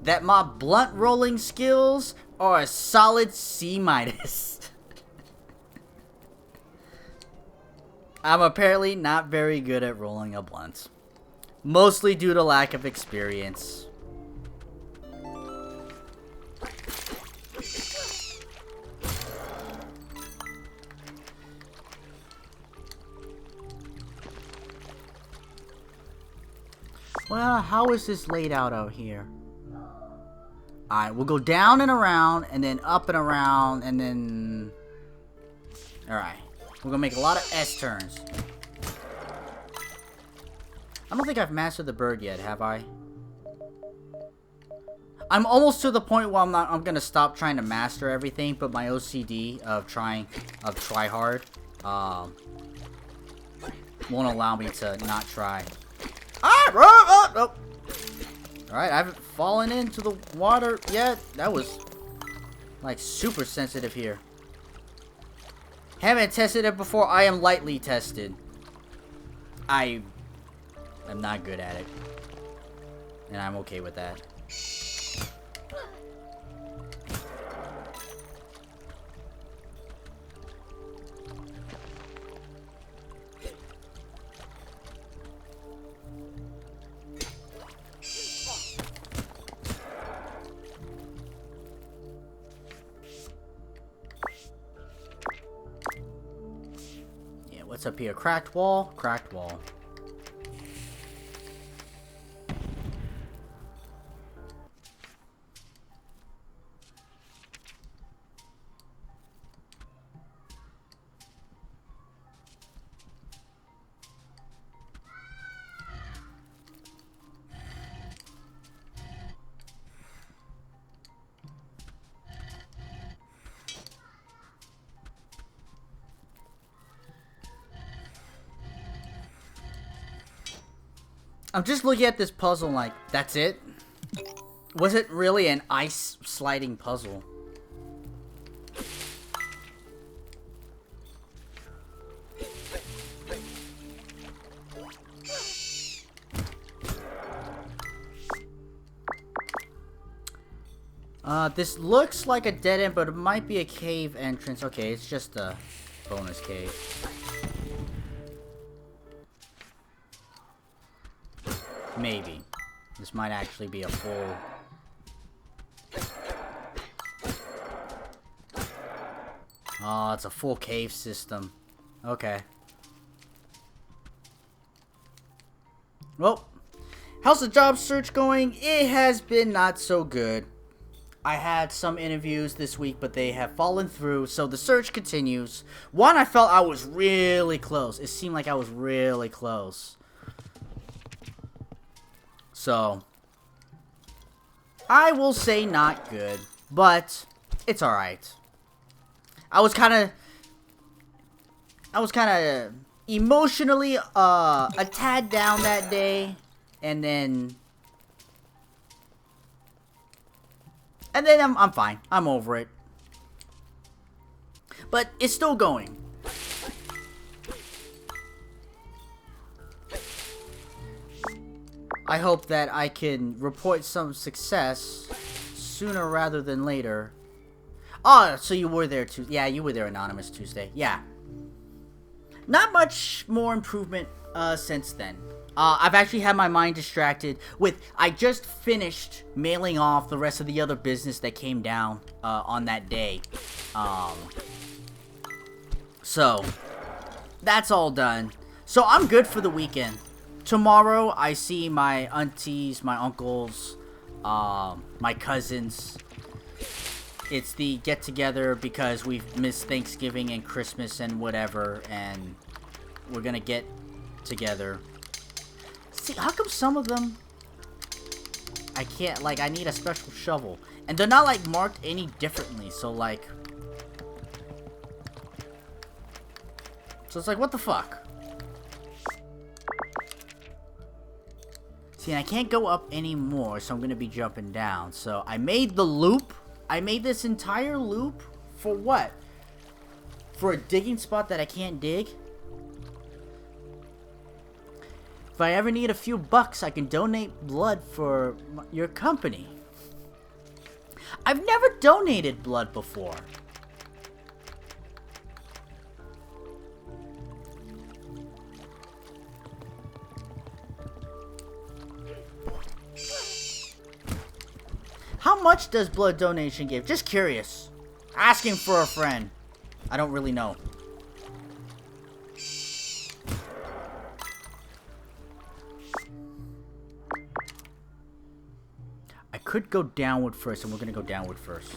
that my blunt rolling skills are a solid C-. I'm apparently not very good at rolling a blunt. Mostly due to lack of experience. Well, how is this laid out here? Alright, we'll go down and around, and then up and around, and then... Alright. We're gonna make a lot of S-turns. I don't think I've mastered the bird yet, have I? I'm almost to the point where I'm gonna stop trying to master everything, but my OCD of try hard, won't allow me to not try. Alright, I haven't fallen into the water yet. That was, like, super sensitive here. Haven't tested it before. I am lightly tested. I am not good at it. And I'm okay with that. What's up here? Cracked wall? Cracked wall. I'm just looking at this puzzle like, that's it? Was it really an ice sliding puzzle? This looks like a dead end, but it might be a cave entrance. Okay, it's just a bonus cave. Maybe. This might actually be a full... Oh, it's a full cave system. Okay. Well, how's the job search going? It has been not so good. I had some interviews this week, but they have fallen through, so the search continues. One, I felt I was really close. It seemed like I was really close. So, I will say not good, but it's alright. I was kind of emotionally a tad down that day, and then I'm fine. I'm over it. But it's still going. I hope that I can report some success sooner rather than later. Oh, so you were there too. Yeah, you were there Anonymous Tuesday. Yeah. Not much more improvement since then. I've actually had my mind distracted with, I just finished mailing off the rest of the other business that came down on that day. So, that's all done. So I'm good for the weekend. Tomorrow, I see my aunties, my uncles, my cousins. It's the get-together because we've missed Thanksgiving and Christmas and whatever, and we're gonna get together. See, how come some of them I can't, like, I need a special shovel. And they're not, like, marked any differently, so, like... So it's like, what the fuck? See, and I can't go up anymore, so I'm gonna be jumping down. So, I made the loop. I made this entire loop for what? For a digging spot that I can't dig? If I ever need a few bucks, I can donate blood for your company. I've never donated blood before. How much does blood donation give? Just curious. Asking for a friend. I don't really know. I could go downward first, and we're gonna go downward first.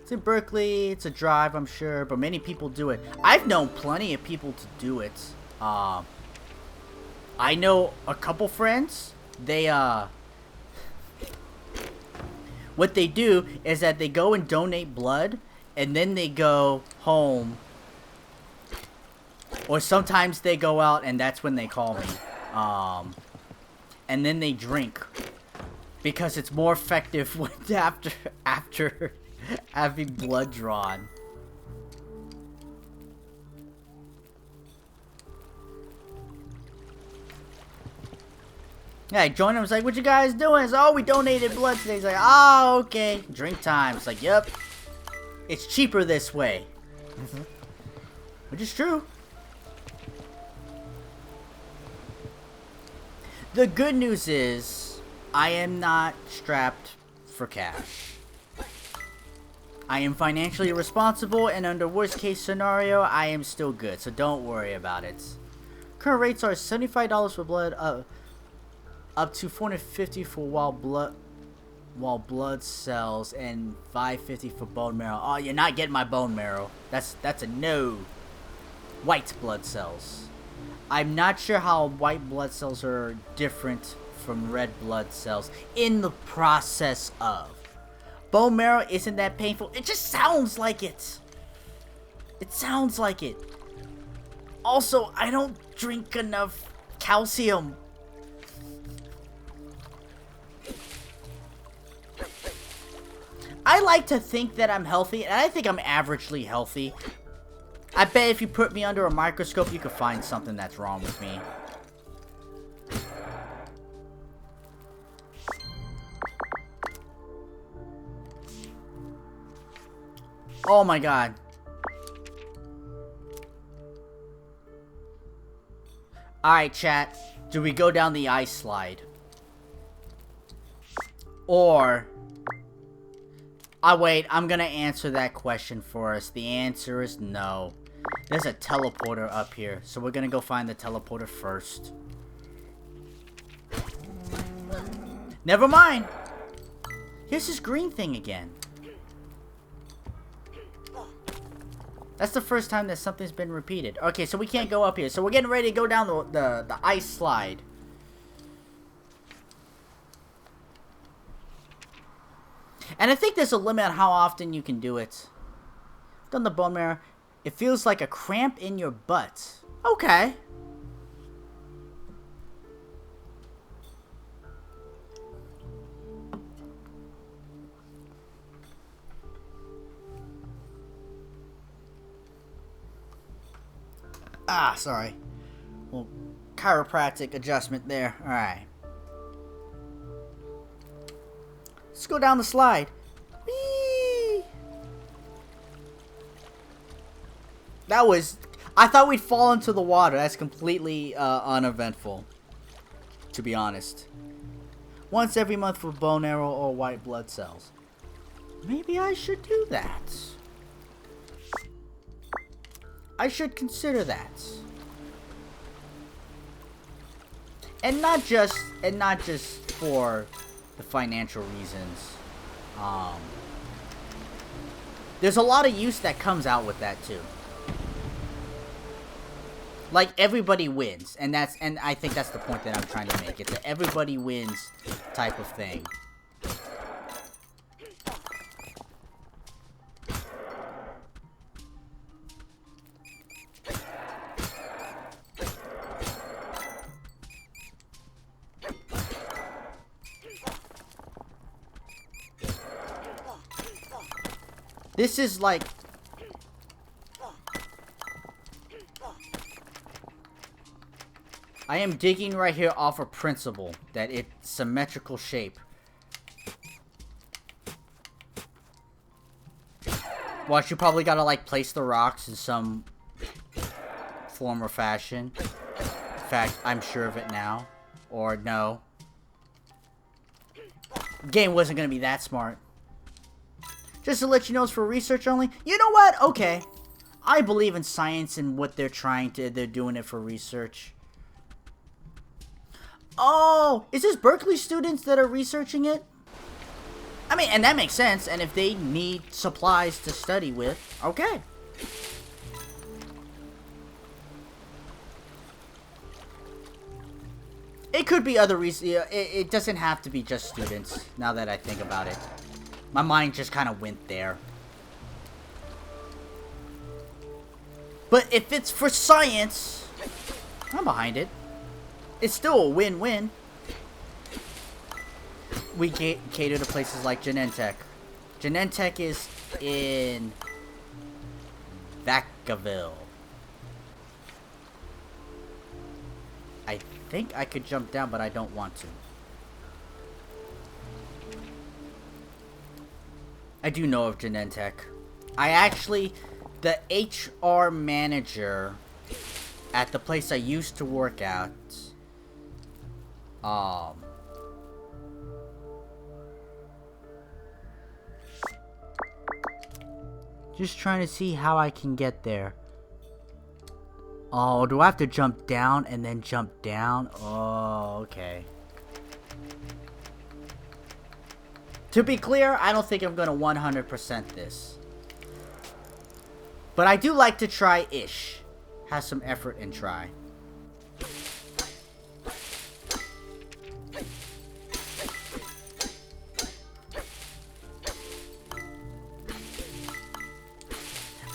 It's in Berkeley, it's a drive, I'm sure, but many people do it. I've known plenty of people to do it. I know a couple friends, they, what they do is that they go and donate blood, and then they go home. Or sometimes they go out, and that's when they call me. And then they drink. Because it's more effective when after having blood drawn. Yeah, I joined him. I was like, what you guys doing? It's, oh, we donated blood today. He's like, oh, okay. Drink time. It's like, yep. It's cheaper this way. Which is true. The good news is, I am not strapped for cash. I am financially responsible, and under worst case scenario, I am still good. So don't worry about it. Current rates are $75 for blood, up to $450 for while blood cells, and $550 for bone marrow. Oh, you're not getting my bone marrow. That's a no. White blood cells. I'm not sure how white blood cells are different from red blood cells in the process of. Bone marrow isn't that painful. It just sounds like it. It sounds like it. Also, I don't drink enough calcium. I like to think that I'm healthy, and I think I'm averagely healthy. I bet if you put me under a microscope, you could find something that's wrong with me. Oh my god. Alright, chat. Do we go down the ice slide? Or... wait, I'm gonna answer that question for us. The answer is no. There's a teleporter up here, so we're gonna go find the teleporter first. Never mind! Here's this green thing again. That's the first time that something's been repeated. Okay, so we can't go up here. So we're getting ready to go down the ice slide. And I think there's a limit on how often you can do it. Done the bone marrow. It feels like a cramp in your butt. Okay. Ah, sorry. Well, chiropractic adjustment there. Alright. Let's go down the slide. Whee! That was... I thought we'd fall into the water. That's completely uneventful. To be honest. Once every month for bone marrow or white blood cells. Maybe I should do that. I should consider that. And not just for the financial reasons. There's a lot of use that comes out with that too. Like everybody wins, and I think that's the point that I'm trying to make. It's an everybody wins type of thing. This is like... I am digging right here off a principle that it's symmetrical shape. Watch, you probably gotta like place the rocks in some form or fashion. In fact, I'm sure of it now. Or no. Game wasn't gonna be that smart. Just to let you know, it's for research only. You know what? Okay. I believe in science and what they're doing it for research. Oh, is this Berkeley students that are researching it? I mean, and that makes sense. And if they need supplies to study with, okay. It could be other reasons. It doesn't have to be just students, now that I think about it. My mind just kind of went there. But if it's for science, I'm behind it. It's still a win-win. We cater to places like Genentech. Genentech is in Vacaville. I think I could jump down, but I don't want to. I do know of Genentech. The HR manager at the place I used to work at, just trying to see how I can get there. Oh, do I have to jump down and then jump down? Oh, okay. To be clear, I don't think I'm gonna 100% this. But I do like to try-ish. Have some effort and try.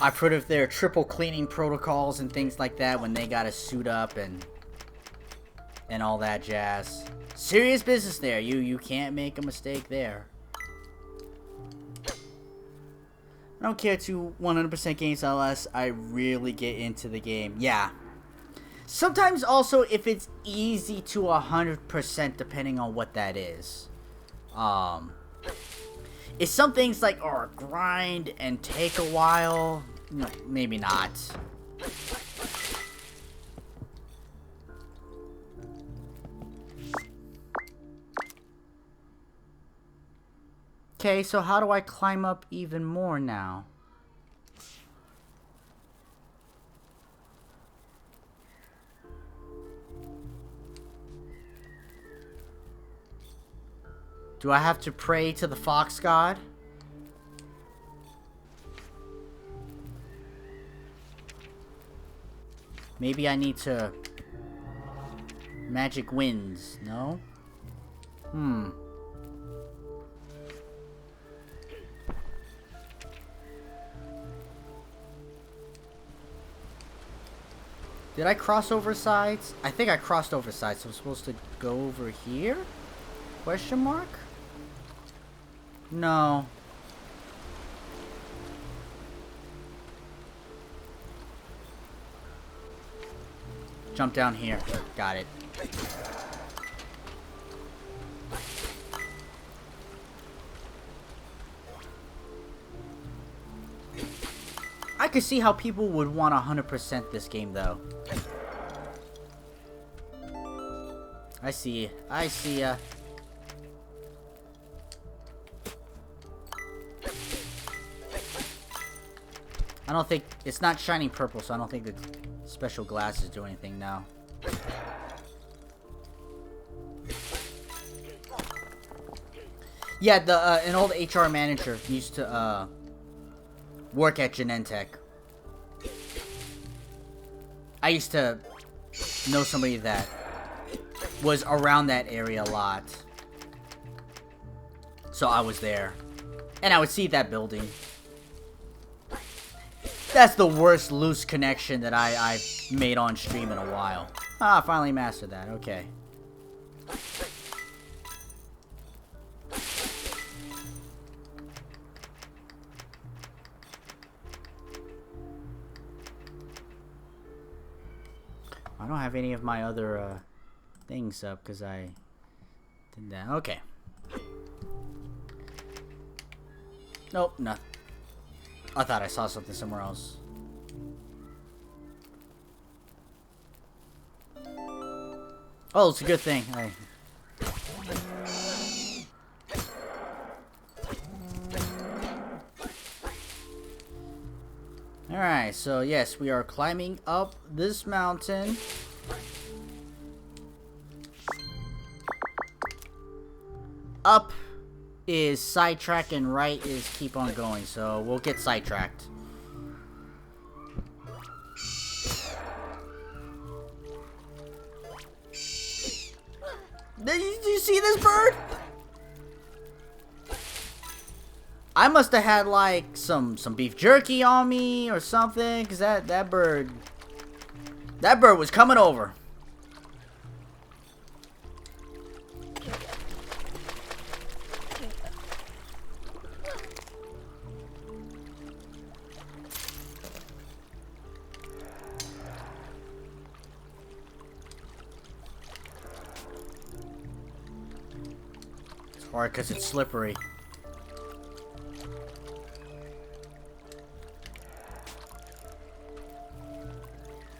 I've heard of their triple cleaning protocols and things like that when they gotta suit up and all that jazz. Serious business there. You can't make a mistake there. I don't care to 100% games unless I really get into the game. Yeah. Sometimes also if it's easy to 100% depending on what that is. If some things like are grind and take a while, no, maybe not. Okay, so how do I climb up even more now? Do I have to pray to the fox god? Maybe I need to... magic winds, no? Did I cross over sides? I think I crossed over sides, so I'm supposed to go over here? Question mark? No. Jump down here. Got it. I could see how people would want 100% this game, though. I see. I see ya. I don't think... it's not shining purple, so I don't think the special glasses do anything now. Yeah, an old HR manager used to, work at Genentech. I used to know somebody that was around that area a lot. So I was there. And I would see that building. That's the worst loose connection that I've made on stream in a while. Ah, finally mastered that. Okay. I don't have any of my other things up because I did that. Okay. Nope, nothing. I thought I saw something somewhere else. Oh, it's a good thing. Alright, so yes, we are climbing up this mountain. Up is sidetrack and right is keep on going, so we'll get sidetracked. Did you see this bird? I must have had like some beef jerky on me or something, cause that bird was coming over. It's hard cause it's slippery.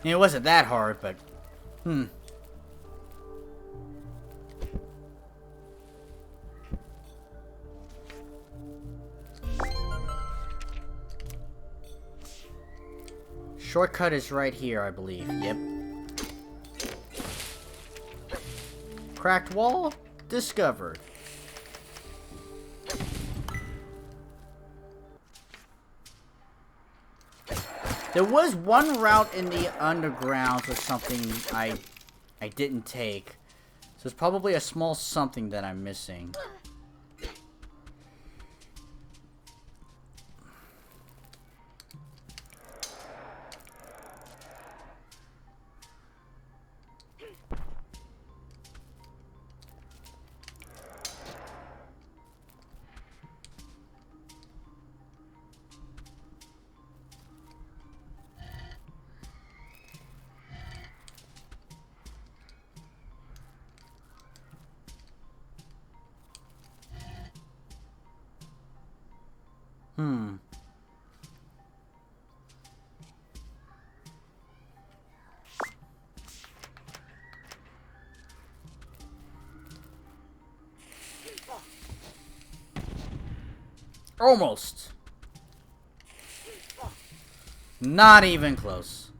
It wasn't that hard, but... Shortcut is right here, I believe. Yep. Cracked wall discovered. There was one route in the underground or something I didn't take. So it's probably a small something that I'm missing. Hmm. Almost. Not even close.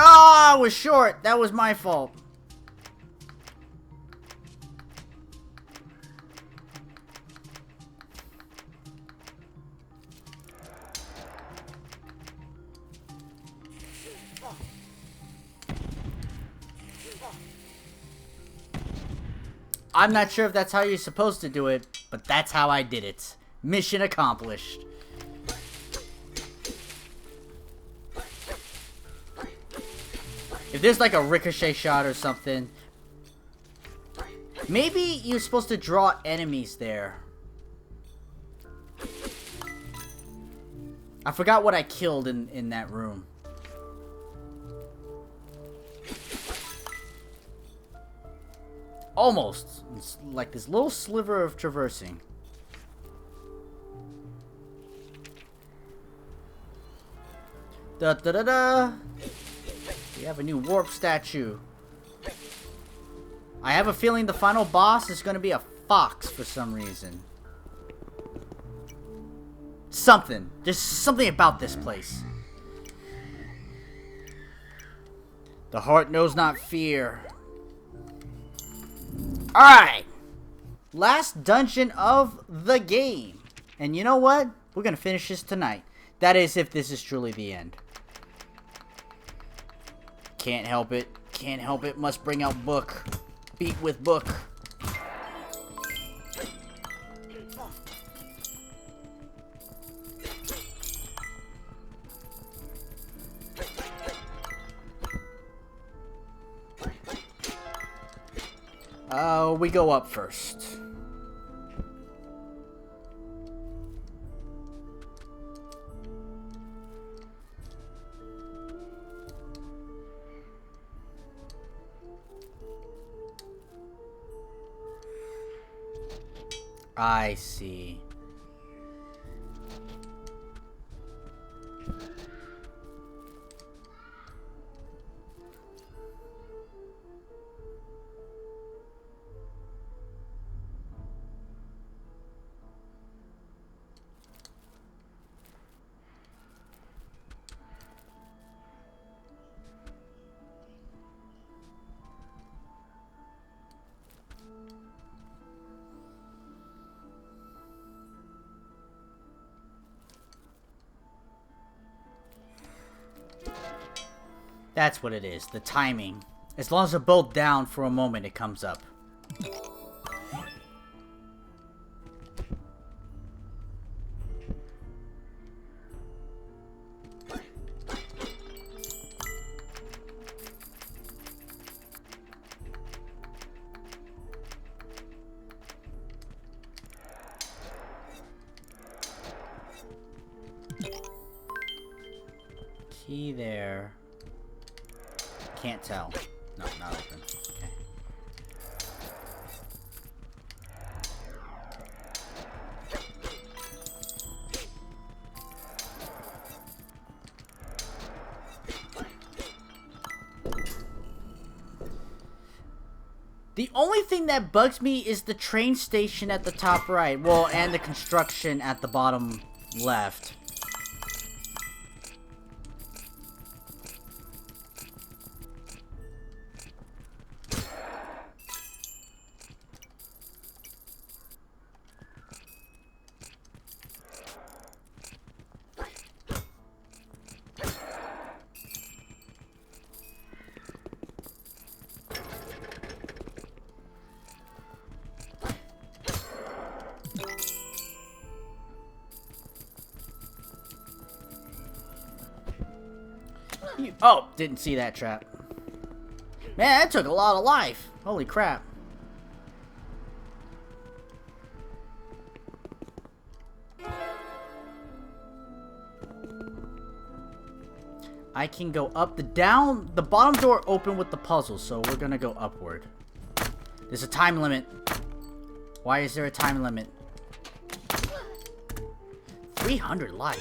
Oh, I was short. That was my fault. I'm not sure if that's how you're supposed to do it, but that's how I did it. Mission accomplished. If there's like a ricochet shot or something, maybe you're supposed to draw enemies there. I forgot what I killed in that room. Almost. It's like this little sliver of traversing. Da da da da. We have a new warp statue. I have a feeling the final boss is going to be a fox for some reason. Something. There's something about this place. The heart knows not fear. Alright. Last dungeon of the game. And you know what? We're going to finish this tonight. That is if this is truly the end. Can't help it. Can't help it. Must bring out book. Beat with book. We go up first. I see. That's what it is, the timing. As long as they're both down for a moment, it comes up. Key there. Can't tell. No, not open. Okay. The only thing that bugs me is the train station at the top right. Well, and the construction at the bottom left. Oh, didn't see that trap. Man, that took a lot of life. Holy crap. I can go up. The bottom door open with the puzzle, so we're gonna go upward. There's a time limit. Why is there a time limit? 300 life.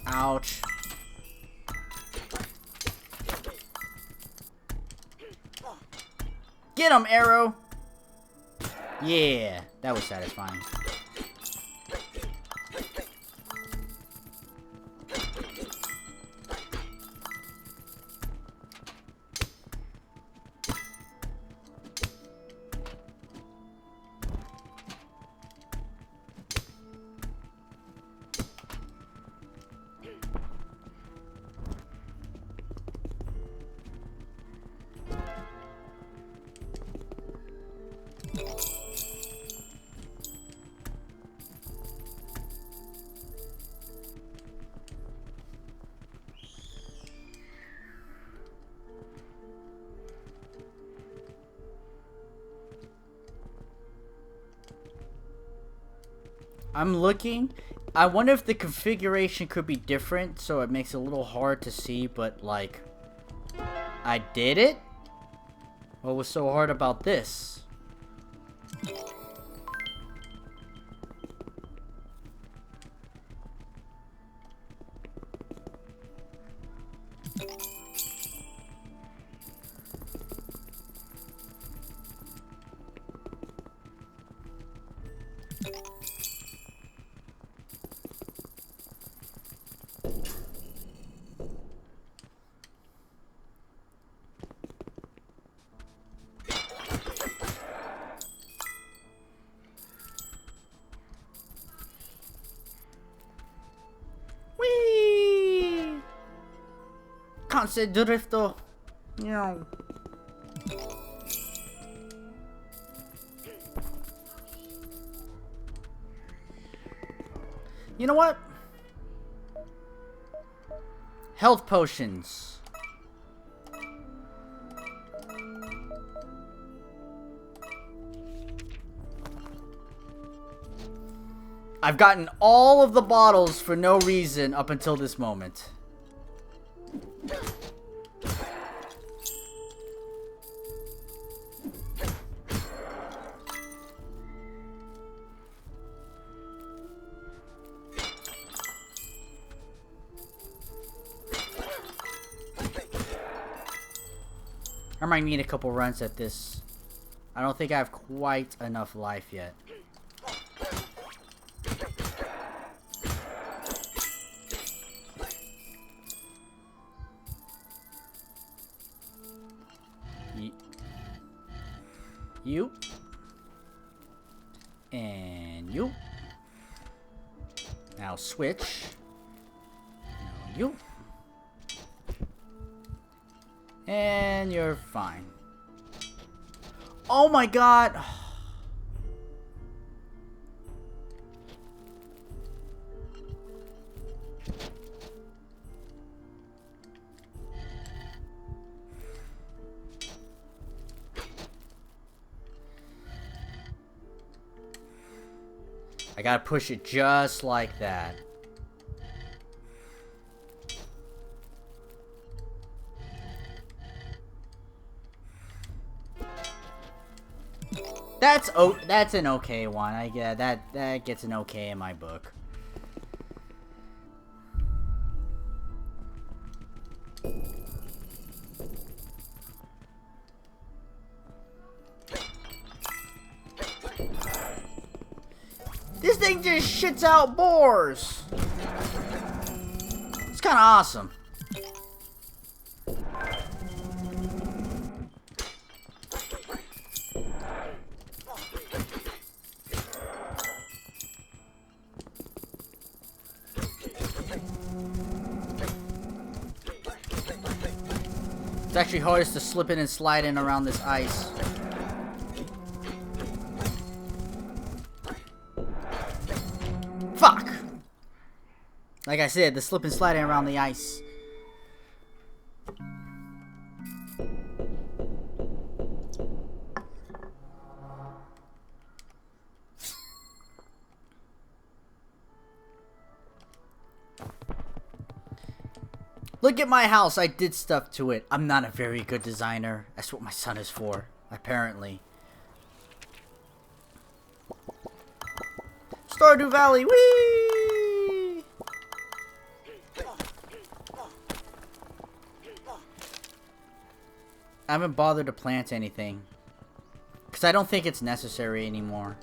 Ouch. Get him, Arrow! Yeah, that was satisfying. I'm looking. I wonder if the configuration could be different, so it makes it a little hard to see, but like, I did it? What was so hard about this? Can't say drift though. No. You know what? Health potions. I've gotten all of the bottles for no reason up until this moment. I might need a couple runs at this. I don't think I have quite enough life yet. You. And you. Now switch. Now you. And you're fine. Oh my god! I gotta push it just like that. That's an okay one. I get that gets an okay in my book. This thing just shits out boars. It's kind of awesome. It's actually hardest to slip in and slide in around this ice. Fuck! Like I said, the slip and sliding around the ice. Look at my house. I did stuff to it. I'm not a very good designer. That's what my son is for, apparently. Stardew Valley. Whee! I haven't bothered to plant anything. Because I don't think it's necessary anymore.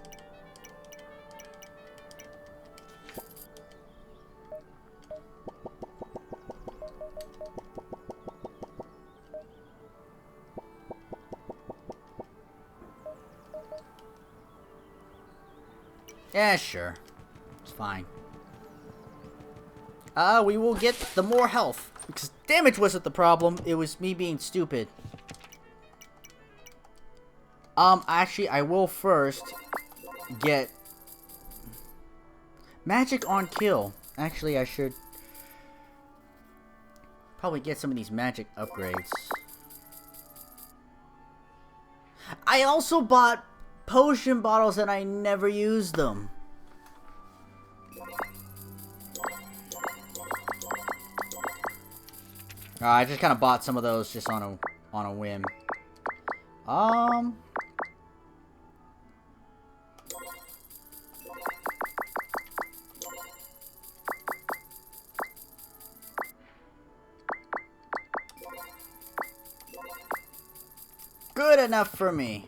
Yeah, sure. It's fine. We will get the more health. Because damage wasn't the problem. It was me being stupid. Actually, I will first get magic on kill. Actually, I should probably get some of these magic upgrades. I also bought potion bottles and I never used them. I just kind of bought some of those just on a whim. Good enough for me.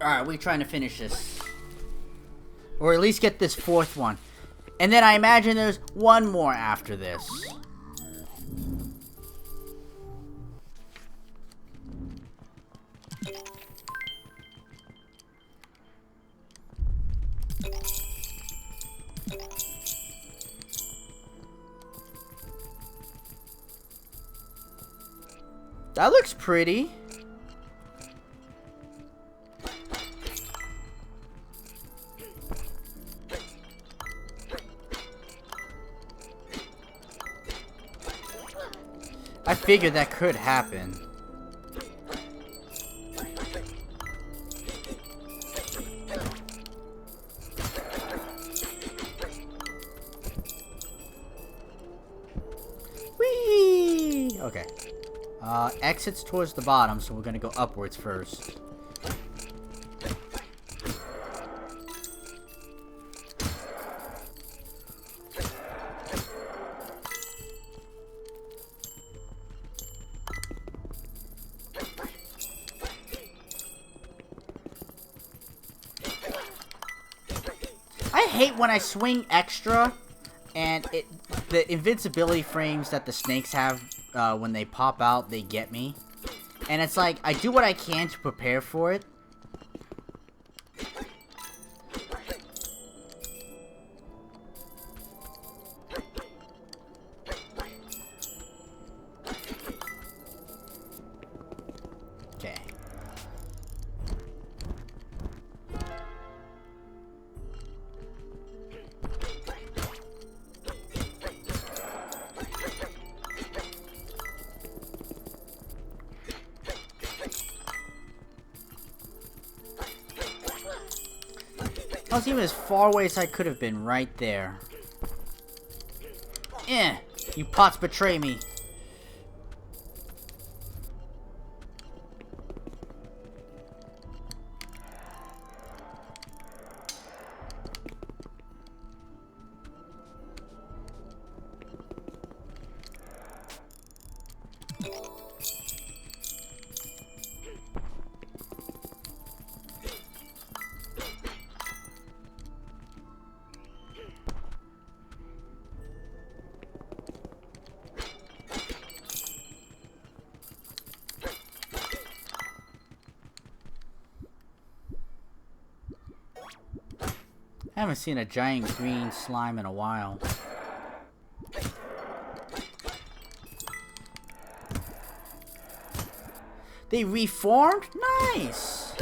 Alright, we're trying to finish this. Or at least get this fourth one. And then I imagine there's one more after this. That looks pretty. I figured that could happen. Whee! Okay. Exits towards the bottom, so we're gonna go upwards first. I hate when I swing extra and the invincibility frames that the snakes have when they pop out, they get me. And it's like, I do what I can to prepare for it. Okay. I was even as far away as I could have been right there. You pots betray me. I haven't seen a giant green slime in a while. They reformed? Nice!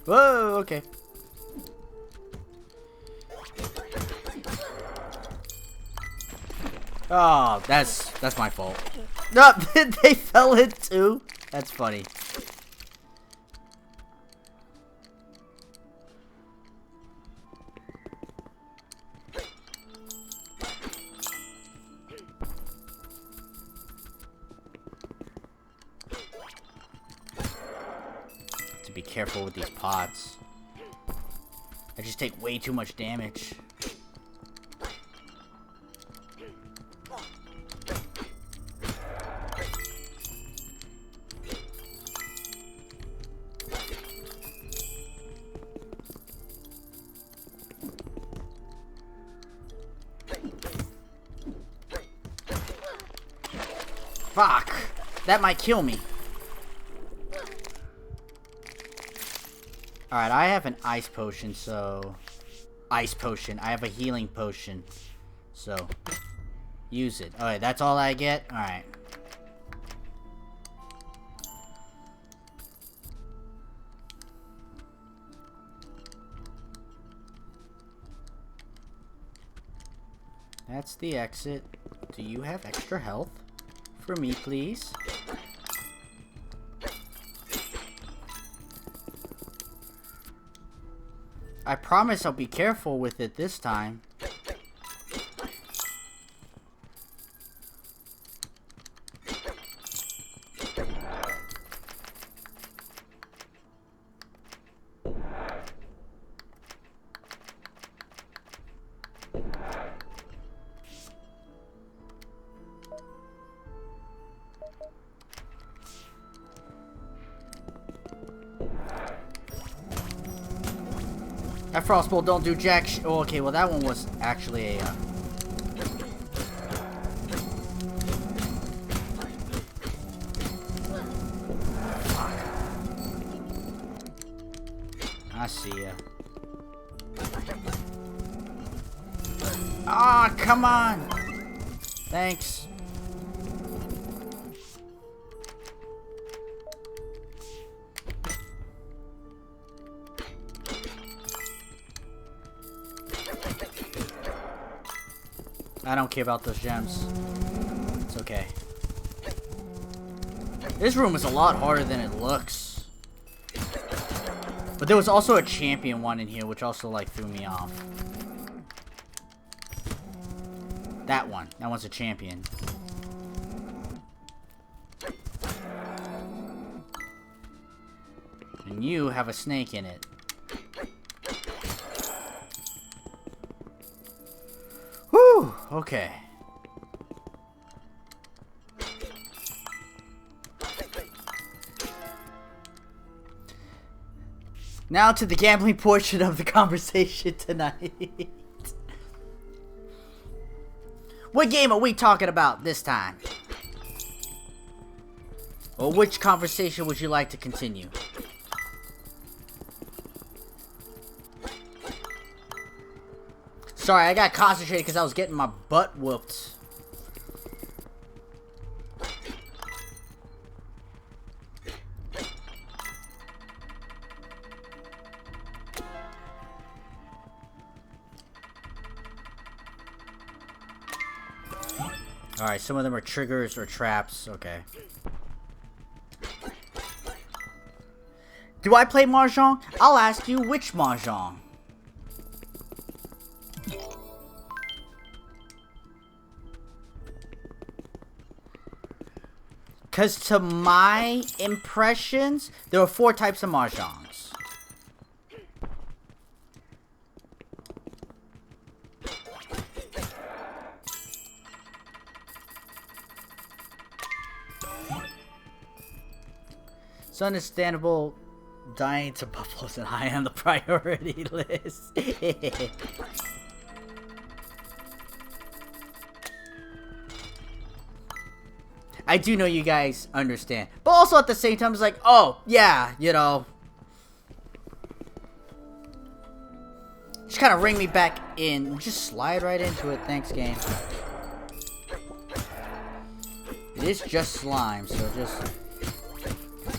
Whoa, okay. Oh, that's my fault. No, they fell in too. That's funny. To be careful with these pots. I just take way too much damage. Fuck! That might kill me. Alright, I have an ice potion, so... Ice potion. I have a healing potion. So, use it. Alright, that's all I get? Alright. That's the exit. Do you have extra health? For me, please. I promise I'll be careful with it this time. That frostbolt don't do jack sh- Oh, okay, well that one was actually a, Fuck. I see ya. Ah, come on! Thanks. I don't care about those gems. It's okay. This room is a lot harder than it looks. But there was also a champion one in here, which also, like, threw me off. That one. That one's a champion. And you have a snake in it. Whew! Okay. Now to the gambling portion of the conversation tonight. What game are we talking about this time? Or which conversation would you like to continue? Sorry, I got concentrated because I was getting my butt whooped. Alright, some of them are triggers or traps. Okay. Do I play Mahjong? I'll ask you which Mahjong. Because to my impressions, there are 4 types of Mahjongs. It's understandable dying to buffaloes and high on the priority list. I do know you guys understand. But also at the same time, it's like, oh, yeah, you know. Just kind of ring me back in. Just slide right into it. Thanks, game. It is just slime, so just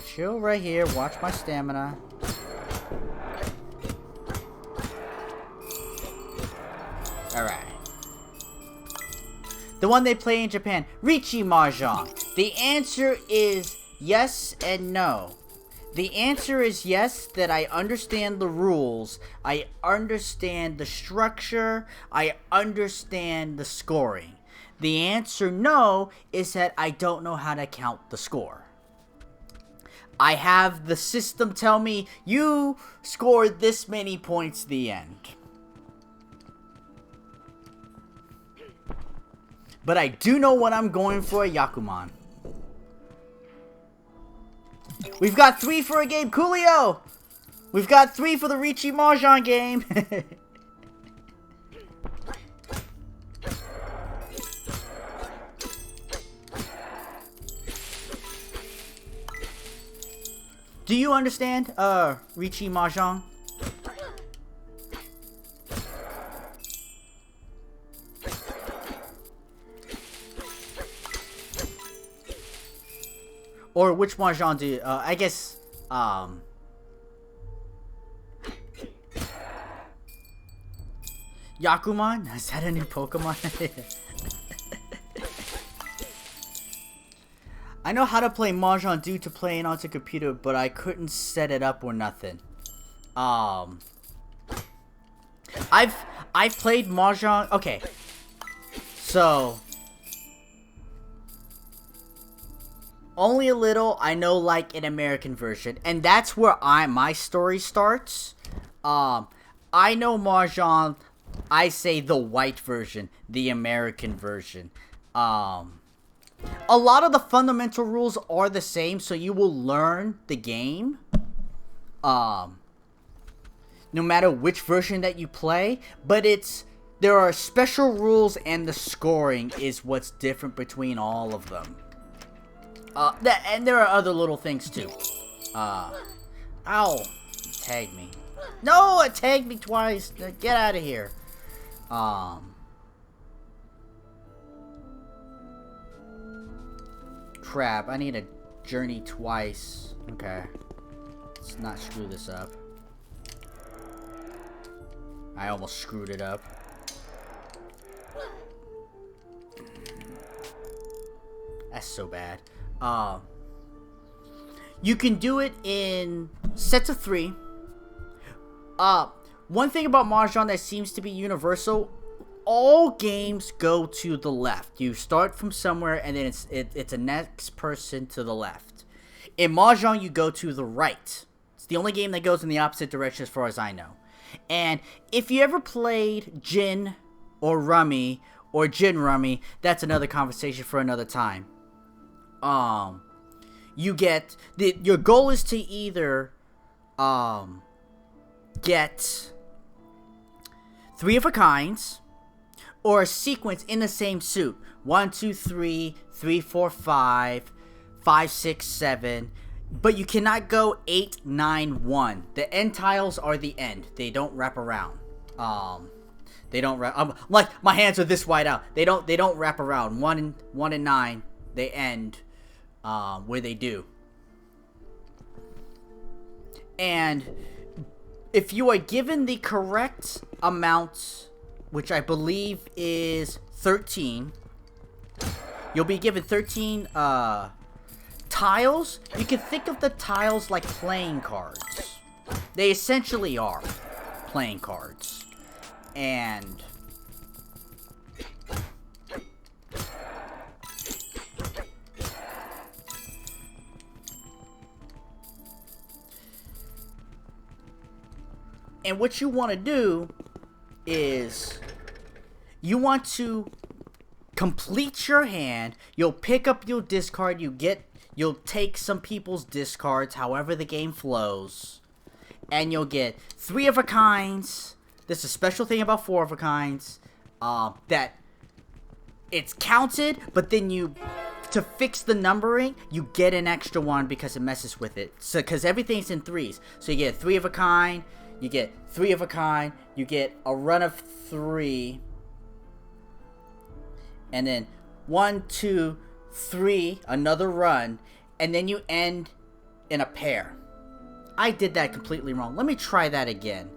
chill right here. Watch my stamina. The one they play in Japan. Richi Mahjong. The answer is yes and no. The answer is yes, that I understand the rules, I understand the structure, I understand the scoring. The answer no is that I don't know how to count the score. I have the system tell me, you scored this many points, the end. But I do know what I'm going for at Yakuman. We've got 3 for a game, Coolio! We've got 3 for the Richi Mahjong game. Do you understand, Richi Mahjong? Or which Mahjong do you, I guess, Yakuman? Is that a new Pokemon? I know how to play Mahjong due to playing onto computer, but I couldn't set it up or nothing. I've played Mahjong. Okay, so only a little. I know, like, an American version, and that's where my story starts. I know Mahjong. I say the white version, the American version. A lot of the fundamental rules are the same, so you will learn the game. No matter which version that you play, but there are special rules, and the scoring is what's different between all of them. And there are other little things too. Ow! Tag me. No, it tagged me twice. Get out of here. Crap, I need to journey twice. Okay. Let's not screw this up. I almost screwed it up. That's so bad. You can do it in sets of 3. One thing about Mahjong that seems to be universal, all games go to the left. You start from somewhere, and then it's a next person to the left. In Mahjong, you go to the right. It's the only game that goes in the opposite direction as far as I know. And if you ever played Jin or Rummy or Jin Rummy, that's another conversation for another time. You get your goal is to either get 3 of a kinds or a sequence in the same suit. 1, 2, 3, 3, 4, 5, 5, 6, 7. But you cannot go 8, 9, 1. The end tiles are the end. They don't wrap around. They don't wrap. Like my hands are this wide out. They don't wrap around. 1 and 9. They end where they do. And if you are given the correct amount, which I believe is 13, you'll be given 13 tiles. You can think of the tiles like playing cards. They essentially are playing cards. And what you want to do is you want to complete your hand. You'll pick up your discard. You'll take some people's discards, however the game flows, and you'll get 3 of a kinds. There's a special thing about 4 of a kinds, that it's counted, but then to fix the numbering, you get an extra one because it messes with it. So, because everything's in 3s, so you get 3 of a kind. You get 3 of a kind, you get a run of 3, and then 1, 2, 3, another run, and then you end in a pair. I did that completely wrong. Let me try that again.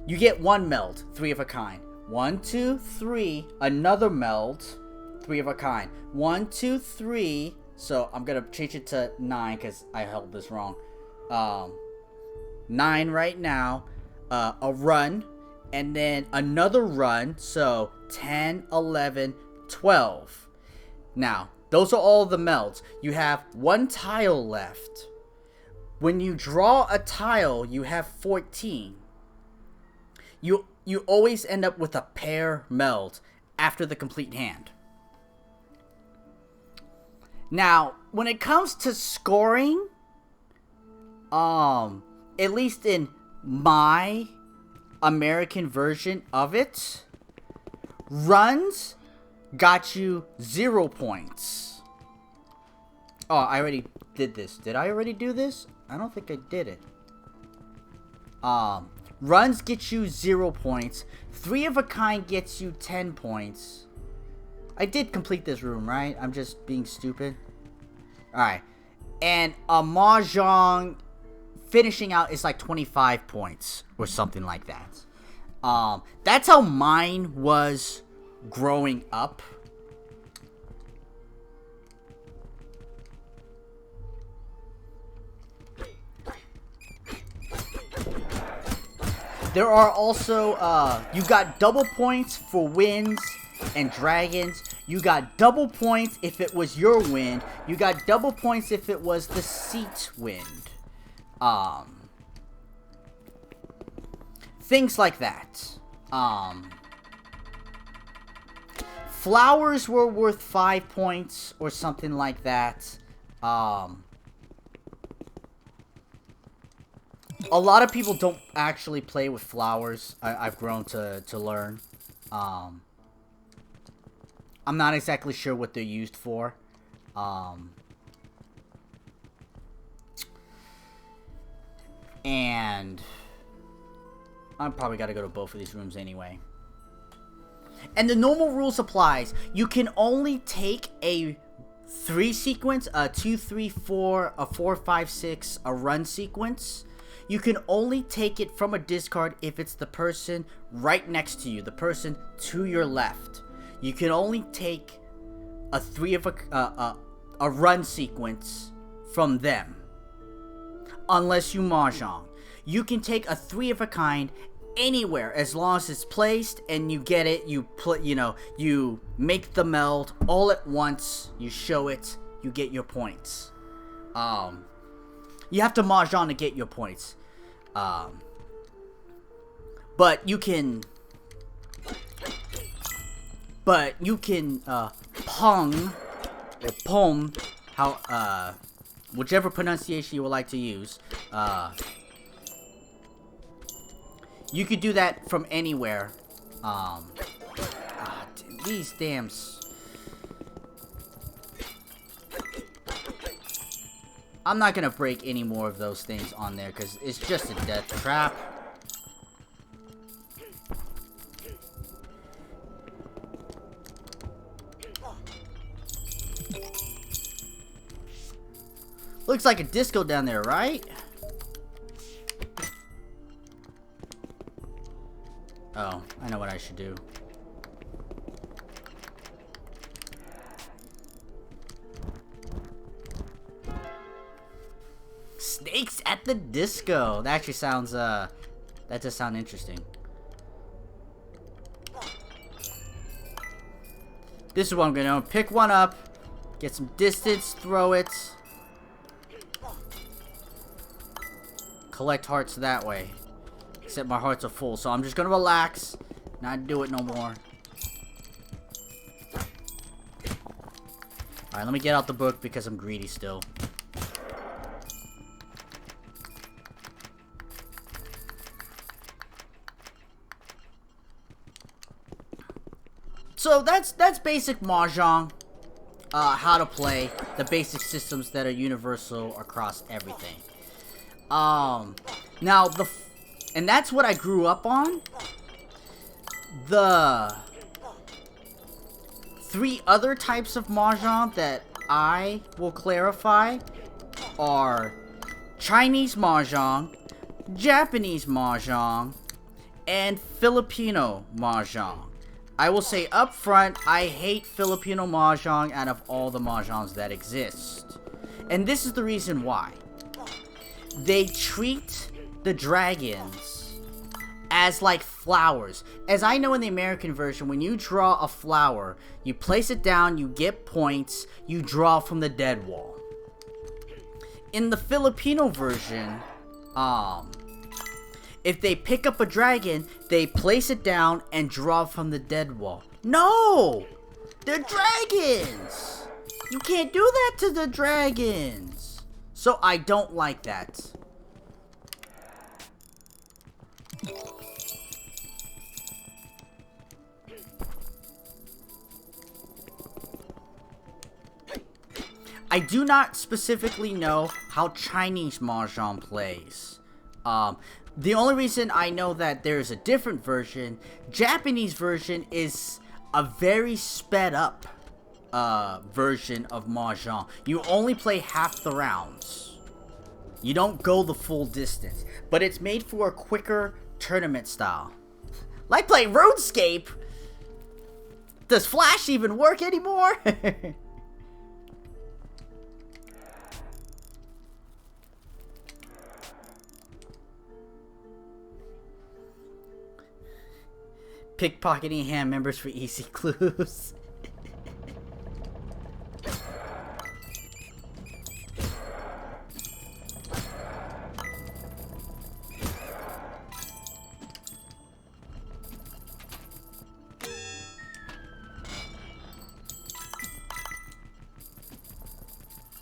You get 1 meld, 3 of a kind. 1, 2, 3, another meld, 3 of a kind. 1, 2, 3. So I'm gonna change it to 9 because I held this wrong. 9 right now. A run, and then another run. So 10, 11, 12. Now those are all the melds. You have 1 tile left. When you draw a tile, you have 14. You always end up with a pair meld after the complete hand. Now, when it comes to scoring, at least in my American version of it, runs got you 0 points. Oh, I already did this. Did I already do this? I don't think I did it. Runs get you 0 points. 3 of a kind gets you 10 points. I did complete this room, right? I'm just being stupid. Alright. And a mahjong finishing out is like 25 points or something like that. That's how mine was growing up. There are also, you got double points for wins and dragons. You got double points if it was your win. You got double points if it was the seat wind. Things like that. Flowers were worth 5 points or something like that. A lot of people don't actually play with flowers. I've grown to learn. I'm not exactly sure what they're used for. And I'm probably got to go to both of these rooms anyway. And the normal rules applies. You can only take a 3 sequence, a 2, 3, 4, a 4, 5, 6, a run sequence. You can only take it from a discard if it's the person right next to you, the person to your left. You can only take a 3 of a run sequence from them, unless you mahjong. You can take a 3 of a kind anywhere as long as it's placed and you get it. You you make the meld all at once. You show it. You get your points. You have to mahjong to get your points. But you can pong or pom, how whichever pronunciation you would like to use. You could do that from anywhere. These dams. I'm not gonna break any more of those things on there because it's just a death trap. Looks like a disco down there, right? Oh, I know what I should do. Snakes at the disco. That actually sounds, that does sound interesting. This is what I'm gonna do. Pick one up, get some distance, throw it. Collect hearts that way. Except my hearts are full, so I'm just gonna relax. Not do it no more. Alright, let me get out the book because I'm greedy still. So that's basic mahjong. How to play the basic systems that are universal across everything. Now and that's what I grew up on. The 3 other types of mahjong that I will clarify are Chinese mahjong, Japanese mahjong, and Filipino mahjong. I will say up front, I hate Filipino mahjong out of all the mahjongs that exist. And this is the reason why. They treat the dragons as like flowers. As I know in the American version, when you draw a flower, you place it down, you get points, you draw from the dead wall. In the Filipino version, if they pick up a dragon, they place it down and draw from the dead wall. No! They're dragons! You can't do that to the dragons! So I don't like that. I do not specifically know how Chinese mahjong plays. The only reason I know that there's a different version, Japanese version is a very sped up version of mahjong. You only play half the rounds. You don't go the full distance, but it's made for a quicker tournament style. Like playing RuneScape. Does Flash even work anymore? Pickpocketing hand members for easy clues.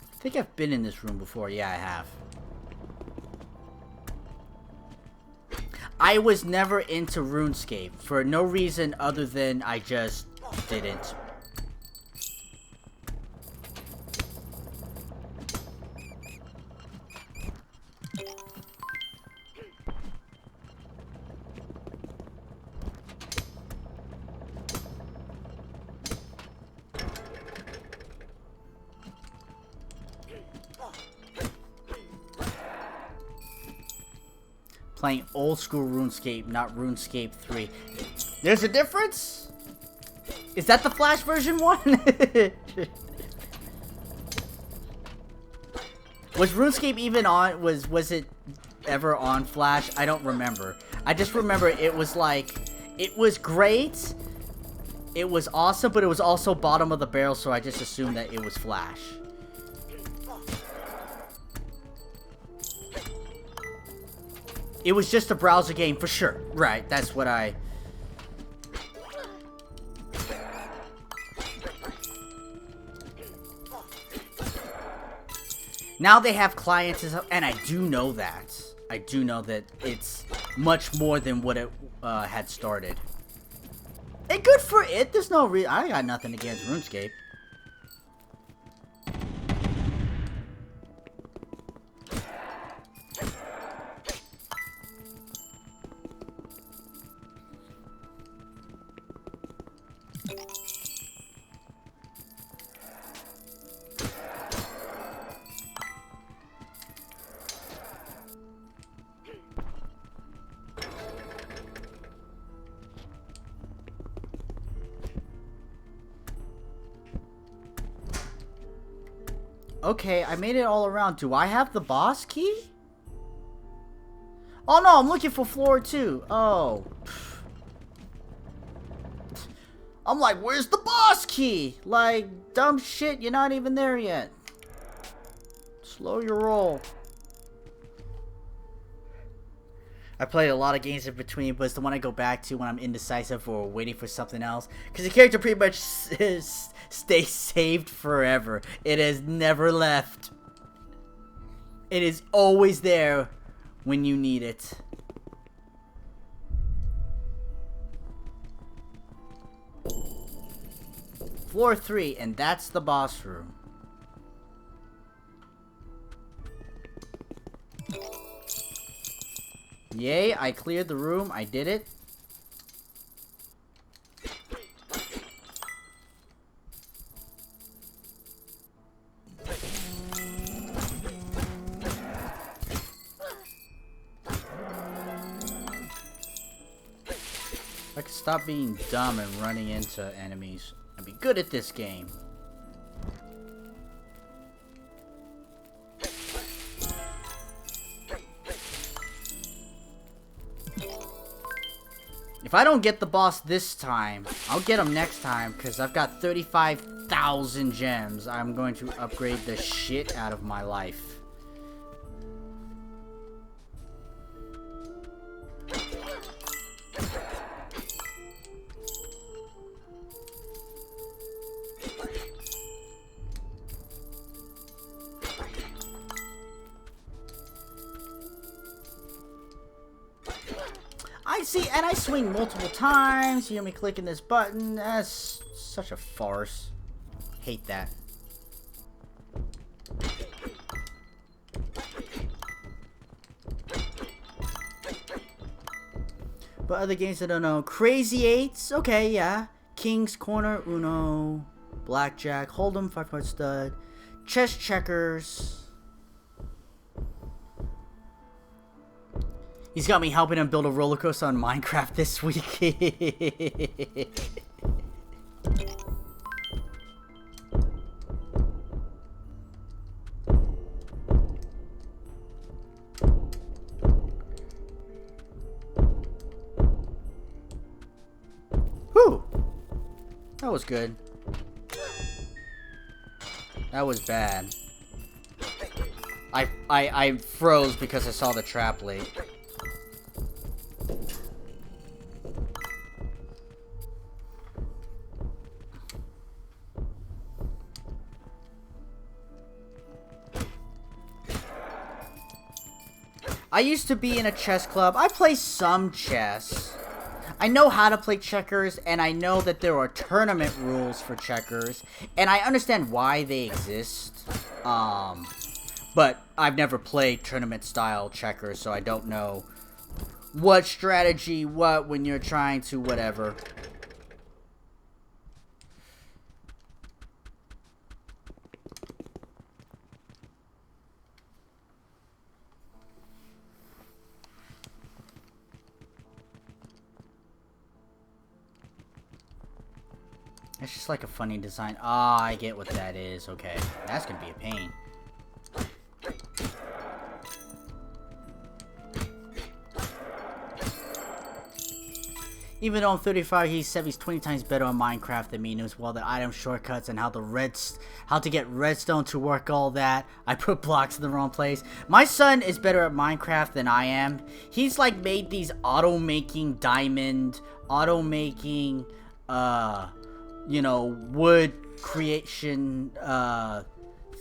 I think I've been in this room before. Yeah, I have. I was never into RuneScape for no reason other than I just didn't. Playing old school RuneScape, not RuneScape 3. There's a difference? Is that the Flash version one? Was RuneScape even on? Was it ever on Flash? I don't remember. I just remember it was like, it was great. It was awesome, but it was also bottom of the barrel, so I just assumed that it was Flash. It was just a browser game for sure. Right, that's what I... Now they have clients and I do know that. I do know that it's much more than what it had started. And good for it. There's no I got nothing against RuneScape. Okay, I made it all around. Do I have the boss key? Oh no, I'm looking for floor 2. Oh. I'm like, where's the boss key? Like, dumb shit, you're not even there yet. Slow your roll. I played a lot of games in between, but it's the one I go back to when I'm indecisive or waiting for something else. Because the character pretty much stays saved forever. It has never left. It is always there when you need it. Floor 3, and that's the boss room. Yay, I cleared the room. I did it. could stop being dumb and running into enemies and be good at this game. If I don't get the boss this time, I'll get him next time, because I've got 35,000 gems. I'm going to upgrade the shit out of my life. I see, and I swing multiple times. You hear me clicking this button. That's such a farce. Hate that. But other games I don't know. Crazy Eights. Okay, yeah. King's Corner, Uno, Blackjack, Hold'em, 5-card stud, Chess Checkers. He's got me helping him build a roller coaster on Minecraft this week. Whew. That was good. That was bad. I froze because I saw the trap late. I used to be in a chess club. I play some chess. I know how to play checkers, and I know that there are tournament rules for checkers, and I understand why they exist. But I've never played tournament-style checkers, so I don't know what strategy, what when you're trying to whatever. It's just like a funny design. Ah, I get what that is. Okay, that's gonna be a pain. Even though I'm 35, he said he's 20 times better on Minecraft than me. Knows well the item shortcuts and how to get redstone to work all that. I put blocks in the wrong place. My son is better at Minecraft than I am. He's like made these auto-making diamond, auto-making, you know, wood creation,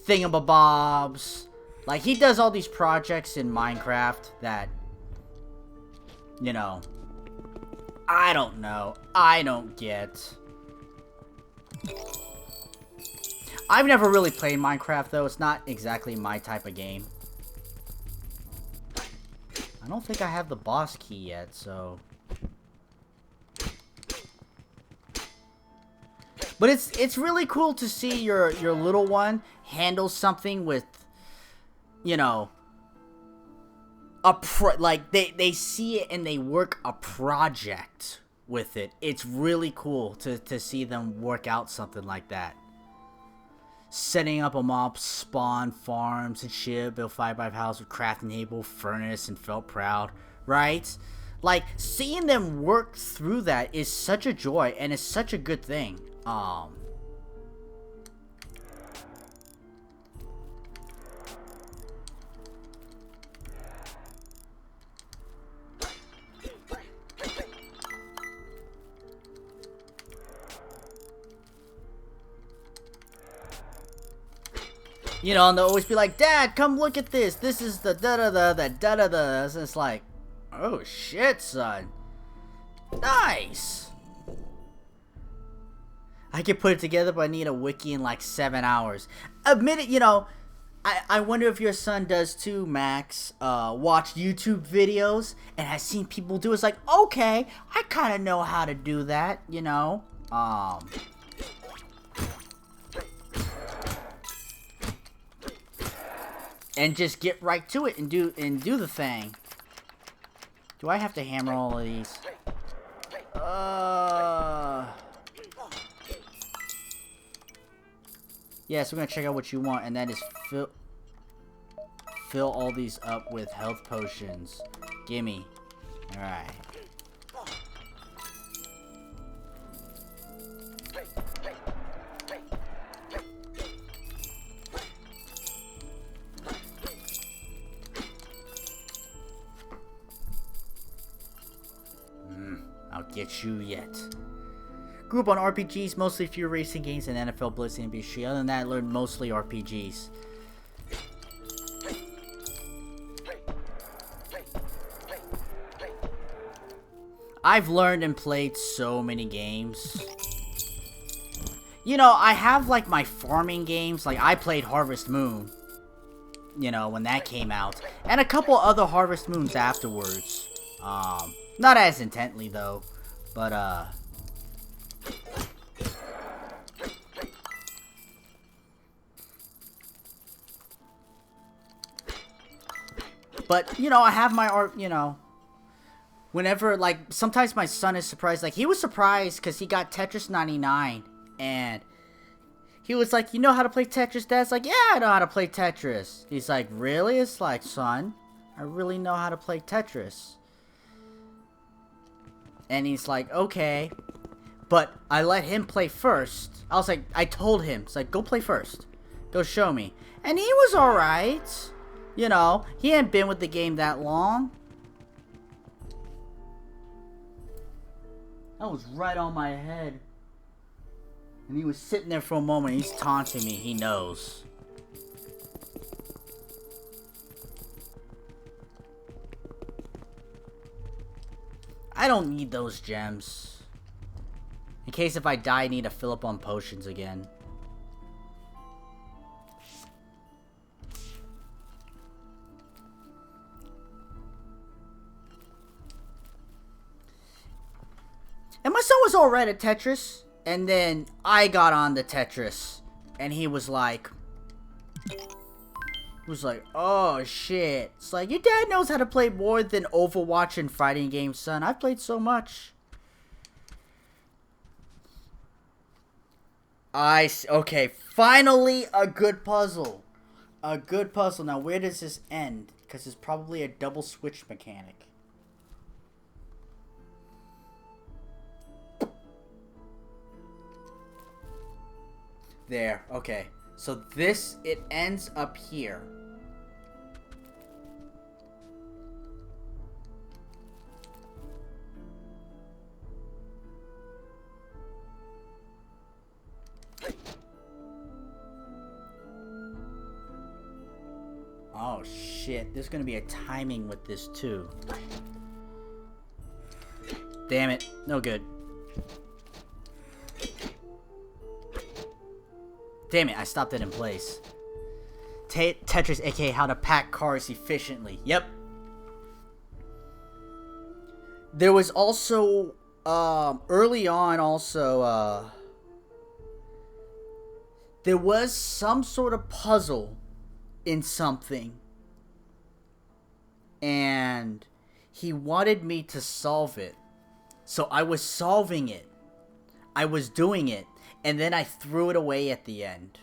thingamabobs. Like, he does all these projects in Minecraft that, you know, I don't know. I don't get. I've never really played Minecraft, though. It's not exactly my type of game. I don't think I have the boss key yet, so... But it's really cool to see your little one handle something with, you know, like they see it and they work a project with it. It's really cool to see them work out something like that. Setting up a mob spawn farms and shit, build 5x5 house with crafting table, furnace, and felt proud, right? Like, seeing them work through that is such a joy and it's such a good thing. You know, and they'll always be like, Dad, come look at this. This is the da-da-da, the da-da-da. And it's like, oh shit, son. Nice. I can put it together, but I need a wiki in like 7 hours. Admit it, you know, I wonder if your son does too, Max. Watch YouTube videos and has seen people do it. It's like, okay, I kind of know how to do that, you know. And just get right to it and do the thing. Do I have to hammer all of these? Yeah, so we're gonna check out what you want, and that is fill all these up with health potions. Gimme. Alright. I'll get you yet. Grew up on RPGs, mostly few racing games and NFL Blitz and NBC. Other than that, I learned mostly RPGs. I've learned and played so many games. You know, I have like my farming games. Like I played Harvest Moon, you know, when that came out. And a couple other Harvest Moons afterwards. Not as intently though. But you know, I have my art, you know. Whenever, like, sometimes my son is surprised. Like, he was surprised because he got Tetris 99. And he was like, you know how to play Tetris, Dad? It's like, yeah, I know how to play Tetris. He's like, really? It's like, son, I really know how to play Tetris. And he's like, okay. But I let him play first. I was like, I told him. It's like, go play first. Go show me. And he was alright. You know, he hadn't been with the game that long. That was right on my head. And he was sitting there for a moment. He's taunting me. He knows. I don't need those gems. In case if I die, I need to fill up on potions again. And my son was alright at Tetris. And then I got on the Tetris. And he was like... oh shit. It's like, your dad knows how to play more than Overwatch and fighting games, son. I've played so much. Okay, finally a good puzzle. A good puzzle. Now, where does this end? Because it's probably a double switch mechanic. There, okay. So this, it ends up here. Oh shit, there's gonna be a timing with this too. Damn it, no good. Damn it, I stopped it in place. Tetris, aka how to pack cars efficiently. Yep. There was also, early on also, there was some sort of puzzle in something. And he wanted me to solve it. So I was solving it. I was doing it. And then I threw it away at the end.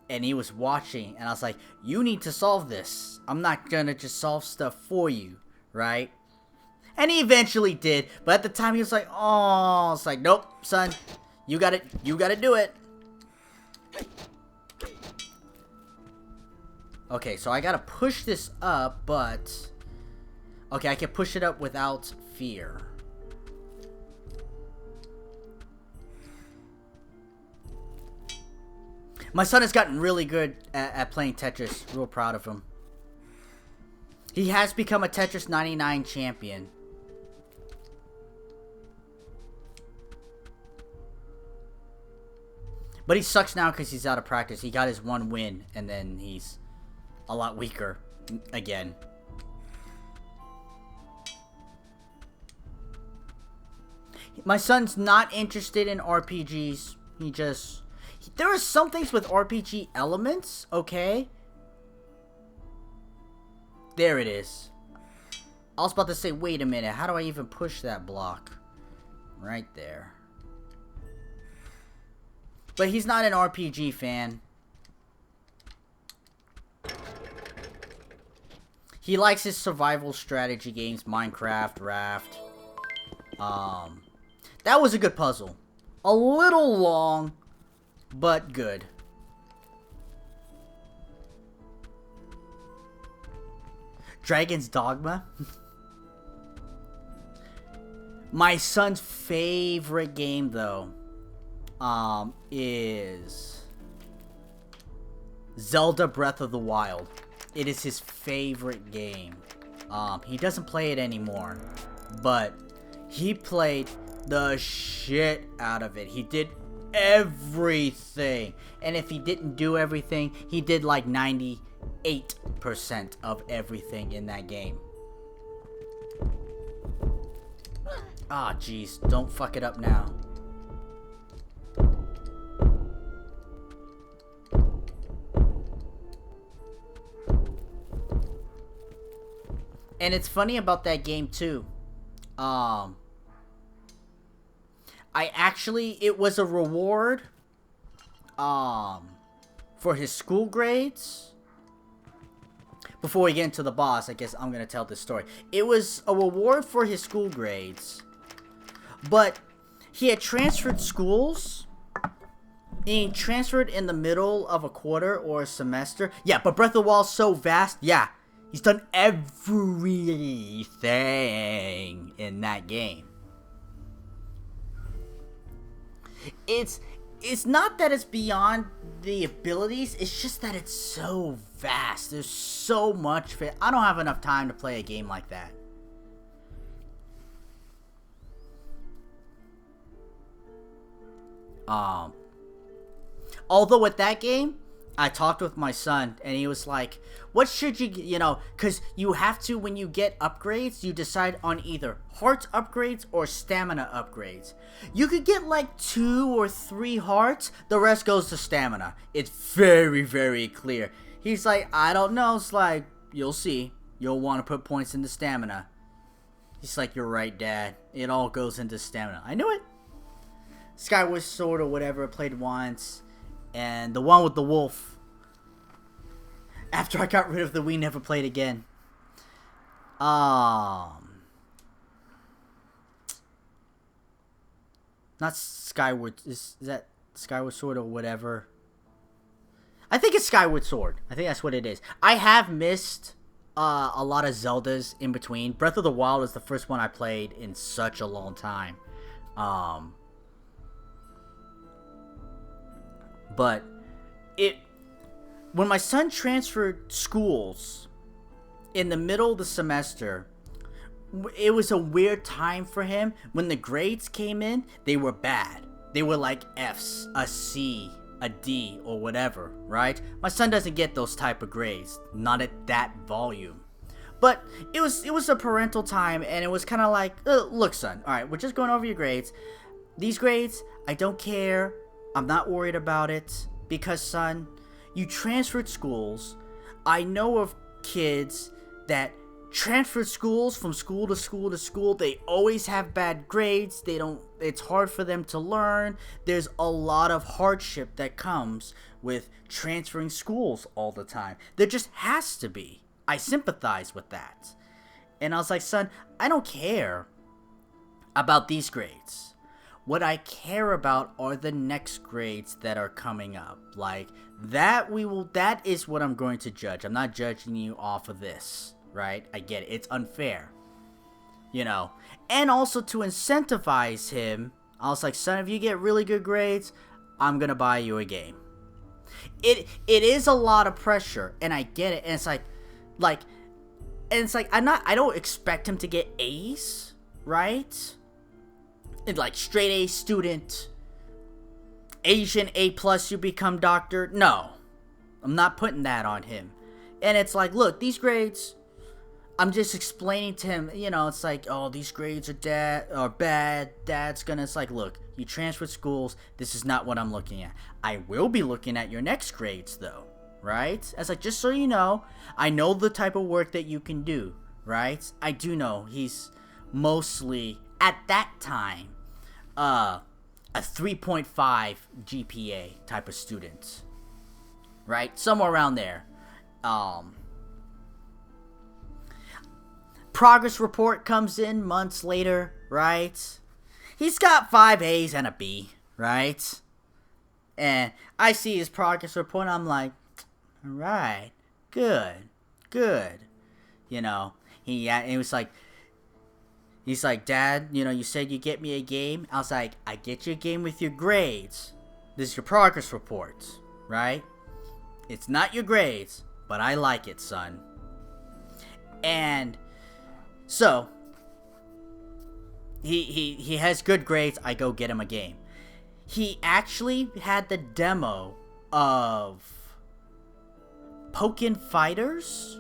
And he was watching. And I was like, you need to solve this. I'm not gonna just solve stuff for you. Right? And he eventually did. But at the time he was like, oh. It's like, nope, son. You gotta do it. Okay, so I gotta push this up, but... Okay, I can push it up without fear. My son has gotten really good at playing Tetris. Real proud of him. He has become a Tetris 99 champion. But he sucks now because he's out of practice. He got his one win, and then he's a lot weaker again. My son's not interested in RPGs. He just... There are some things with RPG elements, okay? There it is. I was about to say, wait a minute, how do I even push that block? right there. But he's not an RPG fan. He likes his survival strategy games, Minecraft, Raft. That was a good puzzle. A little long, but good. Dragon's Dogma. My son's favorite game, though, is Zelda Breath of the Wild. It is his favorite game. He doesn't play it anymore, but he played the shit out of it. He did everything, and if he didn't do everything, he did like 98% of everything in that game. Ah, jeez, don't fuck it up now. And it's funny about that game too. It was a reward for his school grades. Before we get into the boss, I guess I'm gonna tell this story. It was a reward for his school grades, but he had transferred schools. He transferred in the middle of a quarter or a semester. Yeah, but Breath of the Wild's so vast. Yeah, he's done everything in that game. It's not that it's beyond the abilities, it's just that it's so vast. There's so much of it. I don't have enough time to play a game like that. Although with that game, I talked with my son, and he was like, what should you know, because you have to, when you get upgrades, you decide on either heart upgrades or stamina upgrades. You could get like 2 or 3 hearts, the rest goes to stamina. It's very, very clear. He's like, I don't know. It's like, you'll see. You'll want to put points into stamina. He's like, you're right, Dad. It all goes into stamina. I knew it. Skyward Sword or whatever I played once. And the one with the wolf. After I got rid of the Wii, never played again. Not Skyward. Is that Skyward Sword or whatever? I think it's Skyward Sword. I think that's what it is. I have missed a lot of Zeldas in between. Breath of the Wild is the first one I played in such a long time. But when my son transferred schools in the middle of the semester, it was a weird time for him. When the grades came in, they were bad. They were like F's, a C, a D, or whatever, right? My son doesn't get those type of grades, not at that volume. But it was a parental time, and it was kind of like, look, son, all right, we're just going over your grades. These grades, I don't care. I'm not worried about it because, son, you transferred schools. I know of kids that transferred schools from school to school to school. They always have bad grades. It's hard for them to learn. There's a lot of hardship that comes with transferring schools all the time. There just has to be. I sympathize with that. And I was like, son, I don't care about these grades. What I care about are the next grades that are coming up. Like, that is what I'm going to judge. I'm not judging you off of this, right? I get it. It's unfair. You know? And also to incentivize him, I was like, son, if you get really good grades, I'm going to buy you a game. It is a lot of pressure, and I get it. And it's like, I don't expect him to get A's, right? Like straight A student, Asian A+, you become doctor. No, I'm not putting that on him. And it's like, look, these grades, I'm just explaining to him, you know, it's like, oh, these grades are bad. Dad's gonna, it's like, look, you transferred schools. This is not what I'm looking at. I will be looking at your next grades though, right? It's like, just so you know, I know the type of work that you can do, right? I do know he's mostly, at that time, a 3.5 GPA type of student, right? Somewhere around there. Progress report comes in months later, right? He's got 5 A's and a B, right? And I see his progress report and I'm like, all right, good. You know, it was like, he's like, Dad, you know, you said you get me a game. I was like, I get you a game with your grades. This is your progress report, right? It's not your grades, but I like it, son. And so he has good grades. I go get him a game. He actually had the demo of Pokken Fighters.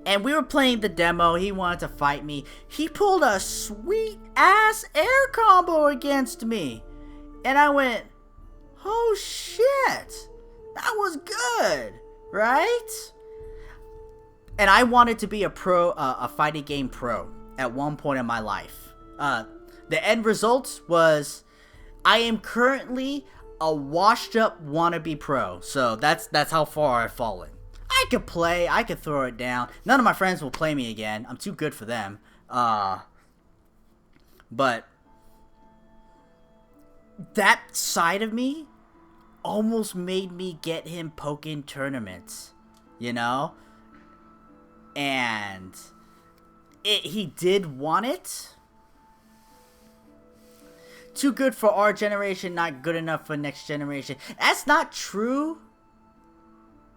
And we were playing the demo. He wanted to fight me. He pulled a sweet ass air combo against me. And I went, oh shit. That was good. Right? And I wanted to be a pro, a fighting game pro at one point in my life. The end result was I am currently a washed up wannabe pro. So that's how far I've fallen. I could play, I could throw it down. None of my friends will play me again. I'm too good for them. But that side of me almost made me get him Pokken tournaments, you know? And he did want it. Too good for our generation, not good enough for next generation. That's not true.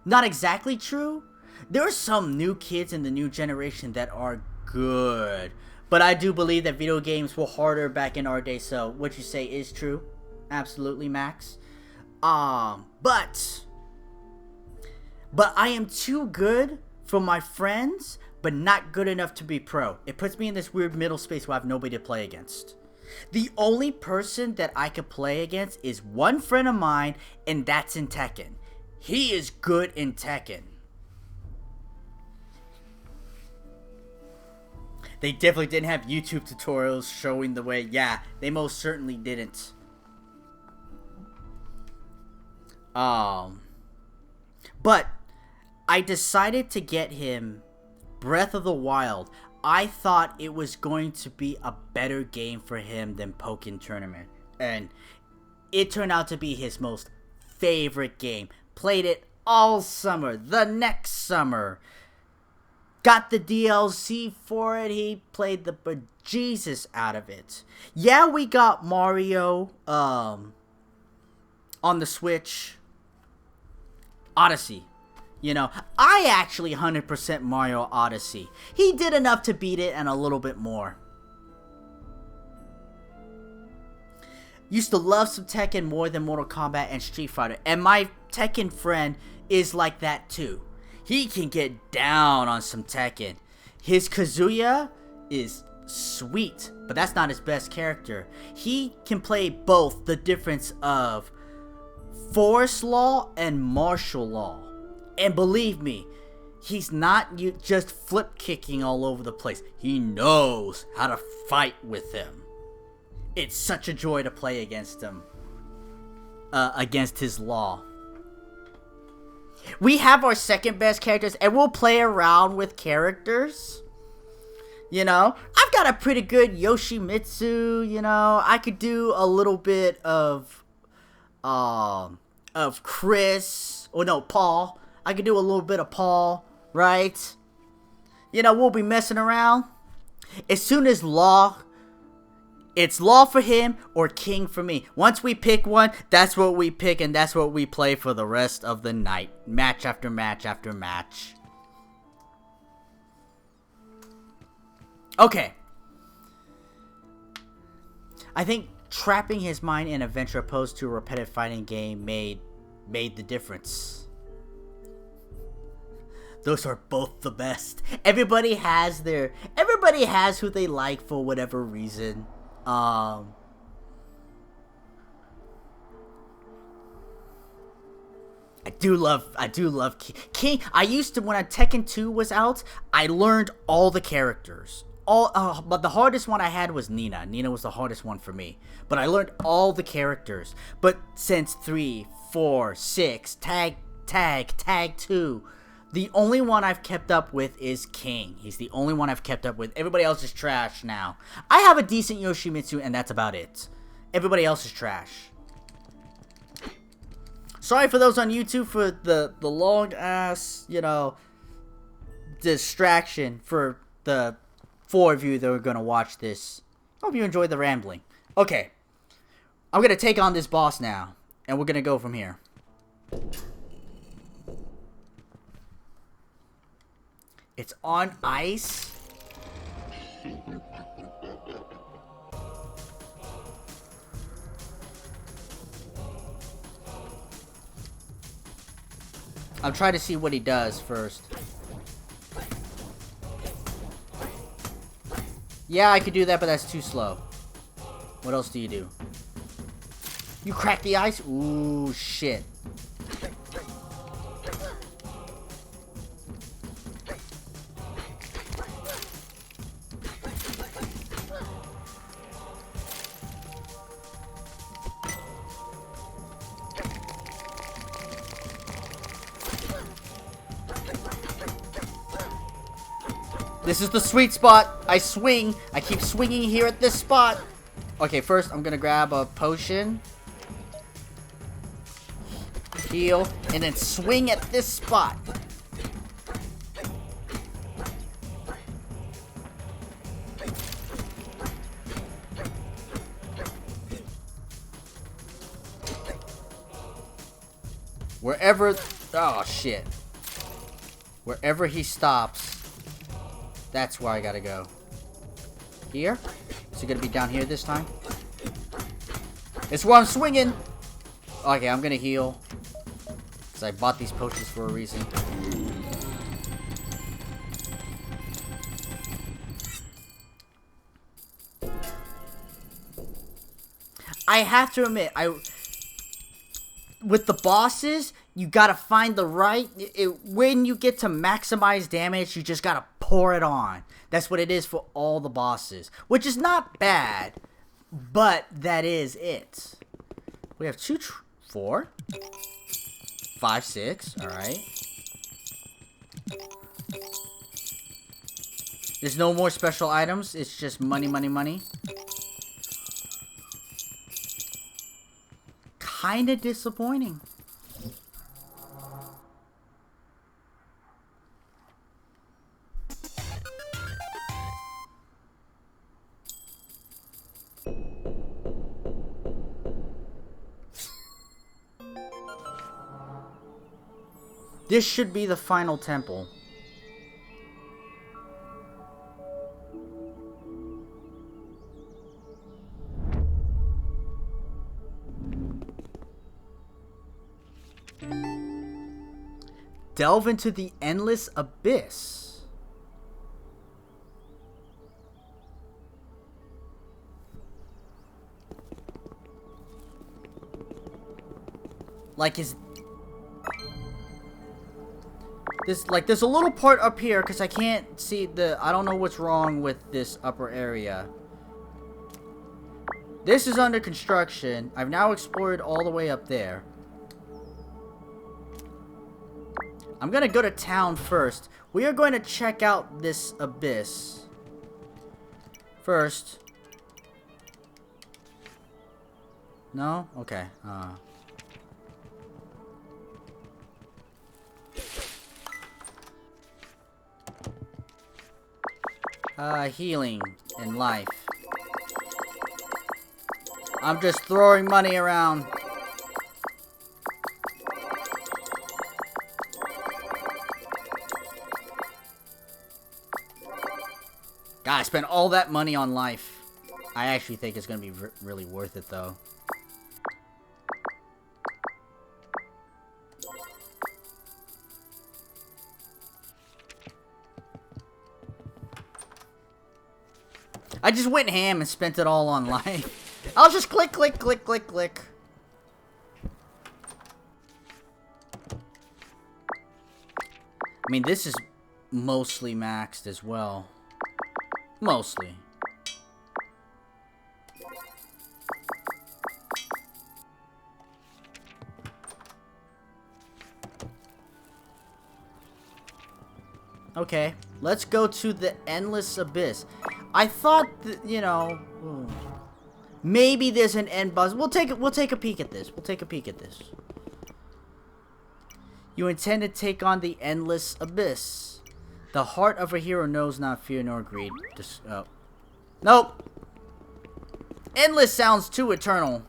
Not exactly true. There are some new kids in the new generation that are good. But I do believe that video games were harder back in our day. So what you say is true. Absolutely, Max. But I am too good for my friends, but not good enough to be pro. It puts me in this weird middle space where I have nobody to play against. The only person that I could play against is one friend of mine, and that's in Tekken. He is good in Tekken. They definitely didn't have YouTube tutorials showing the way. Yeah, they most certainly didn't. But I decided to get him Breath of the Wild. I thought it was going to be a better game for him than Pokken Tournament. And it turned out to be his most favorite game. Played it all summer. The next summer. Got the DLC for it. He played the bejesus out of it. Yeah, we got Mario on the Switch. Odyssey. You know, I actually 100% Mario Odyssey. He did enough to beat it and a little bit more. Used to love some Tekken more than Mortal Kombat and Street Fighter. And my Tekken friend is like that too. He can get down on some Tekken. His Kazuya is sweet, but that's not his best character. He can play both the difference of forest law and martial law. And believe me, he's not just flip kicking all over the place. He knows how to fight with him. It's such a joy to play against him. Against his law. We have our second best characters, and we'll play around with characters. You know, I've got a pretty good Yoshimitsu. You know, I could do a little bit of Chris. Or no, Paul. I could do a little bit of Paul, right? You know, we'll be messing around. As soon as law, it's law for him or king for me. Once we pick one, that's what we pick and that's what we play for the rest of the night. Match after match after match. Okay. I think trapping his mind in adventure opposed to a repetitive fighting game made the difference. Those are both the best. Everybody has who they like for whatever reason. I do love King. I used to, when Tekken 2 was out, I learned all the characters. all, but the hardest one I had was Nina. Nina was the hardest one for me. But I learned all the characters. But since 3, 4, 6, tag 2, the only one I've kept up with is King. He's the only one I've kept up with. Everybody else is trash now. I have a decent Yoshimitsu, and that's about it. Everybody else is trash. Sorry for those on YouTube for the long ass, you know, distraction for the 4 of you that are going to watch this. Hope you enjoyed the rambling. Okay. I'm going to take on this boss now, and we're going to go from here. It's on ice. I'm trying to see what he does first. Yeah, I could do that, but that's too slow. What else do you do? You crack the ice? Ooh, shit. This is the sweet spot. I swing. I keep swinging here at this spot. Okay, first I'm gonna grab a potion. Heal. And then swing at this spot. Wherever... Oh, shit. Wherever he stops... That's where I gotta go. Here? Is it gonna be down here this time? It's where I'm swinging! Okay, I'm gonna heal. Because I bought these potions for a reason. I have to admit, with the bosses, you gotta find the right... when you get to maximize damage, you just gotta pour it on. That's what it is for all the bosses. Which is not bad, but that is it. We have 2, 4, 5, 6. Alright. There's no more special items. It's just money, money, money. Kinda disappointing. This should be the final temple. Delve into the endless abyss. Like there's a little part up here because I can't see I don't know what's wrong with this upper area. This is under construction. I've now explored all the way up there. I'm gonna go to town first. We are going to check out this abyss first. No? Okay. Healing and life. I'm just throwing money around. God, I spent all that money on life. I actually think it's gonna be really worth it, though. I just went ham and spent it all on life. I'll just click, click, click, click, click. I mean, this is mostly maxed as well. Mostly. Okay, let's go to the Endless Abyss. I thought that, you know, maybe there's an end boss. We'll take a peek at this. We'll take a peek at this. You intend to take on the Endless Abyss. The heart of a hero knows not fear nor greed. Oh. Nope. Endless sounds too eternal.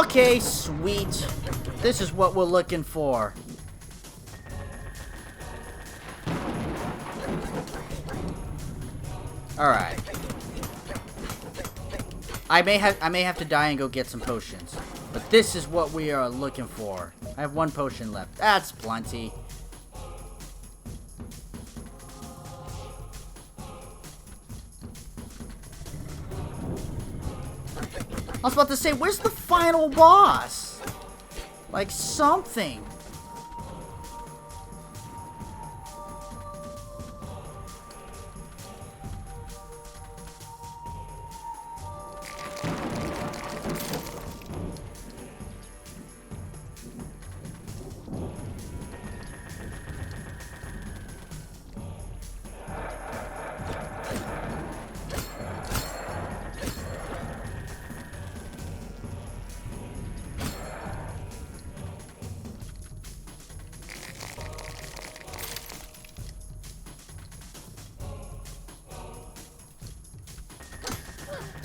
Okay, sweet. This is what we're looking for. Alright. I may have to die and go get some potions. But this is what we are looking for. I have 1 potion left. That's plenty. I was about to say, where's the final boss? Like something.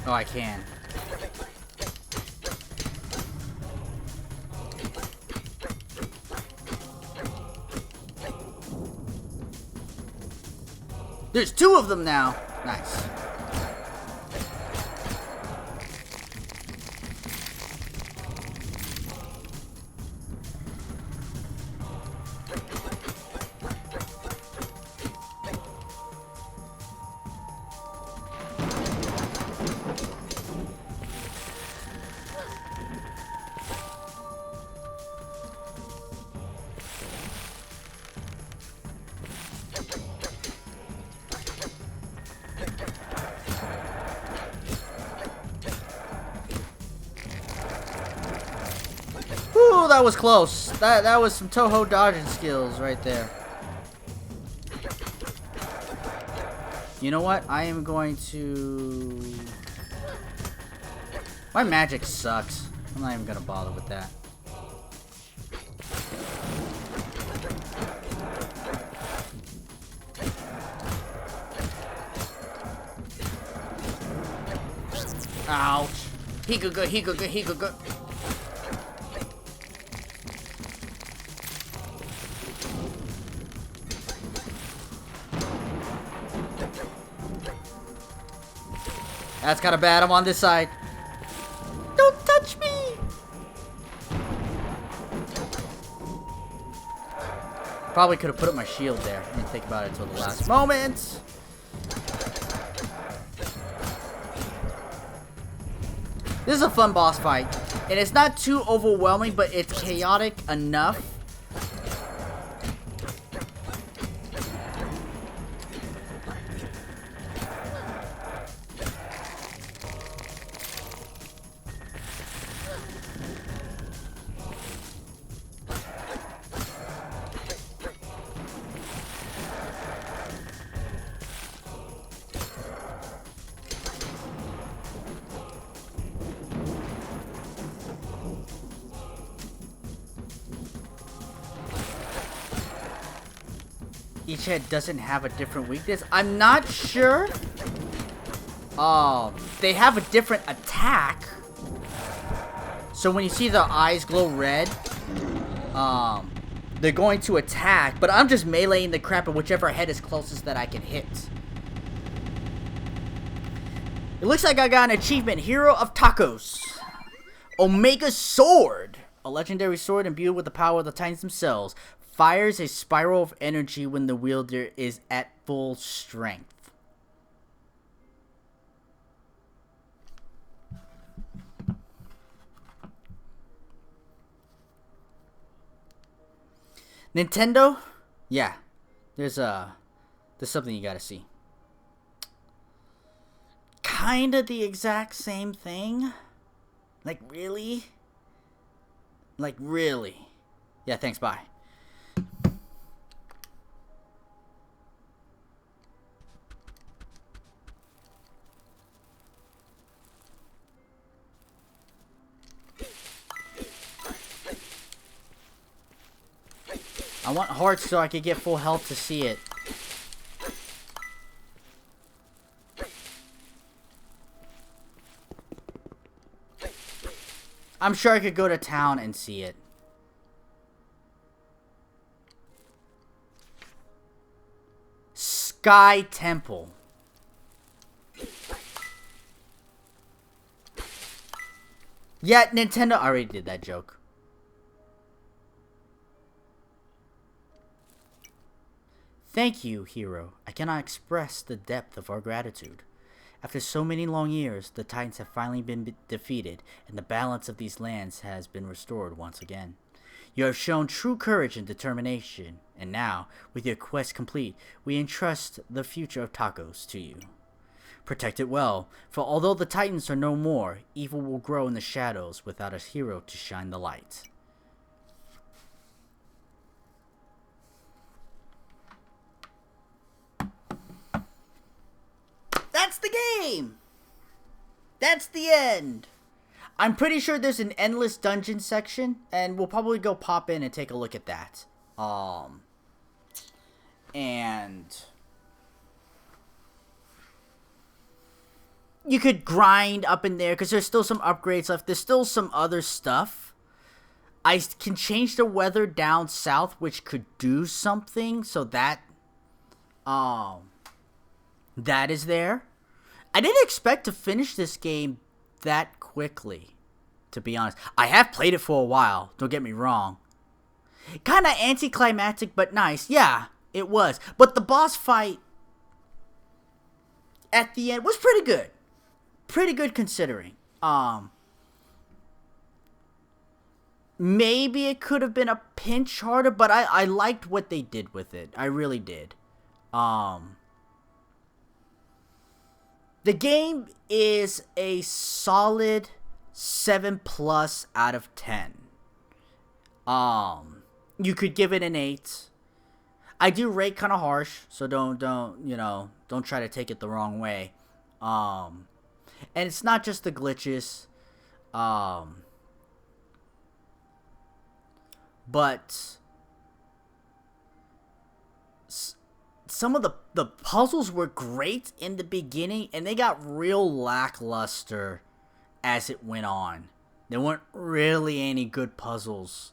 Oh, I can. There's 2 of them now. Nice. Ooh, that was close. That was some Toho dodging skills right there. You know what? I am going to... My magic sucks. I'm not even gonna bother with that. Ouch. He could go. That's kind of bad. I'm on this side. Don't touch me! Probably could have put up my shield there. I didn't think about it until the last moment. This is a fun boss fight. And it's not too overwhelming, but it's chaotic enough. Each head doesn't have a different weakness. I'm not sure. They have a different attack. So when you see the eyes glow red, they're going to attack. But I'm just meleeing the crap at whichever head is closest that I can hit. It looks like I got an achievement. Hero of Tasos. Omega Sword. A legendary sword imbued with the power of the Titans themselves. Fires a spiral of energy when the wielder is at full strength. Nintendo? Yeah. There's something you gotta see. Kinda the exact same thing. Like, really? Like, really? Yeah, thanks, bye. I want hearts so I could get full health to see it. I'm sure I could go to town and see it. Sky Temple. Yeah, Nintendo. I already did that joke. Thank you, hero. I cannot express the depth of our gratitude. After so many long years, the Titans have finally been defeated, and the balance of these lands has been restored once again. You have shown true courage and determination, and now, with your quest complete, we entrust the future of Tasos to you. Protect it well, for although the Titans are no more, evil will grow in the shadows without a hero to shine the light. That's the game! That's the end! I'm pretty sure there's an endless dungeon section, and we'll probably go pop in and take a look at that. And you could grind up in there, because there's still some upgrades left. There's still some other stuff. I can change the weather down south, which could do something, so that is there. I didn't expect to finish this game that quickly, to be honest. I have played it for a while, don't get me wrong. Kind of anticlimactic, but nice. Yeah, it was. But the boss fight at the end was pretty good. Pretty good considering. Maybe it could have been a pinch harder, but I liked what they did with it. I really did. The game is a solid 7+ out of 10. You could give it an 8. I do rate kind of harsh, so don't try to take it the wrong way. And it's not just the glitches, but some of the puzzles were great in the beginning, and they got real lackluster as it went on. There weren't really any good puzzles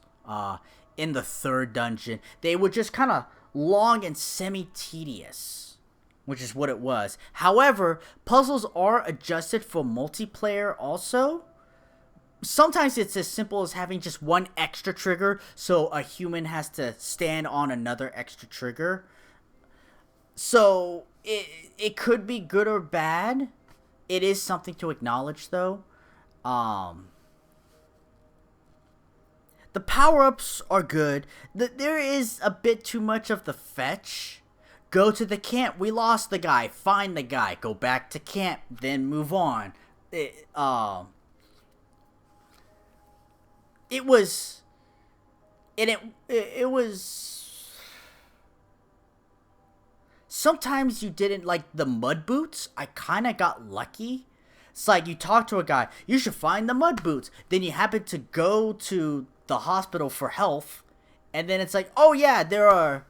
in the third dungeon. They were just kind of long and semi-tedious, which is what it was. However, puzzles are adjusted for multiplayer also. Sometimes it's as simple as having just one extra trigger, so a human has to stand on another extra trigger. So, it could be good or bad. It is something to acknowledge, though. The power-ups are good. There is a bit too much of the fetch. Go to the camp. We lost the guy. Find the guy. Go back to camp. Then move on. It was... It was... Sometimes you didn't like the mud boots. I kind of got lucky. It's like you talk to a guy, you should find the mud boots. Then you happen to go to the hospital for health. And then it's like, oh yeah, there are,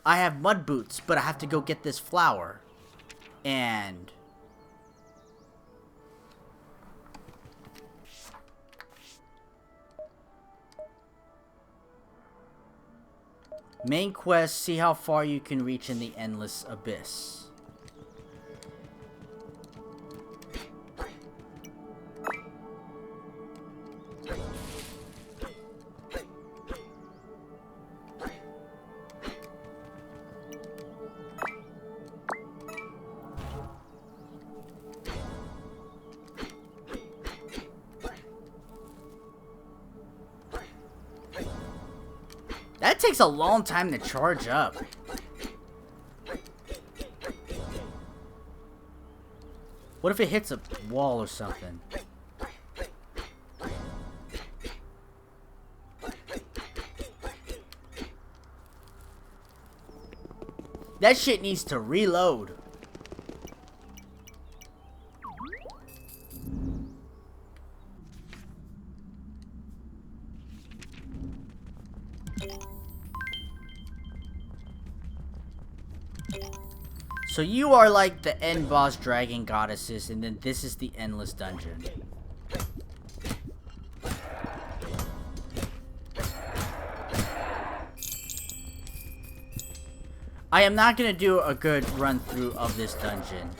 I have mud boots, but I have to go get this flower. And main quest, see how far you can reach in the endless abyss. That takes a long time to charge up. What if it hits a wall or something? That shit needs to reload. So you are like the end boss dragon goddesses, and then this is the endless dungeon. I am not gonna do a good run through of this dungeon.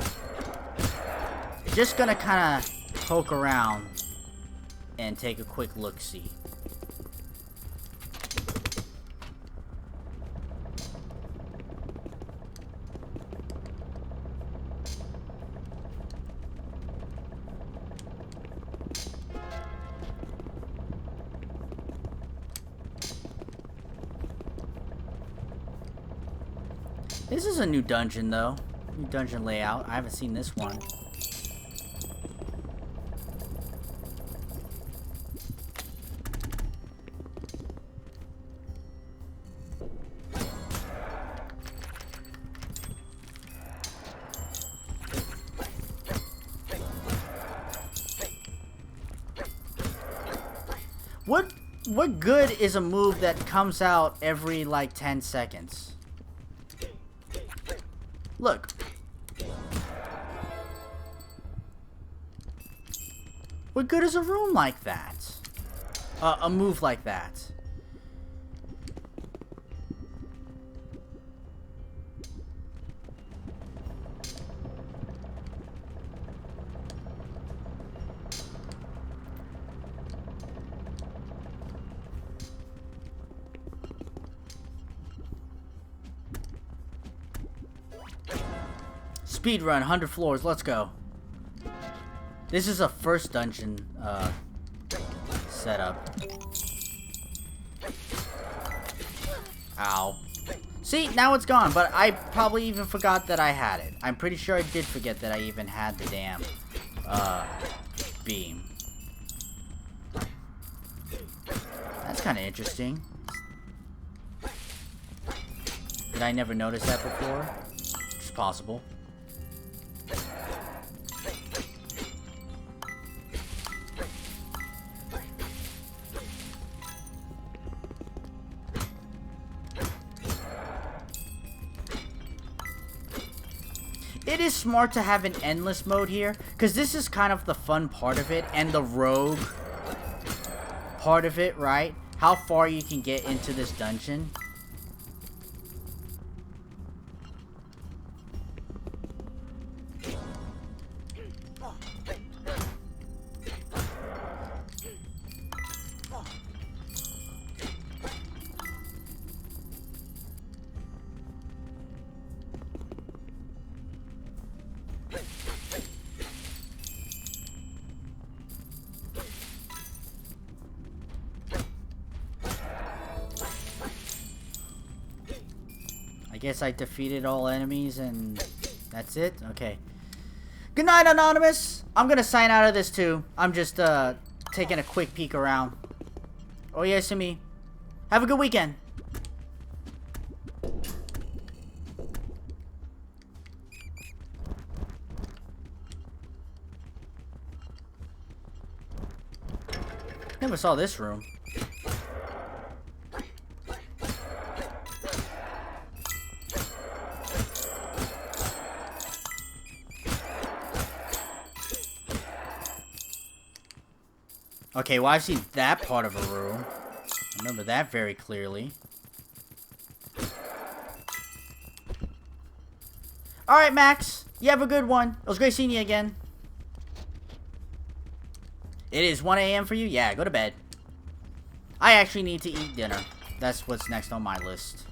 Just gonna kind of poke around and take a quick look-see. This is a new dungeon, though. New dungeon layout. I haven't seen this one. What good is a move that comes out every, like, 10 seconds? Look. What good is a room like that? A move like that? Speedrun, 100 floors, let's go. This is a first dungeon setup. Ow. See, now it's gone, but I probably even forgot that I had it. I'm pretty sure I did forget that I even had the damn beam. That's kind of interesting. Did I never notice that before? It's possible. It is smart to have an endless mode here, because this is kind of the fun part of it, and the rogue part of it, right? How far you can get into this dungeon. I guess I defeated all enemies and that's it? Okay. Good night, Anonymous! I'm gonna sign out of this too. I'm just taking a quick peek around. Oh yes, to me. Have a good weekend. Never saw this room. Okay, well, I've seen that part of a room. I remember that very clearly. Alright, Max. You have a good one. It was great seeing you again. It is 1 a.m. for you? Yeah, go to bed. I actually need to eat dinner. That's what's next on my list.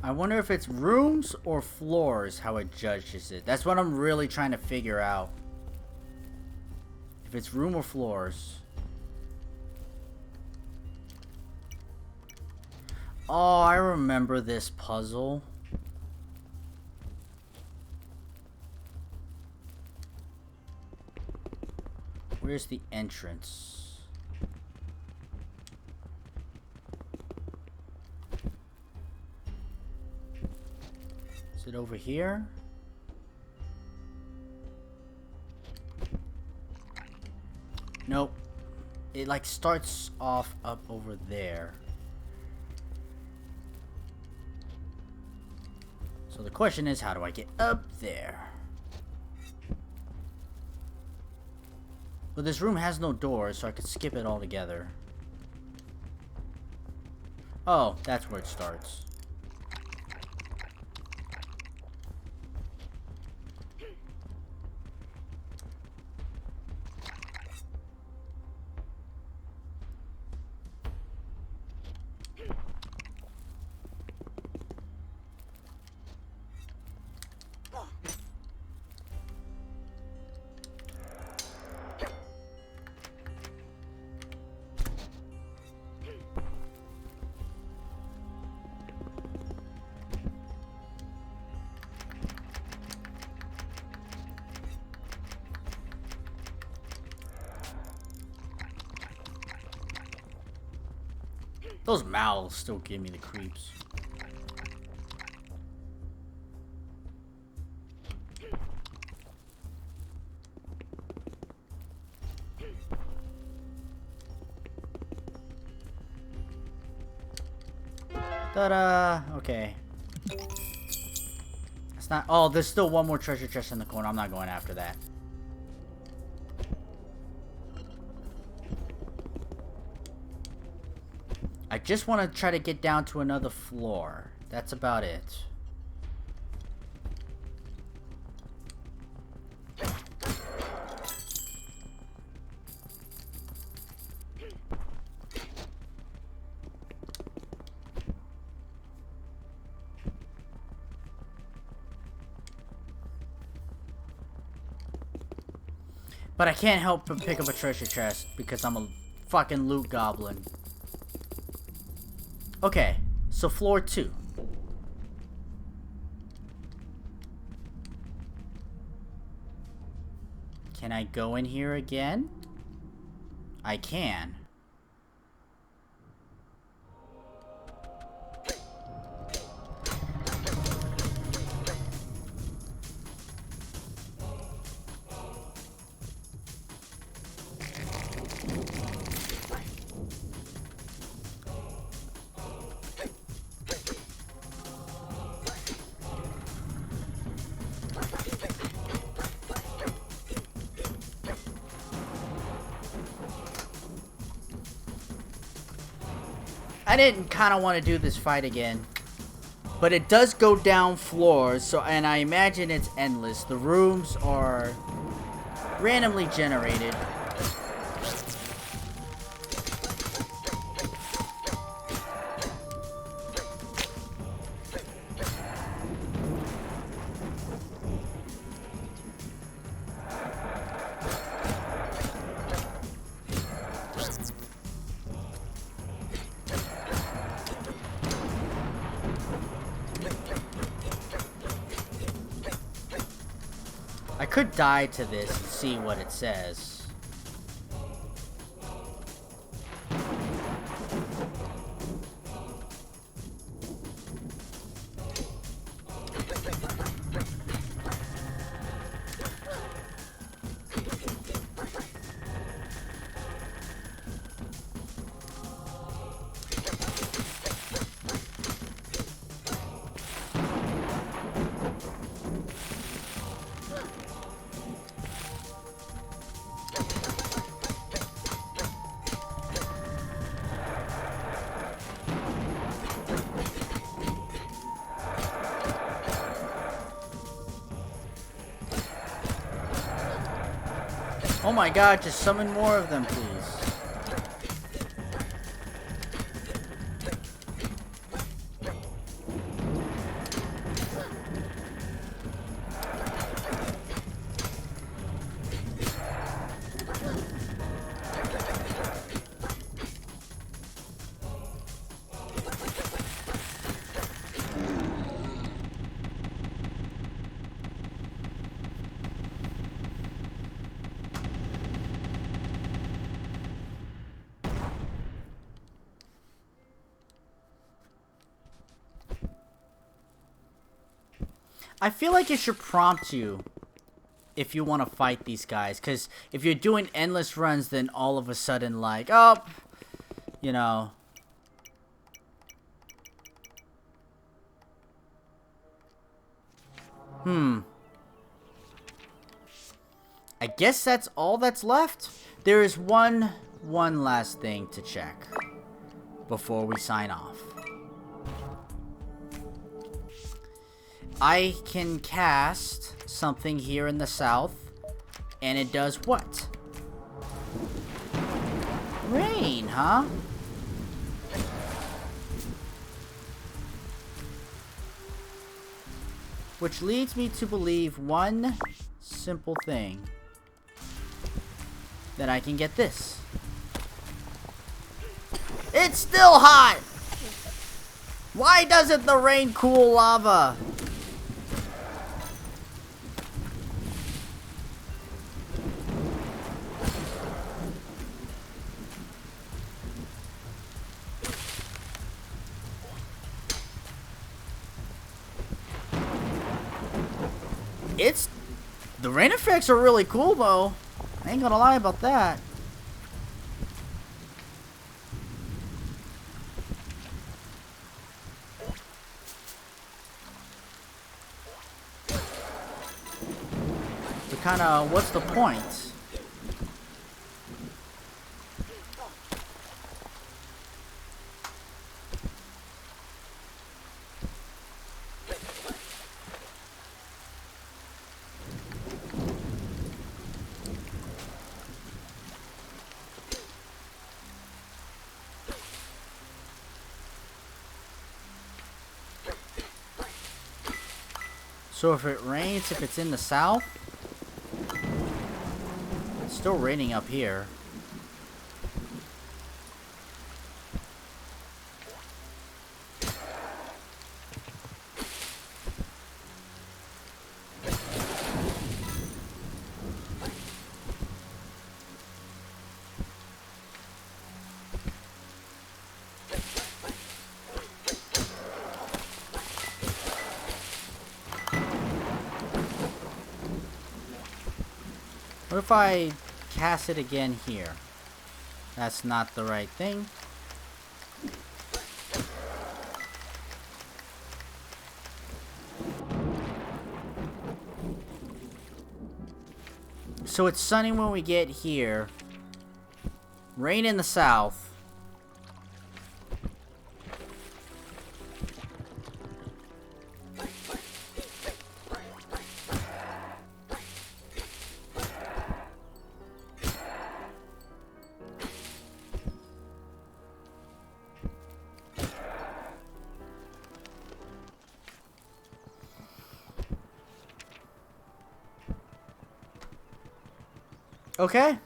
I wonder if it's rooms or floors, how it judges it. That's what I'm really trying to figure out. If it's room or floors. Oh, I remember this puzzle. Where's the entrance? Is it over here? Nope. It like starts off up over there. So the question is, how do I get up there? Well, this room has no doors, so I could skip it altogether. Oh, that's where it starts. Those mouths still give me the creeps. Ta-da! Okay. It's not. Oh, there's still one more treasure chest in the corner. I'm not going after that. I just want to try to get down to another floor. That's about it. But I can't help but pick up a treasure chest because I'm a fucking loot goblin. Okay, so floor 2. Can I go in here again? I can. I didn't kind of want to do this fight again, but it does go down floors, so, and I imagine it's endless. The rooms are randomly generated. I could die to this and see what it says. Oh my god, just summon more of them, please. I feel like it should prompt you if you want to fight these guys. Because if you're doing endless runs, then all of a sudden, like, oh, you know. I guess that's all that's left. There is one last thing to check before we sign off. I can cast something here in the south, and it does what? Rain, huh? Which leads me to believe one simple thing. That I can get this. It's still hot! Why doesn't the rain cool lava? The rain effects are really cool though. I ain't gonna lie about that. So kinda, what's the point? So if it rains, if it's in the south, it's still raining up here. What if I cast it again here? That's not the right thing. So it's sunny when we get here. Rain in the south. Okay.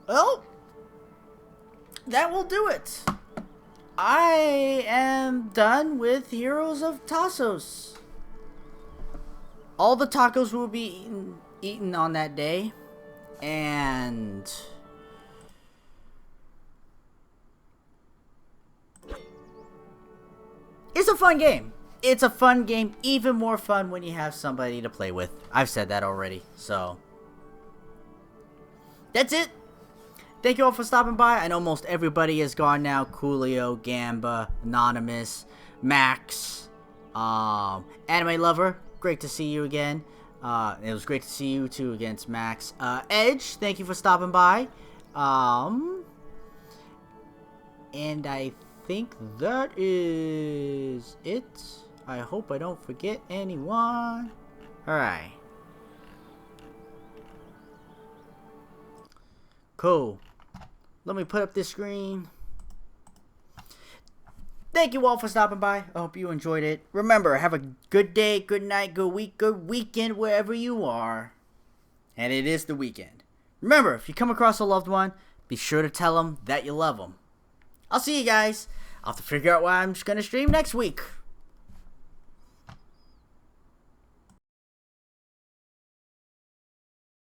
Well, that will do it. I am done with Heroes of Tasos. All the tacos will be eaten on that day. And it's a fun game. It's a fun game. Even more fun when you have somebody to play with. I've said that already. So that's it. Thank you all for stopping by. I know most everybody is gone now. Coolio, Gamba, Anonymous, Max, Anime Lover. Great to see you again. It was great to see you too against Max. Edge, thank you for stopping by. And I think that is it. I hope I don't forget anyone. Alright. Cool. Let me put up this screen. Thank you all for stopping by. I hope you enjoyed it. Remember, have a good day, good night, good week, good weekend, wherever you are. And it is the weekend. Remember, if you come across a loved one, be sure to tell them that you love them. I'll see you guys. I'll have to figure out what I'm going to stream next week.